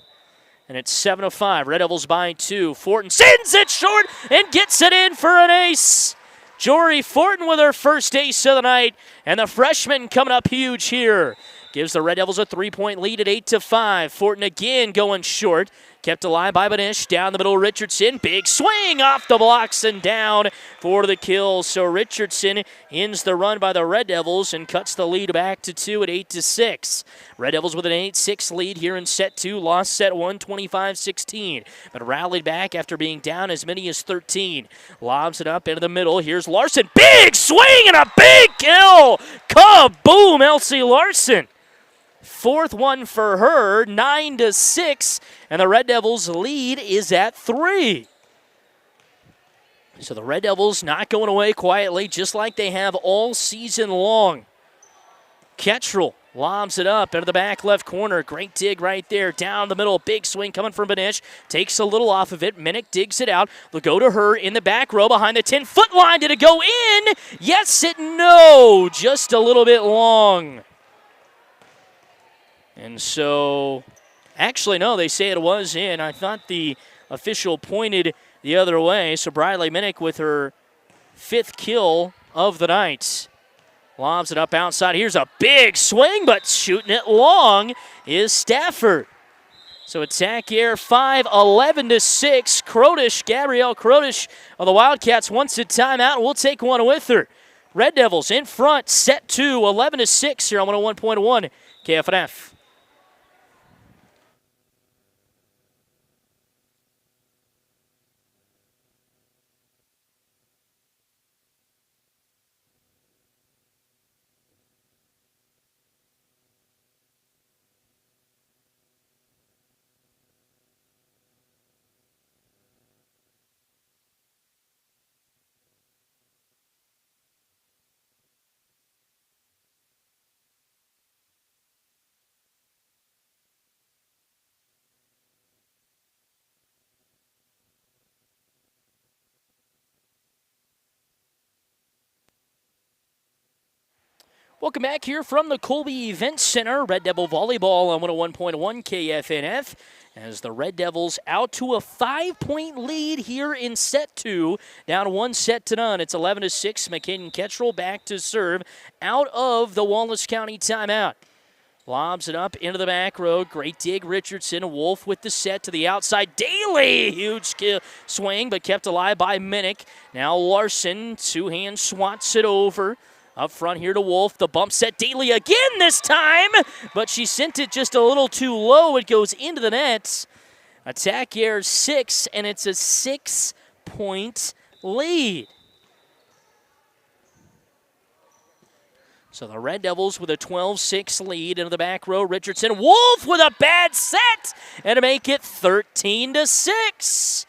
And it's 7-5. Red Devils by 2. Fortin sends it short and gets it in for an ace. Jory Fortin with her first ace of the night. And the freshman coming up huge here. Gives the Red Devils a 3-point lead at 8-5. Fortin again going short. Kept alive by Benish. Down the middle, Richardson. Big swing off the blocks and down for the kill. So Richardson ends the run by the Red Devils and cuts the lead back to 2 at 8-6. Red Devils with an 8-6 lead here in set 2. Lost set 1, 25-16. But rallied back after being down as many as 13. Lobs it up into the middle. Here's Larson. Big swing and a big kill. Kaboom, L.C. Larson. 4th one for her, 9-6, and the Red Devils' lead is at 3. So the Red Devils not going away quietly, just like they have all season long. Kettrell lobs it up into the back left corner. Great dig right there. Down the middle, big swing coming from Benish. Takes a little off of it. Minnick digs it out. They'll go to her in the back row behind the 10-foot line. Did it go in? Yes, no. Just a little bit long. And so, actually, no, they say it was in. I thought the official pointed the other way. So Briley Minnick with her 5th kill of the night. Lobs it up outside. Here's a big swing, but shooting it long is Stafford. So attack air 5, 11-6. Krodish, Gabrielle Krodish of the Wildcats wants a timeout. We'll take one with her. Red Devils in front, set 2, 11-6 here on 101.1 KFNF. Welcome back here from the Colby Event Center. Red Devil Volleyball on 101.1 KFNF as the Red Devils out to a 5-point lead here in set 2. Down 1-0. It's 11-6. McKaden Kettrell back to serve out of the Wallace County timeout. Lobs it up into the back row. Great dig, Richardson. Wolf with the set to the outside. Daly, huge swing, but kept alive by Minnick. Now Larson, two-hand swats it over. Up front here to Wolf. The bump set. Daly again this time, but she sent it just a little too low. It goes into the net. Attack air 6, and it's a 6-point lead. So the Red Devils with a 12-6 lead into the back row. Richardson. Wolf with a bad set, and to make it 13-6.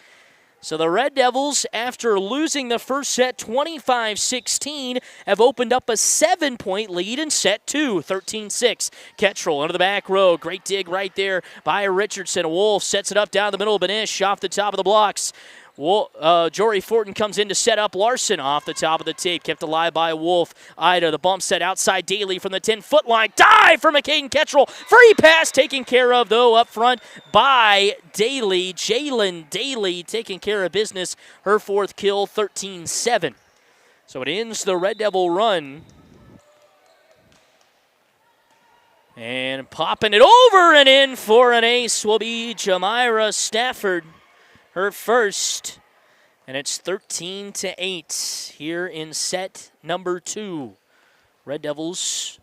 So the Red Devils, after losing the first set 25-16, have opened up a 7-point lead in set 2, 13-6. Kettrell into the back row. Great dig right there by Richardson. Wolf sets it up down the middle of Benish off the top of the blocks. Jory Fortin comes in to set up Larson off the top of the tape. Kept alive by Wolf. Ida, the bump set outside Daly from the 10-foot line. Dive for McKaden Kettrell. Free pass taken care of, though, up front by Daly. Jalen Daly taking care of business. Her 4th kill, 13-7. So it ends the Red Devil run. And popping it over and in for an ace will be Jamira Stafford. Her first, and it's 13-8 here in set number 2. Red Devils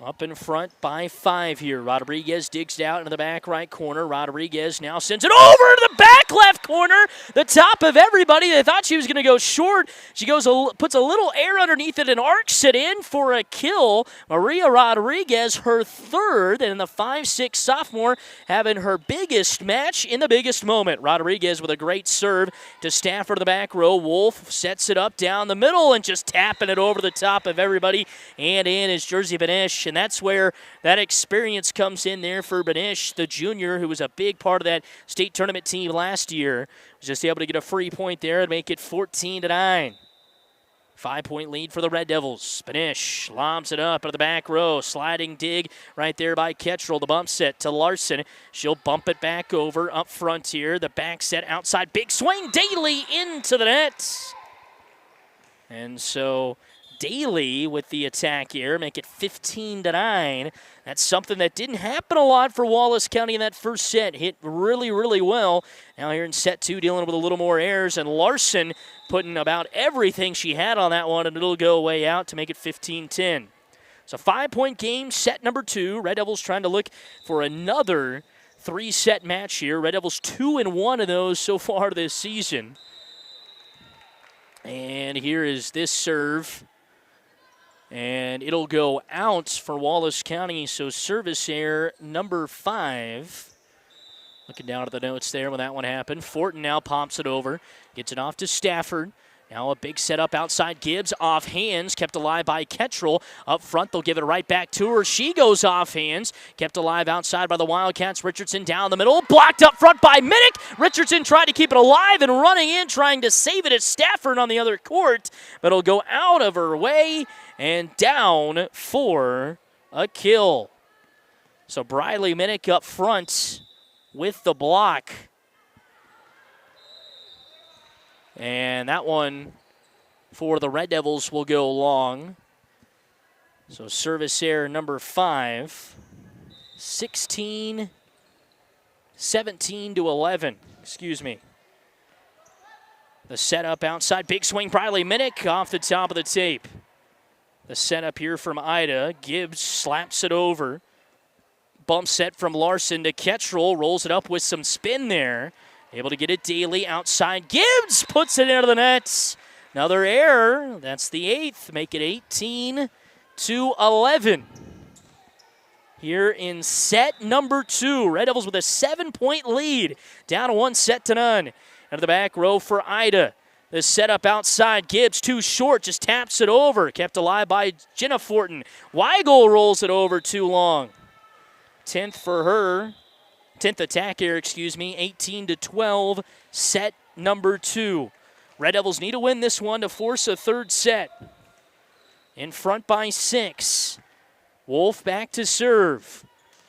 up in front by 5 here. Rodriguez digs it out into the back right corner. Rodriguez now sends it over to the back left corner. The top of everybody. They thought she was going to go short. She puts a little air underneath it and arcs it in for a kill. Maria Rodriguez, her 3rd, and the 5'6" sophomore having her biggest match in the biggest moment. Rodriguez with a great serve to Stafford in the back row. Wolf sets it up down the middle and just tapping it over the top of everybody. And in is Jersey Benish. And that's where that experience comes in there for Benish, the junior, who was a big part of that state tournament team last year. Was just able to get a free point there and make it 14-9. 5-point lead for the Red Devils. Benish lobs it up into the back row. Sliding dig right there by Kettrell. The bump set to Larson. She'll bump it back over up front here. The back set outside. Big swing. Daly into the net. And so Daly with the attack here, make it 15-9. That's something that didn't happen a lot for Wallace County in that first set. Hit really, really well. Now here in set 2, dealing with a little more errors, and Larson putting about everything she had on that one, and it'll go way out to make it 15-10. So 5-point game, set number 2. Red Devils trying to look for another 3-set match here. Red Devils 2-1 of those so far this season. And here is this serve. And it'll go out for Wallace County, so service error number 5. Looking down at the notes there when that one happened. Fortin now pops it over, gets it off to Stafford. Now a big setup outside Gibbs, off hands, kept alive by Kettrell. Up front, they'll give it right back to her. She goes off hands, kept alive outside by the Wildcats. Richardson down the middle, blocked up front by Minnick. Richardson tried to keep it alive and running in, trying to save it at Stafford on the other court, but it'll go out of her way and down for a kill. So Briley Minnick up front with the block. And that one for the Red Devils will go long. So service error number 5. 17-11. Excuse me. The setup outside. Big swing, Briley Minnick off the top of the tape. The setup here from Ida. Gibbs slaps it over. Bump set from Larson to Kettrell. Rolls it up with some spin there. Able to get it Daly outside. Gibbs puts it into the net. Another error. That's the 8th. Make it 18-11. Here in set number 2. Red Devils with a 7-point lead. Down 1-0. Out of the back row for Ida. The setup outside. Gibbs too short. Just taps it over. Kept alive by Jenna Fortin. Weigel rolls it over too long. 10th for her. 10th attack error, 18-12, set number 2. Red Devils need to win this one to force a third set. In front by 6. Wolf back to serve.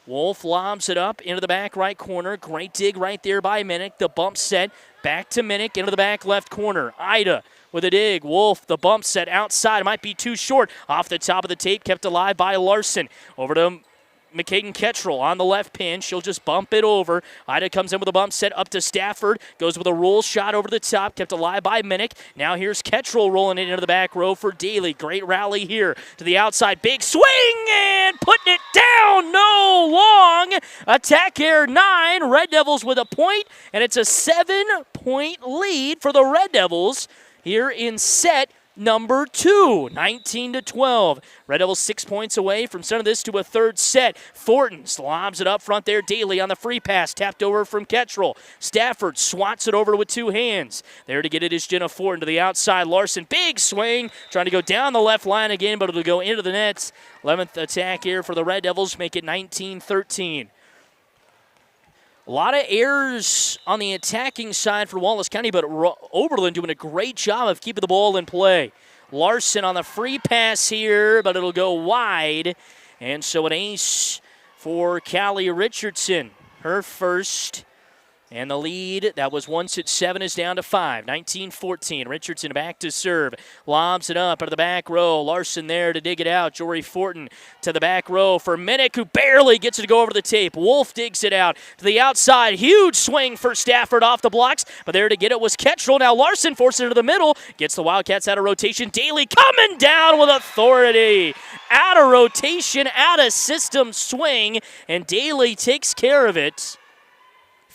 Wolf lobs it up into the back right corner. Great dig right there by Minnick. The bump set back to Minnick into the back left corner. Ida with a dig. Wolf, the bump set outside. Might be too short. Off the top of the tape, kept alive by Larson. Over to McKaden Kettrell on the left pin. She'll just bump it over. Ida comes in with a bump set up to Stafford. Goes with a roll shot over the top. Kept alive by Minnick. Now here's Kettrell rolling it into the back row for Daly. Great rally here to the outside. Big swing and putting it down. No long. Attack air 9. Red Devils with a point, and it's a 7-point lead for the Red Devils here in set number 2, 19-12. Red Devils 6 points away from sending this to a third set. Fortin lobs it up front there. Daly on the free pass, tapped over from Kettrell. Stafford swats it over with 2 hands. There to get it is Jenna Fortin to the outside. Larson, big swing, trying to go down the left line again, but it'll go into the nets. 11th attack here for the Red Devils, make it 19-13. A lot of errors on the attacking side for Wallace County, but Oberlin doing a great job of keeping the ball in play. Larson on the free pass here, but it'll go wide. And so an ace for Callie Richardson, her first. And the lead that was once at 7 is down to 5. 19-14. Richardson back to serve. Lobs it up out of the back row. Larson there to dig it out. Jory Fortin to the back row for Minnick, who barely gets it to go over the tape. Wolf digs it out to the outside. Huge swing for Stafford off the blocks. But there to get it was Kettrell. Now Larson forces it to the middle. Gets the Wildcats out of rotation. Daly coming down with authority. Out of rotation, out of system swing. And Daly takes care of it.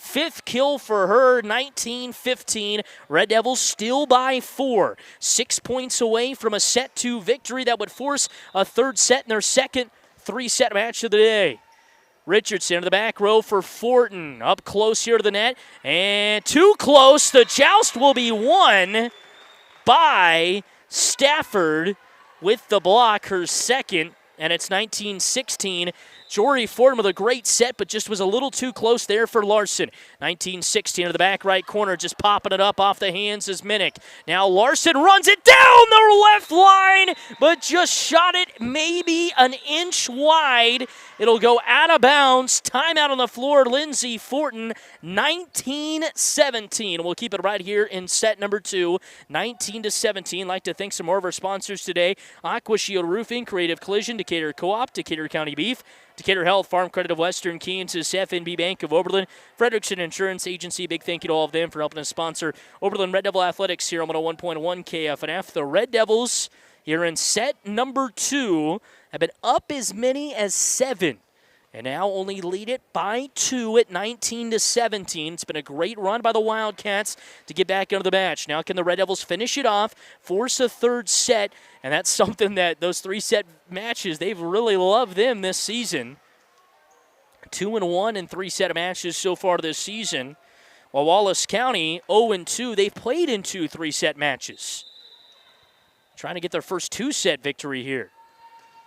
5th kill for her, 19-15. Red Devils still by 4. 6 points away from a set 2 victory that would force a third set in their second 3-set match of the day. Richardson in the back row for Fortin. Up close here to the net. And too close. The joust will be won by Stafford with the block, her second. And it's 19-16. Jory Fortin with a great set, but just was a little too close there for Larson. 19-16 to the back right corner, just popping it up off the hands is Minnick. Now Larson runs it down the left line, but just shot it maybe an inch wide. It'll go out of bounds. Timeout on the floor, Lindsay Fortin, 19-17. We'll keep it right here in set number 2, 19-17. Like to thank some more of our sponsors today. Aqua Shield Roofing, Creative Collision, Decatur Co-op, Decatur County Beef, Decatur Health, Farm Credit of Western Kansas, FNB Bank of Oberlin, Frederickson Insurance Agency. Big thank you to all of them for helping us sponsor Oberlin Red Devil Athletics here on 101.1 KFNF. The Red Devils here in set number 2 have been up as many as 7. And now only lead it by 2 at 19-17. It's been a great run by the Wildcats to get back into the match. Now can the Red Devils finish it off, force a third set, and that's something that those 3-set matches, they've really loved them this season. 2-1 in 3-set matches so far this season. While Wallace County, 0-2, they've played in 2 3-set matches. Trying to get their first 2-set victory here.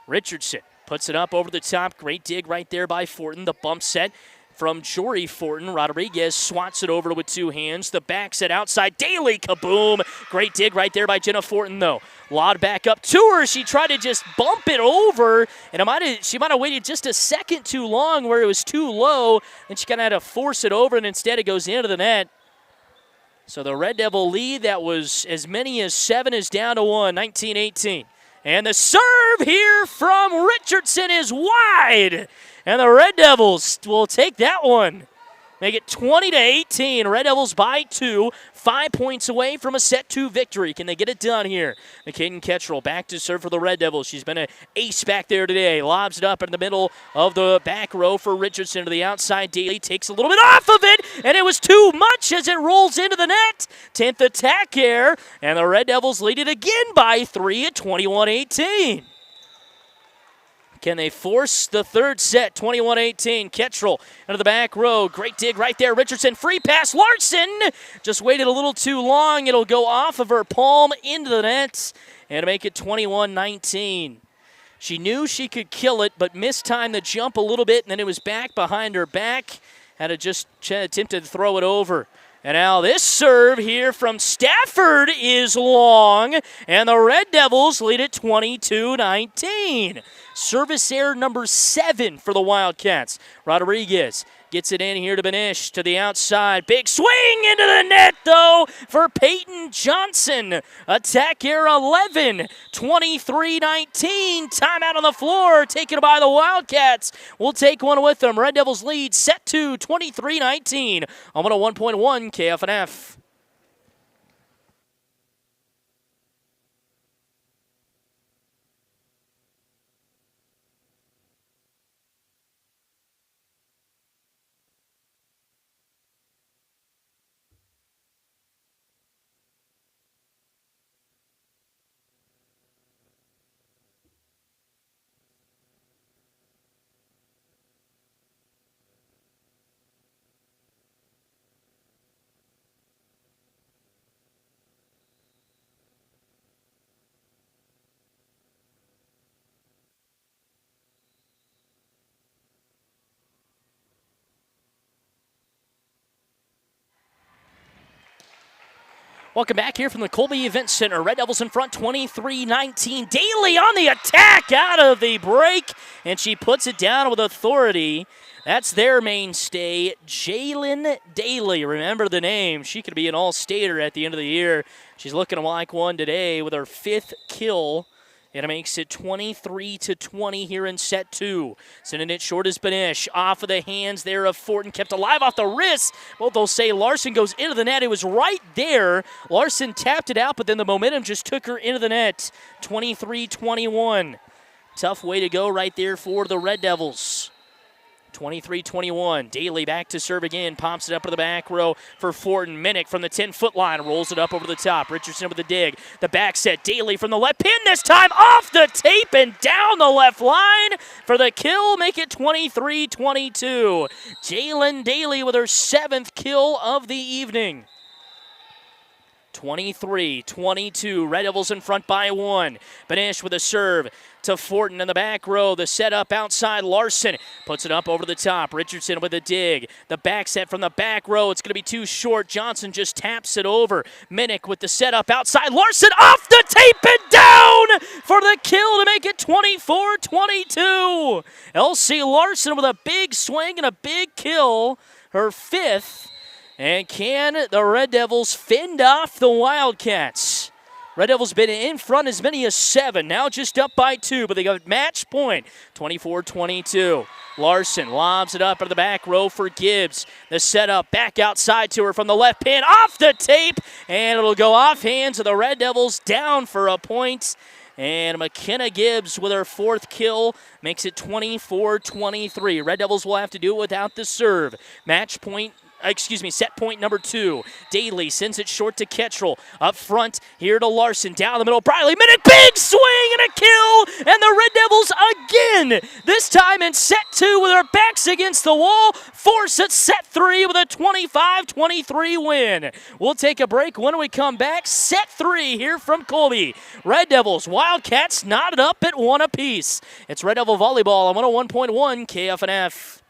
Richardson puts it up over the top. Great dig right there by Fortin. The bump set from Jory Fortin. Rodriguez swats it over with 2 hands. The back set outside. Daly, kaboom. Great dig right there by Jenna Fortin, though. Loud back up to her. She tried to just bump it over, and she might have waited just a second too long where it was too low, and she kind of had to force it over, and instead it goes into the net. So the Red Devil lead that was as many as 7 is down to 1, 19-18. And the serve here from Richardson is wide. And the Red Devils will take that one. Make it 20-18. Red Devils by 2. 5 points away from a set 2 victory. Can they get it done here? McKaden Kettrell back to serve for the Red Devils. She's been an ace back there today. Lobs it up in the middle of the back row for Richardson to the outside. Daly takes a little bit off of it, and it was too much as it rolls into the net. 10th attack here, and the Red Devils lead it again by 3 at 21-18. Can they force the third set? 21-18. Kettrell into the back row. Great dig right there. Richardson, free pass. Larson just waited a little too long. It'll go off of her palm into the net and make it 21-19. She knew she could kill it, but mistimed the jump a little bit, and then it was back behind her back. Had to just attempt to throw it over. And now this serve here from Stafford is long, and the Red Devils lead it 22-19. Service error number 7 for the Wildcats. Rodriguez gets it in here to Benish to the outside. Big swing into the net, though, for Peyton Johnson. Attack error 11, 23-19. Timeout on the floor, taken by the Wildcats. We'll take one with them. Red Devils lead, set to 23-19 on 101.1 KFNF. Welcome back here from the Colby Event Center. Red Devils in front, 23-19. Daly on the attack out of the break, and she puts it down with authority. That's their mainstay, Jalen Daly. Remember the name. She could be an all-stater at the end of the year. She's looking like one today with her 5th kill. And it makes it 23-20 here in set 2. Sending it short is Benish. Off of the hands there of Fortin. Kept alive off the wrist. Well, they'll say Larson goes into the net. It was right there. Larson tapped it out, but then the momentum just took her into the net. 23-21. Tough way to go right there for the Red Devils. 23-21. Daly back to serve again. Pops it up to the back row for Fortin. Minnick from the 10-foot line rolls it up over the top. Richardson with the dig. The back set. Daly from the left pin this time. Off the tape and down the left line for the kill. Make it 23-22. Jalen Daly with her 7th kill of the evening. 23-22. Red Devils in front by 1. Benish with a serve to Fortin in the back row. The setup outside. Larson puts it up over the top. Richardson with a dig. The back set from the back row. It's going to be too short. Johnson just taps it over. Minnick with the setup outside. Larson off the tape and down for the kill to make it 24-22. Elsie Larson with a big swing and a big kill. Her 5th. And can the Red Devils fend off the Wildcats? Red Devils been in front as many as 7. Now just up by 2, but they got match point. 24-22. Larson lobs it up into the back row for Gibbs. The setup back outside to her from the left pin. Off the tape, and it'll go off hands of the Red Devils, down for a point. And McKenna Gibbs with her 4th kill makes it 24-23. Red Devils will have to do it without the serve. Set point number 2. Daly sends it short to Kettrell. Up front, here to Larson. Down the middle, Briley. Minnick, big swing and a kill! And the Red Devils again! This time in set 2 with their backs against the wall. Force at set 3 with a 25-23 win. We'll take a break when we come back. Set 3 here from Colby. Red Devils, Wildcats knotted up at 1 apiece. It's Red Devil Volleyball on 101.1 KFNF.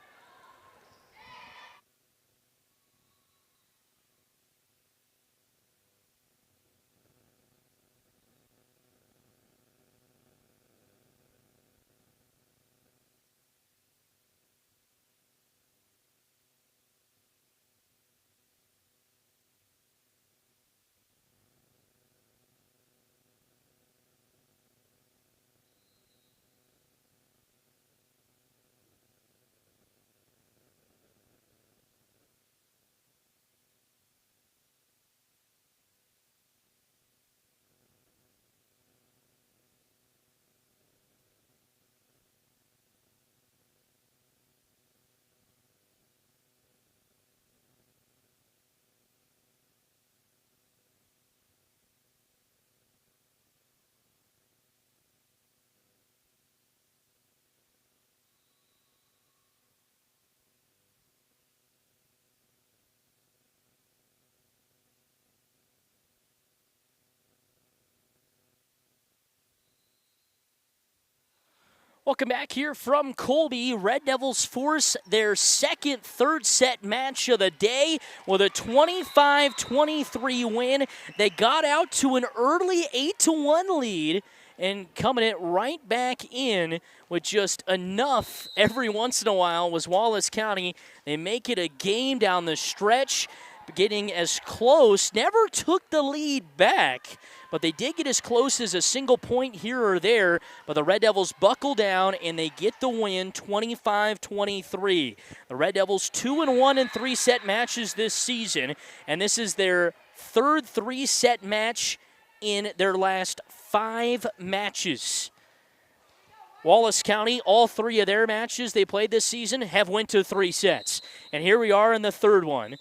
Welcome back here from Colby. Red Devils force their second third set match of the day with a 25-23 win. They got out to an early 8-1 lead and coming it right back in with just enough every once in a while was Wallace County. They make it a game down the stretch, getting as close, never took the lead back, but they did get as close as a single point here or there, but the Red Devils buckle down and they get the win 25-23. The Red Devils 2-1 in three-set matches this season, and this is their third three-set match in their last 5 matches. Wallace County, all 3 of their matches they played this season have went to 3 sets. And here we are in the third one.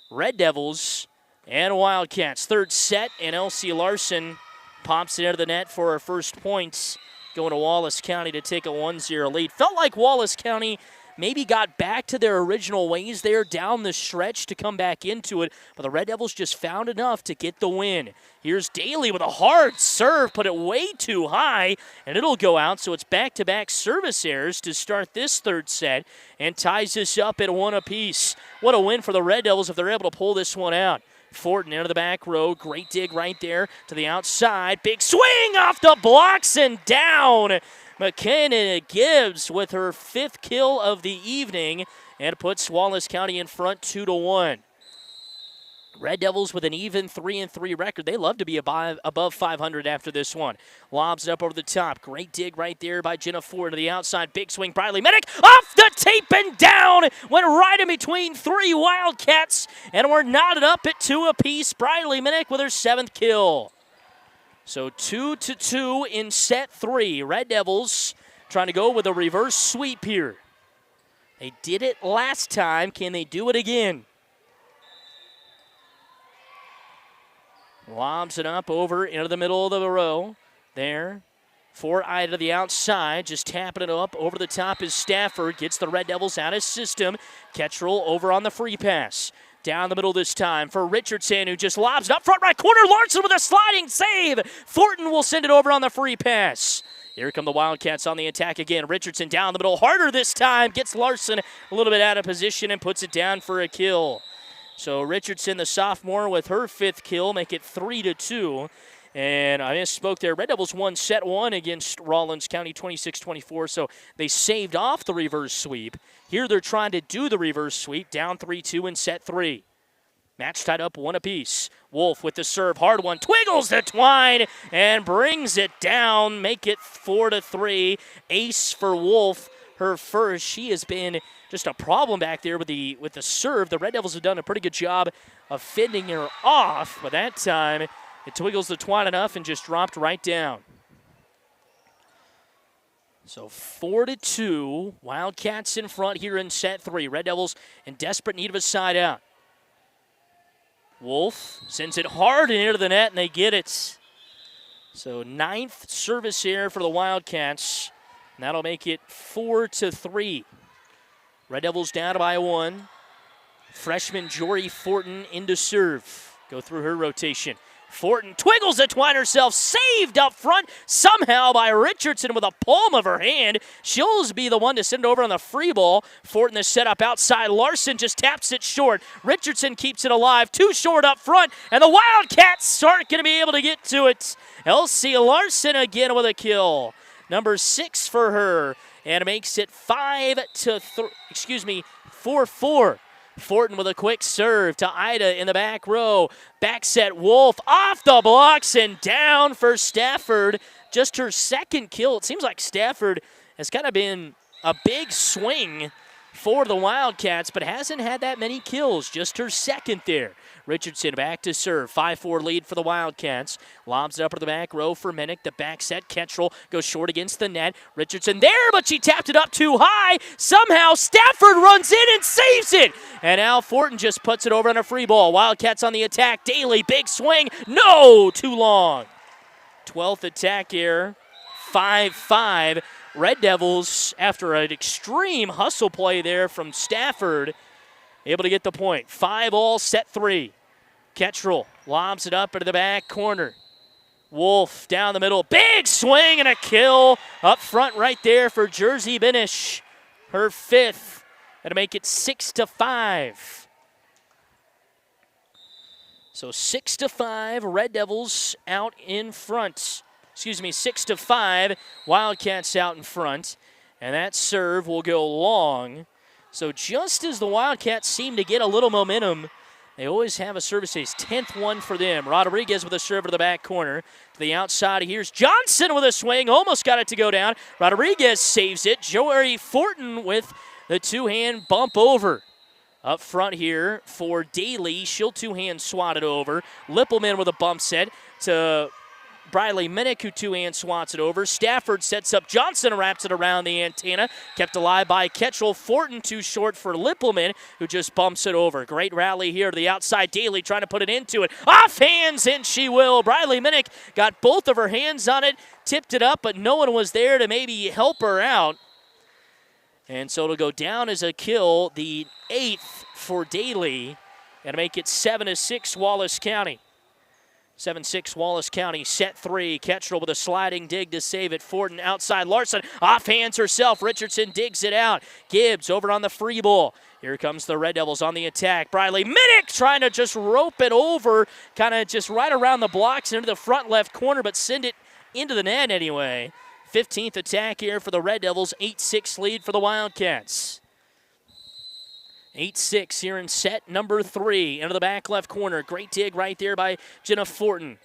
Red Devils and Wildcats. Third set, and Elsie Larson pops it into the net for her first points, going to Wallace County to take a 1-0 lead. Felt like Wallace County maybe got back to their original ways there down the stretch to come back into it, but the Red Devils just found enough to get the win. Here's Daly with a hard serve, put it way too high, and it'll go out, so it's back-to-back service errors to start this third set and ties this up at 1 apiece. What a win for the Red Devils if they're able to pull this one out. Fortin into the back row, great dig right there to the outside. Big swing off the blocks and down. McKenna Gibbs with her 5th kill of the evening and puts Wallace County in front 2-1. Red Devils with an even 3-3 record. They love to be above 500 after this one. Lobs it up over the top. Great dig right there by Jenna Ford to the outside. Big swing, Briley Minnick off the tape and down. Went right in between 3 Wildcats, and we're knotted up at 2 apiece. Briley Minnick with her 7th kill. So 2-2 in set 3. Red Devils trying to go with a reverse sweep here. They did it last time. Can they do it again? Lobs it up over into the middle of the row. There. For Ida to the outside. Just tapping it up. Over the top is Stafford. Gets the Red Devils out of system. Ketchel over on the free pass. Down the middle this time for Richardson, who just lobs it up front right corner. Larson with a sliding save. Fortin will send it over on the free pass. Here come the Wildcats on the attack again. Richardson down the middle. Harder this time. Gets Larson a little bit out of position and puts it down for a kill. So Richardson, the sophomore, with her 5th kill, make it 3-2. And I misspoke there. Red Devils won set 1 against Rawlins County 26-24, so they saved off the reverse sweep. Here they're trying to do the reverse sweep, down 3-2 in set 3. Match tied up 1 apiece. Wolf with the serve, hard one, twiggles the twine and brings it down, make it 4-3. Ace for Wolf, her first. She has been just a problem back there with the serve. The Red Devils have done a pretty good job of fending her off, but that time it twiggles the twine enough and just dropped right down. So 4-2, Wildcats in front here in set 3. Red Devils in desperate need of a side out. Wolf sends it hard and into the net, and they get it. So 9th service error for the Wildcats, and that'll make it 4-3. Red Devils down by 1. Freshman Jory Fortin into serve. Go through her rotation. Fortin twiggles the twine herself, saved up front somehow by Richardson with a palm of her hand. She'll be the one to send it over on the free ball. Fortin is set up outside. Larson just taps it short. Richardson keeps it alive. 2 short up front, and the Wildcats aren't going to be able to get to it. Elsie Larson again with a kill. Number 6 for her, and it makes it 4-4. Fortin with a quick serve to Ida in the back row. Back set Wolf off the blocks and down for Stafford. Just her 2nd kill. It seems like Stafford has kind of been a big swing for the Wildcats, but hasn't had that many kills. Just her 2nd there. Richardson back to serve. 5-4 lead for the Wildcats. Lobs it up to the back row for Minnick. The back set. Ketchel goes short against the net. Richardson there, but she tapped it up too high. Somehow Stafford runs in and saves it. And Al Fortin just puts it over on a free ball. Wildcats on the attack. Daly, big swing. No, too long. 12th attack error. 5-5. Red Devils, after an extreme hustle play there from Stafford, able to get the point. 5-all, set 3. Ketchel lobs it up into the back corner. Wolf down the middle. Big swing and a kill up front right there for Jersey Binish. Her 5th. That'll make it 6-5. So 6-5, Red Devils out in front. 6-5, Wildcats out in front. And that serve will go long. So just as the Wildcats seem to get a little momentum, they always have a service ace. 10th one for them. Rodriguez with a serve to the back corner. To the outside, here's Johnson with a swing. Almost got it to go down. Rodriguez saves it. Joey Fortin with the two-hand bump over. Up front here for Daly. She'll two-hand swat it over. Lippelman with a bump set to Briley Minnick, who two-hand swats it over. Stafford sets up Johnson, wraps it around the antenna. Kept alive by Ketchel. Fortin too short for Lippelman, who just bumps it over. Great rally here to the outside. Daly trying to put it into it. Off hands, and she will. Briley Minnick got both of her hands on it, tipped it up, but no one was there to maybe help her out. And so it'll go down as a kill, the 8th for Daly, and make it 7-6 Wallace County. 7-6 Wallace County, set 3. Ketchel with a sliding dig to save it. Fortin outside. Larson off hands herself. Richardson digs it out. Gibbs over on the free ball. Here comes the Red Devils on the attack. Briley Minnick trying to just rope it over, kind of just right around the blocks into the front left corner, but send it into the net anyway. 15th attack here for the Red Devils. 8-6 lead for the Wildcats. 8-6 here in set number 3. Into the back left corner. Great dig right there by Jenna Fortin.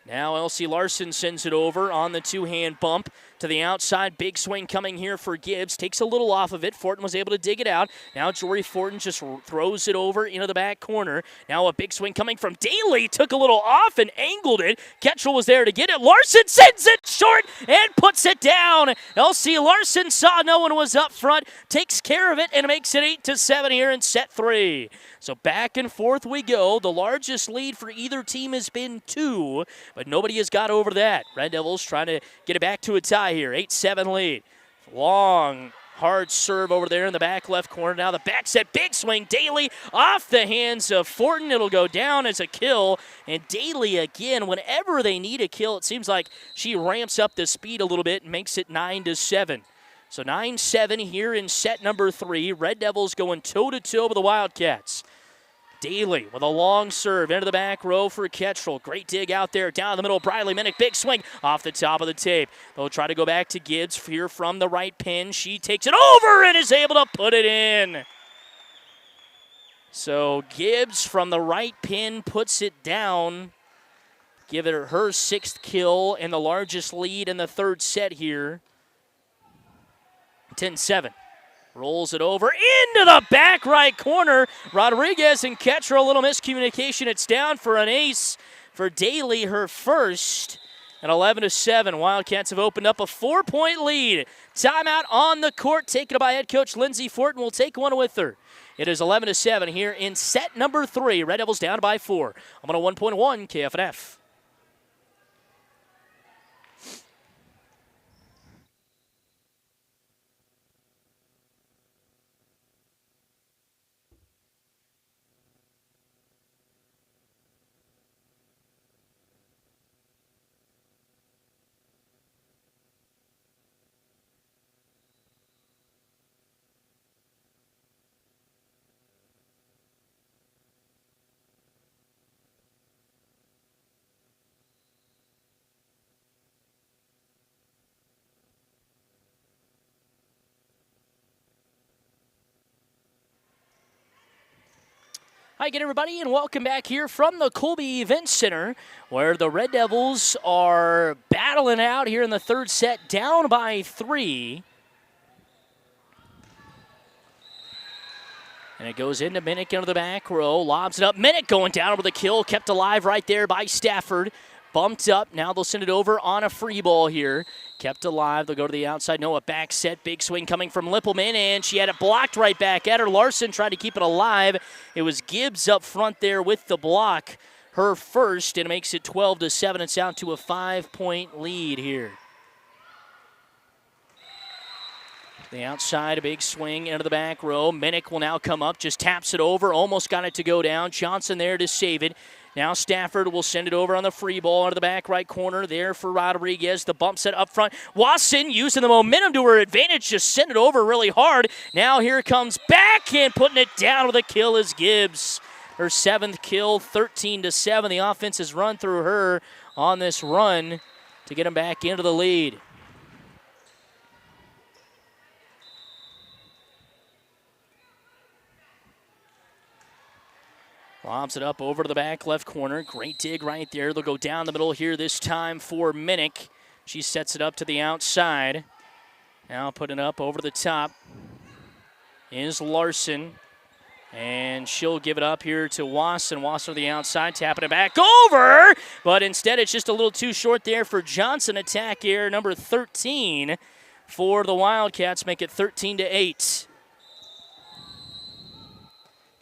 Now Elsie Larson sends it over on the two-hand bump to the outside. Big swing coming here for Gibbs. Takes a little off of it. Fortin was able to dig it out. Now Jory Fortin just throws it over into the back corner. Now a big swing coming from Daly. Took a little off and angled it. Ketchel was there to get it. Larson sends it short and puts it down. Elsie Larson saw no one was up front. Takes care of it and makes it 8-7 here in set 3. So back and forth we go. The largest lead for either team has been 2, but nobody has got over that. Red Devils trying to get it back to a tie here. 8-7 lead. Long, hard serve over there in the back left corner. Now the back set, big swing. Daly off the hands of Fortin. It'll go down as a kill. And Daly, again, whenever they need a kill, it seems like she ramps up the speed a little bit and makes it 9-7. So 9-7 here in set number 3. Red Devils going toe-to-toe with the Wildcats. Daly with a long serve into the back row for Ketchel. Great dig out there down the middle. Briley Minnick, big swing off the top of the tape. They'll try to go back to Gibbs here from the right pin. She takes it over and is able to put it in. So Gibbs from the right pin puts it down. Give it her 6th kill and the largest lead in the 3rd set here. 10-7. Rolls it over into the back right corner. Rodriguez and Ketchel, a little miscommunication. It's down for an ace for Daly, her 1st. And 11-7. Wildcats have opened up a 4-point lead. Timeout on the court, taken by head coach Lindsey Fortin. Will take one with her. It is 11-7 here in set number 3. Red Devils down by 4. I'm on a 1.1 KFNF. Hi again, everybody, and welcome back here from the Colby Event Center, where the Red Devils are battling out here in the 3rd set, down by 3. And it goes into Minnick into the back row, lobs it up. Minnick going down over the kill, kept alive right there by Stafford. Bumped up, now they'll send it over on a free ball here. Kept alive, they'll go to the outside. Noah back set, big swing coming from Lippelman, and she had it blocked right back at her. Larson tried to keep it alive. It was Gibbs up front there with the block, her 1st, and it makes it 12-7. It's down to a 5-point lead here. The outside, a big swing into the back row. Minnick will now come up, just taps it over, almost got it to go down. Johnson there to save it. Now Stafford will send it over on the free ball into the back right corner there for Rodriguez. The bump set up front. Watson using the momentum to her advantage, just send it over really hard. Now here comes back and putting it down with a kill is Gibbs. Her 7th kill, 13-7. The offense has run through her on this run to get them back into the lead. Lobs it up over to the back left corner. Great dig right there. They'll go down the middle here this time for Minnick. She sets it up to the outside. Now putting it up over the top is Larson. And she'll give it up here to Wasson. Wasson to the outside, tapping it back over. But instead it's just a little too short there for Johnson. Attack error number 13 for the Wildcats. Make it 13-8.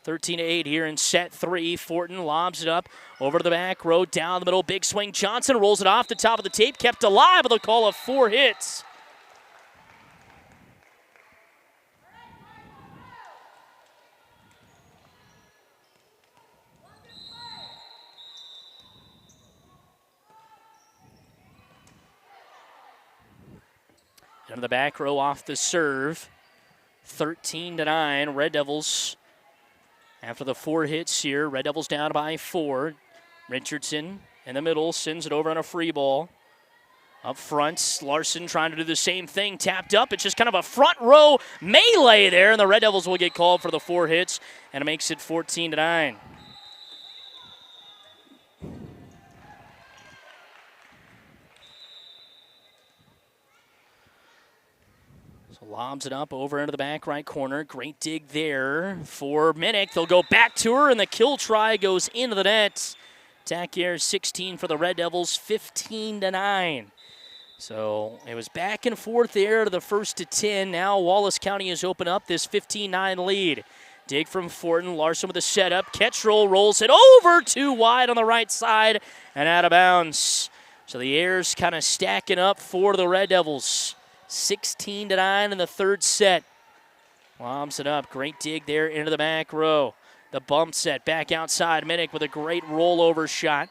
13-8 here in set 3. Fortin lobs it up over to the back row, down the middle, big swing. Johnson rolls it off the top of the tape, kept alive with a call of 4 hits. Into the back row off the serve. 13-9, Red Devils. After the 4 hits here, Red Devils down by 4. Richardson in the middle, sends it over on a free ball. Up front, Larson trying to do the same thing, tapped up. It's just kind of a front row melee there, and the Red Devils will get called for the 4 hits, and it makes it 14-9. Lobs it up over into the back right corner. Great dig there for Minnick. They'll go back to her, and the kill try goes into the net. Attack error 16 for the Red Devils, 15-9. So it was back and forth there to the first to 10. Now Wallace County has opened up this 15-9 lead. Dig from Fortin. Larson with a setup. Catch roll, rolls it over too wide on the right side and out of bounds. So the errors kind of stacking up for the Red Devils. 16-9 in the 3rd set. Lobs it up. Great dig there into the back row. The bump set back outside. Minnick with a great rollover shot.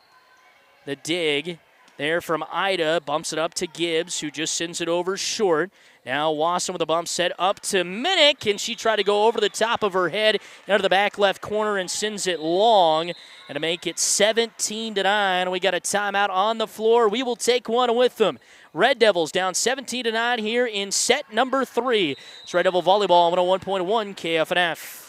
The dig there from Ida. Bumps it up to Gibbs, who just sends it over short. Now Wasson with a bump set up to Minnick, and she tried to go over the top of her head into the back left corner and sends it long. And to make it 17-9, we got a timeout on the floor. We will take one with them. Red Devils down 17-9 here in set number 3. It's Red Devil Volleyball 101.1 KFNF.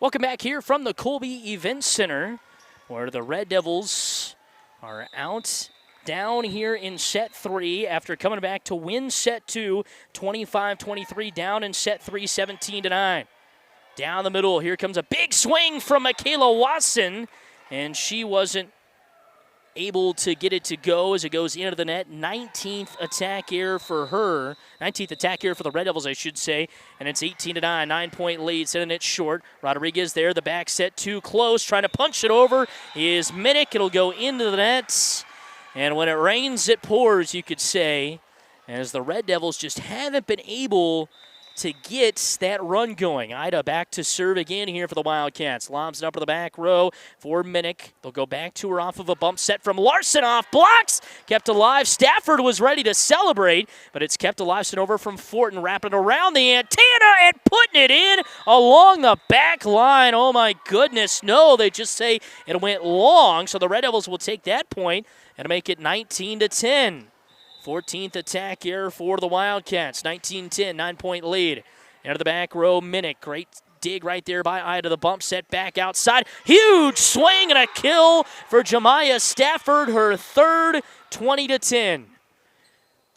Welcome back here from the Colby Event Center, where the Red Devils are down here in set 3 after coming back to win set 2, 25-23, down in set 3, 17-9. Down the middle, here comes a big swing from Michaela Watson, and she wasn't able to get it to go as it goes into the net. 19th attack error for her. 19th attack error for the Red Devils, I should say. And it's 18-9, 9-point lead, sending it short. Rodriguez there, the back set too close. Trying to punch it over is Minnick. It'll go into the net. And when it rains, it pours, you could say, as the Red Devils just haven't been able to get that run going. Ida back to serve again here for the Wildcats. Lobs it up to the back row for Minnick. They'll go back to her off of a bump set from Larson off. Blocks! Kept alive. Stafford was ready to celebrate, but it's kept alive. Sent over from Fortin, wrapping it around the antenna and putting it in along the back line. Oh my goodness. No, they just say it went long, so the Red Devils will take that point and make it 19-10. 14th attack error for the Wildcats. 19-10, 9-point lead. Into the back row, Minnick. Great dig right there by Ida. The bump set back outside. Huge swing and a kill for Jemiah Stafford, her third, 20-10.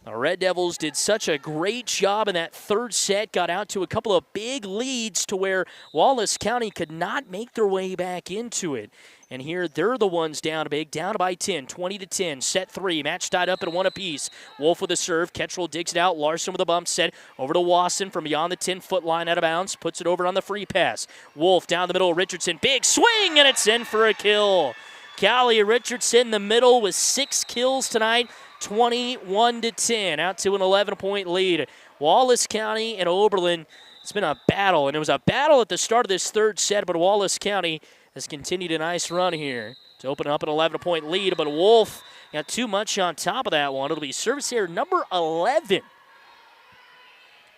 The Red Devils did such a great job in that third set, got out to a couple of big leads to where Wallace County could not make their way back into it. And here they're the ones down big, down by 10, 20-10. Set 3, match tied up at 1 apiece. Wolf with a serve, Ketchel digs it out. Larson with a bump set over to Wasson from beyond the 10-foot line out of bounds. Puts it over on the free pass. Wolf down the middle, Richardson, big swing, and it's in for a kill. Callie Richardson, the middle, with 6 kills tonight. 21-10, out to an 11-point lead. Wallace County and Oberlin, it's been a battle, and it was a battle at the start of this third set, but Wallace County has continued a nice run here to open up an 11-point lead, but Wolf got too much on top of that one. It'll be service error number 11.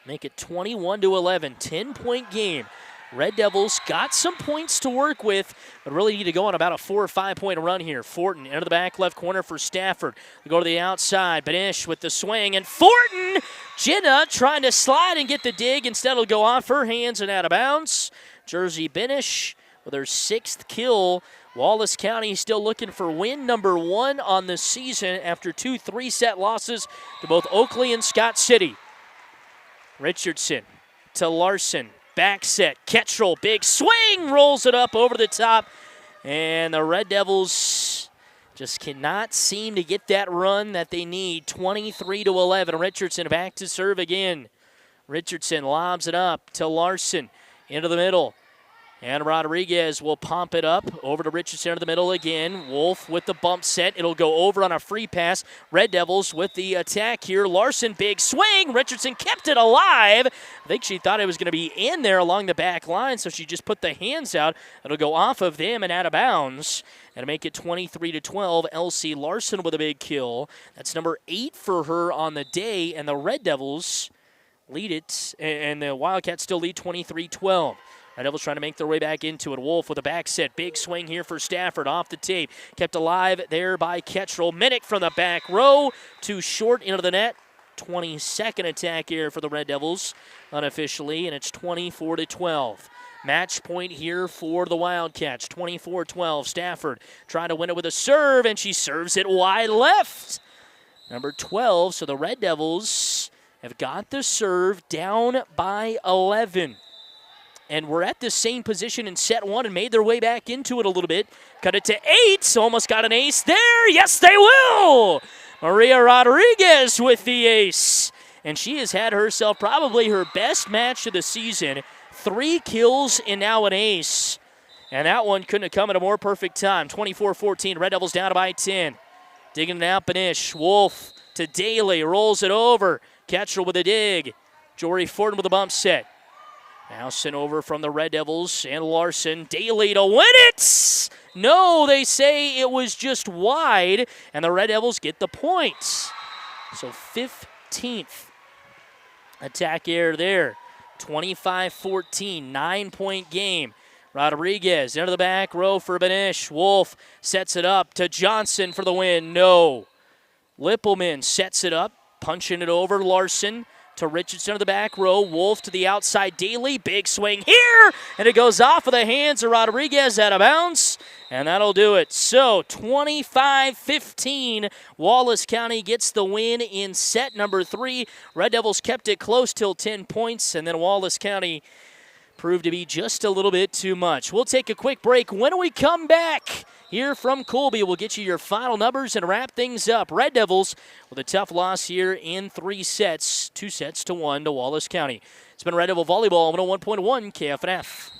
Make it 21-11, 10-point game. Red Devils got some points to work with, but really need to go on about a 4 or 5 point run here. Fortin into the back left corner for Stafford. They go to the outside. Benish with the swing, and Fortin, Jenna trying to slide and get the dig. Instead, it'll go off her hands and out of bounds. Jersey Benish with her 6th kill. Wallace County still looking for win number 1 on the season after 2 3-set losses to both Oakley and Scott City. Richardson to Larson. Back set, Ketchel, big swing, rolls it up over the top, and the Red Devils just cannot seem to get that run that they need. 23-11, Richardson back to serve again. Richardson lobs it up to Larson, into the middle, and Rodriguez will pump it up over to Richardson into the middle again. Wolf with the bump set. It'll go over on a free pass. Red Devils with the attack here. Larson, big swing. Richardson kept it alive. I think she thought it was going to be in there along the back line, so she just put the hands out. It'll go off of them and out of bounds. And make it 23-12. Elsie Larson with a big kill. That's number 8 for her on the day, and the Red Devils lead it, and the Wildcats still lead 23-12. Red Devils trying to make their way back into it. Wolf with a back set. Big swing here for Stafford off the tape. Kept alive there by Ketchel. Minnick from the back row. Too short into the net. 22nd attack here for the Red Devils unofficially, and it's 24-12. Match point here for the Wildcats. 24-12. Stafford trying to win it with a serve, and she serves it wide left. Number 12, so the Red Devils have got the serve down by 11. And we're at the same position in set 1 and made their way back into it a little bit. Cut it to 8. Almost got an ace there. Yes, they will. Maria Rodriguez with the ace. And she has had herself probably her best match of the season. 3 kills and now an ace. And that one couldn't have come at a more perfect time. 24-14. Red Devils down by 10. Digging it out, Benish. Wolf to Daly. Rolls it over. Ketchel with a dig. Jory Fortin with a bump set. Now sent over from the Red Devils and Larson. Daly to win it! No, they say it was just wide, and the Red Devils get the points. So 15th attack error there. 25-14, 9-point game. Rodriguez into the back row for Benish. Wolf sets it up to Johnson for the win. No. Lippelman sets it up, punching it over. Larson to Richardson to the back row. Wolf to the outside. Daly, big swing here, and it goes off of the hands of Rodriguez out of bounds, and that'll do it. So 25-15, Wallace County gets the win in set number 3. Red Devils kept it close till 10 points, and then Wallace County proved to be just a little bit too much. We'll take a quick break. When we come back, here from Colby, we'll get you your final numbers and wrap things up. Red Devils with a tough loss here in 3 sets, 2-1 to Wallace County. It's been Red Devil Volleyball 101.1 KFNF.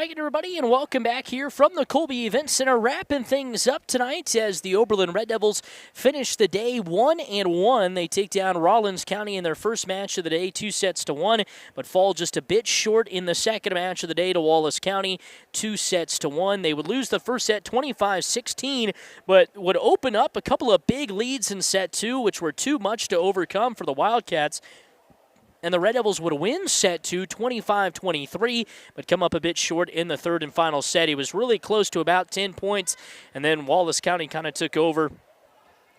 Hi again, everybody, and welcome back here from the Colby Event Center. Wrapping things up tonight as the Oberlin Red Devils finish the day 1-1. They take down Rawlins County in their first match of the day, 2-1, but fall just a bit short in the second match of the day to Wallace County, 2-1. They would lose the first set 25-16, but would open up a couple of big leads in set two, which were too much to overcome for the Wildcats. And the Red Devils would win set two, 25-23, but come up a bit short in the third and final set. He was really close to about 10 points, and then Wallace County kind of took over,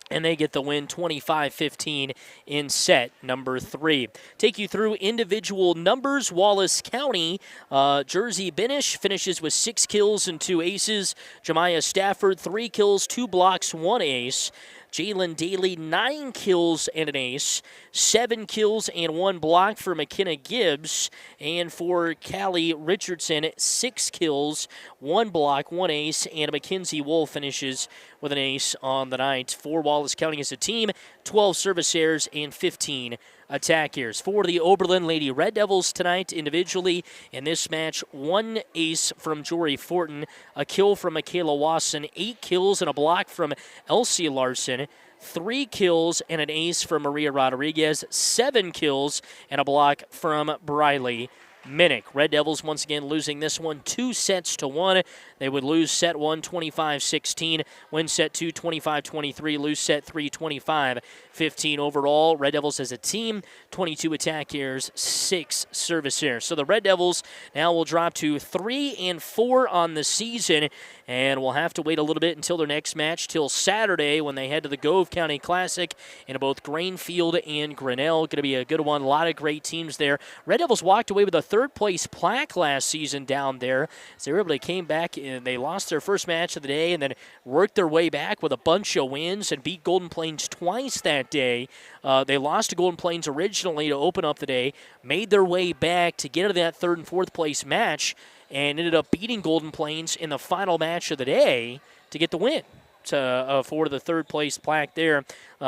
and they get the win 25-15 in set number 3. Take you through individual numbers. Wallace County, Jersey Benish finishes with 6 kills and 2 aces. Jemiah Stafford, 3 kills, 2 blocks, 1 ace. Jalen Daly, 9 kills and an ace, 7 kills and 1 block for McKenna Gibbs, and for Callie Richardson, 6 kills, 1 block, 1 ace, and Mackenzie Wolf finishes with an ace on the night. For Wallace County as a team, 12 service errors and 15 attack errors. For the Oberlin Lady Red Devils tonight individually in this match, 1 ace from Jory Fortin, a kill from Michaela Wasson, 8 kills and a block from Elsie Larson, 3 kills and an ace from Maria Rodriguez, 7 kills and a block from Briley Minnick. Red Devils once again losing this one 2-1. They would lose set 1 25-16, win set 2 25-23, lose set 3 25-15 overall. Red Devils as a team, 22 attack errors, 6 service errors. So the Red Devils now will drop to 3-4 on the season, and we'll have to wait a little bit until their next match, till Saturday when they head to the Gove County Classic in both Grainfield and Grinnell. Going to be a good one. A lot of great teams there. Red Devils walked away with a third-place plaque last season down there. So they were able to came back and they lost their first match of the day and then worked their way back with a bunch of wins and beat Golden Plains twice that day. They lost to Golden Plains originally to open up the day, made their way back to get into that third and fourth place match, and ended up beating Golden Plains in the final match of the day to get the win for the third place plaque there.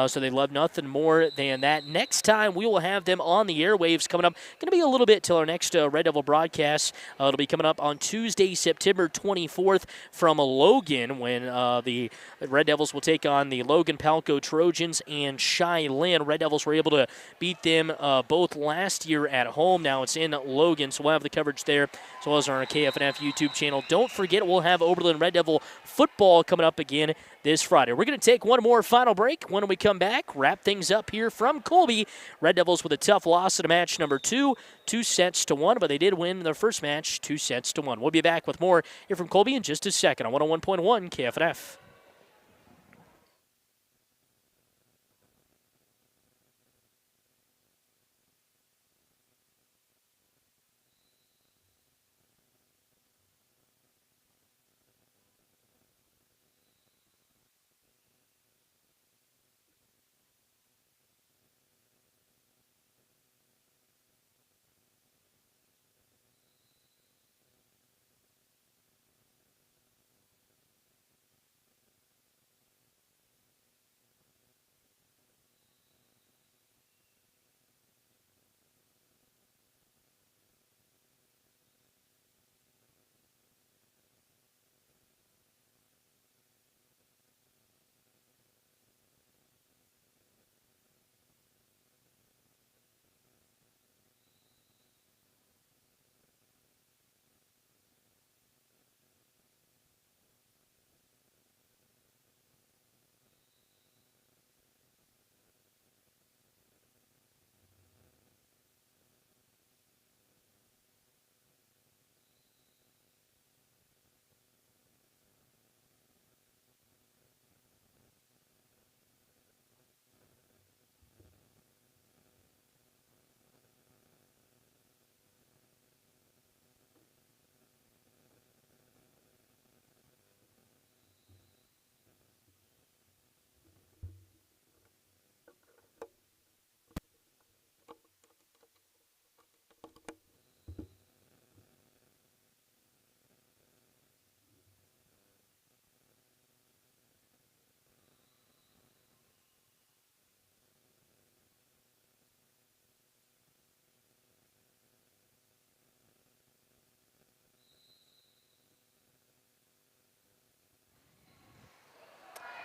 So they love nothing more than that. Next time we will have them on the airwaves coming up. Going to be a little bit till our next Red Devil broadcast. It'll be coming up on Tuesday, September 24th from Logan, when the Red Devils will take on the Logan Palco Trojans and Chi-Lin. Red Devils were able to beat them both last year at home. Now it's in Logan, so we'll have the coverage there, as well as on our KFNF YouTube channel. Don't forget, we'll have Oberlin Red Devil football coming up again this Friday. We're going to take one more final break. When we come back, wrap things up here from Colby. Red Devils with a tough loss in match number 2, 2-1, but they did win their first match 2-1. We'll be back with more here from Colby in just a second on 101.1 KFNF.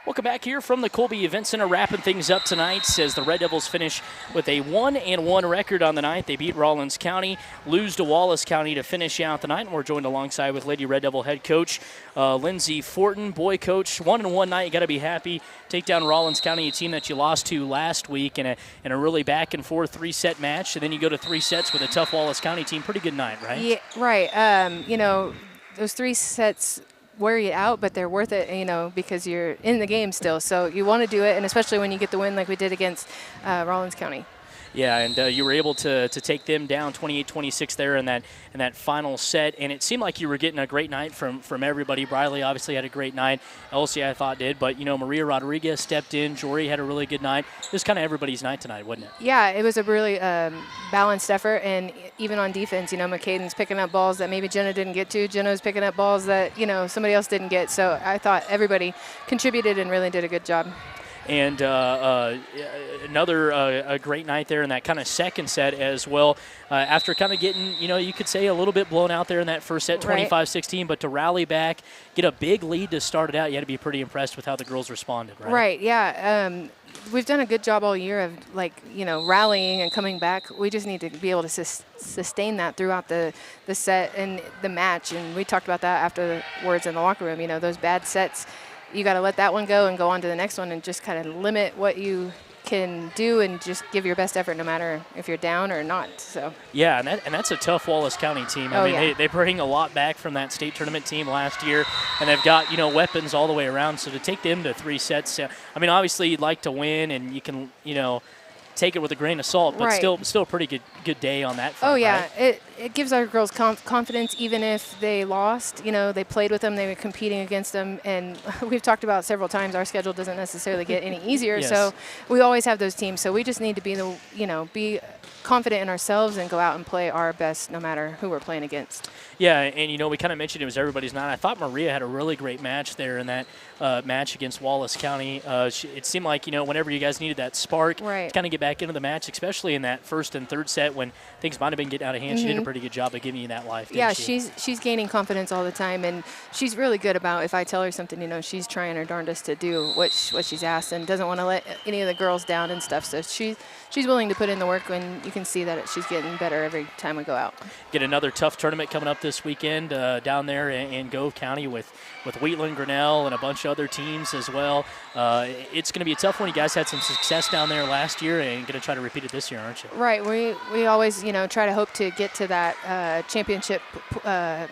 Welcome back here from the Colby Event Center, wrapping things up tonight as the Red Devils finish with a 1-1 record on the night. They beat Rawlins County, lose to Wallace County to finish out the night, and we're joined alongside with Lady Red Devil head coach Lindsey Fortin. Boy, coach, 1-1 night, you got to be happy. Take down Rawlins County, a team that you lost to last week in a really back-and-forth three-set match, and then you go to 3 sets with a tough Wallace County team. Pretty good night, right? Yeah, right. Those 3 sets wear you out, but they're worth it, because you're in the game still. So you want to do it, and especially when you get the win like we did against Rawlins County. Yeah, and you were able to take them down 28-26 there in that final set, and it seemed like you were getting a great night from everybody. Briley obviously had a great night. Elsie, I thought, did, but Maria Rodriguez stepped in. Jory had a really good night. It was kind of everybody's night tonight, wasn't it? Yeah, it was a really balanced effort, and even on defense, McCaden's picking up balls that maybe Jenna didn't get to. Jenna's picking up balls that somebody else didn't get. So I thought everybody contributed and really did a good job. And another a great night there in that kind of second set as well. After kind of getting, you could say a little bit blown out there in that first set, 25-16, but to rally back, get a big lead to start it out, you had to be pretty impressed with how the girls responded, right? Right, yeah. We've done a good job all year of, rallying and coming back. We just need to be able to sustain that throughout the set and the match. And we talked about that afterwards in the locker room. Those bad sets, you got to let that one go and go on to the next one and just kind of limit what you can do and just give your best effort no matter if you're down or not. So yeah, and that's a tough Wallace County team. I mean, they bring a lot back from that state tournament team last year, and they've got weapons all the way around. So to take them to 3 sets, I mean, obviously you'd like to win, and you can take it with a grain of salt, but still a pretty good day on that front. Oh yeah, right? It gives our girls confidence even if they lost. They played with them, they were competing against them, and we've talked about several times our schedule doesn't necessarily get any easier. Yes. So we always have those teams. So we just need to be confident in ourselves and go out and play our best no matter who we're playing against. Yeah, and we kind of mentioned it was everybody's night. I thought Maria had a really great match there in that match against Wallace County. It seemed like whenever you guys needed that spark to kind of get back into the match, especially in that first and third set when things might have been getting out of hand, she did a pretty good job of giving you that life. Yeah, she? she's gaining confidence all the time, and she's really good about if I tell her something, she's trying her darndest to do what she's asked and doesn't want to let any of the girls down and stuff. So she's willing to put in the work, and you can see that she's getting better every time we go out. Get another tough tournament coming up this weekend down there in Gove County with Wheatland, Grinnell, and a bunch of other teams as well. It's going to be a tough one. You guys had some success down there last year and going to try to repeat it this year, aren't you? Right. We always, try to hope to get to that championship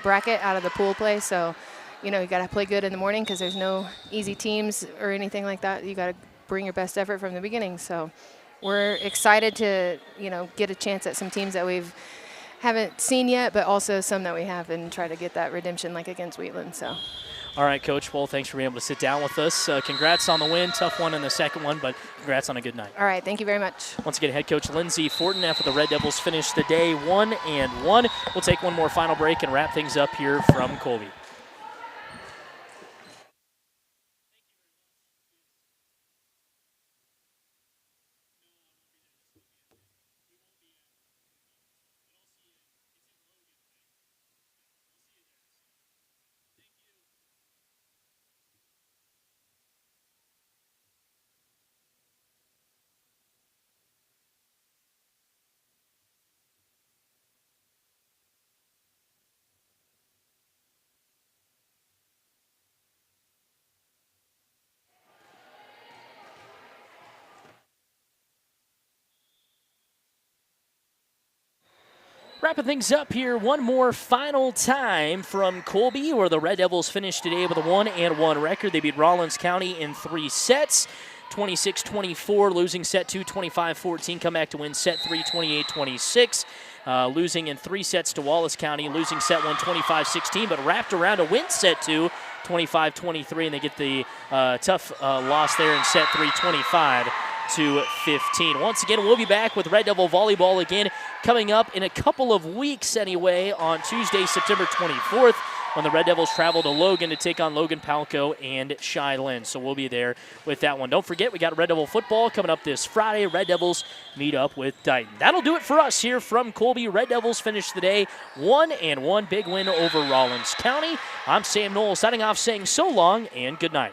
bracket out of the pool play. So, you got to play good in the morning because there's no easy teams or anything like that. You got to bring your best effort from the beginning. So we're excited to, get a chance at some teams that we haven't seen yet, but also some that we have, and try to get that redemption like against Wheatland. So. All right, Coach. Well, thanks for being able to sit down with us. Congrats on the win. Tough one in the second one, but congrats on a good night. All right. Thank you very much. Once again, head coach Lindsey Fortin after the Red Devils finish the day 1-1. We'll take one more final break and wrap things up here from Colby. Wrapping things up here one more final time from Colby, where the Red Devils finished today with a 1-1 record. They beat Rawlins County in 3 sets, 26-24, losing set 2, 25-14, come back to win set 3, 28-26. Losing in 3 sets to Wallace County, losing set 1, 25-16, but wrapped around to win set 2, 25-23, and they get the tough loss there in set 3, 25-15. Once again, we'll be back with Red Devil Volleyball again coming up in a couple of weeks anyway on Tuesday, September 24th, when the Red Devils travel to Logan to take on Logan Palco and Shylin. So we'll be there with that one. Don't forget, we got Red Devil football coming up this Friday. Red Devils meet up with Dighton. That'll do it for us here from Colby. Red Devils finish the day 1-1, big win over Rawlins County. I'm Sam Knoll signing off saying so long and good night.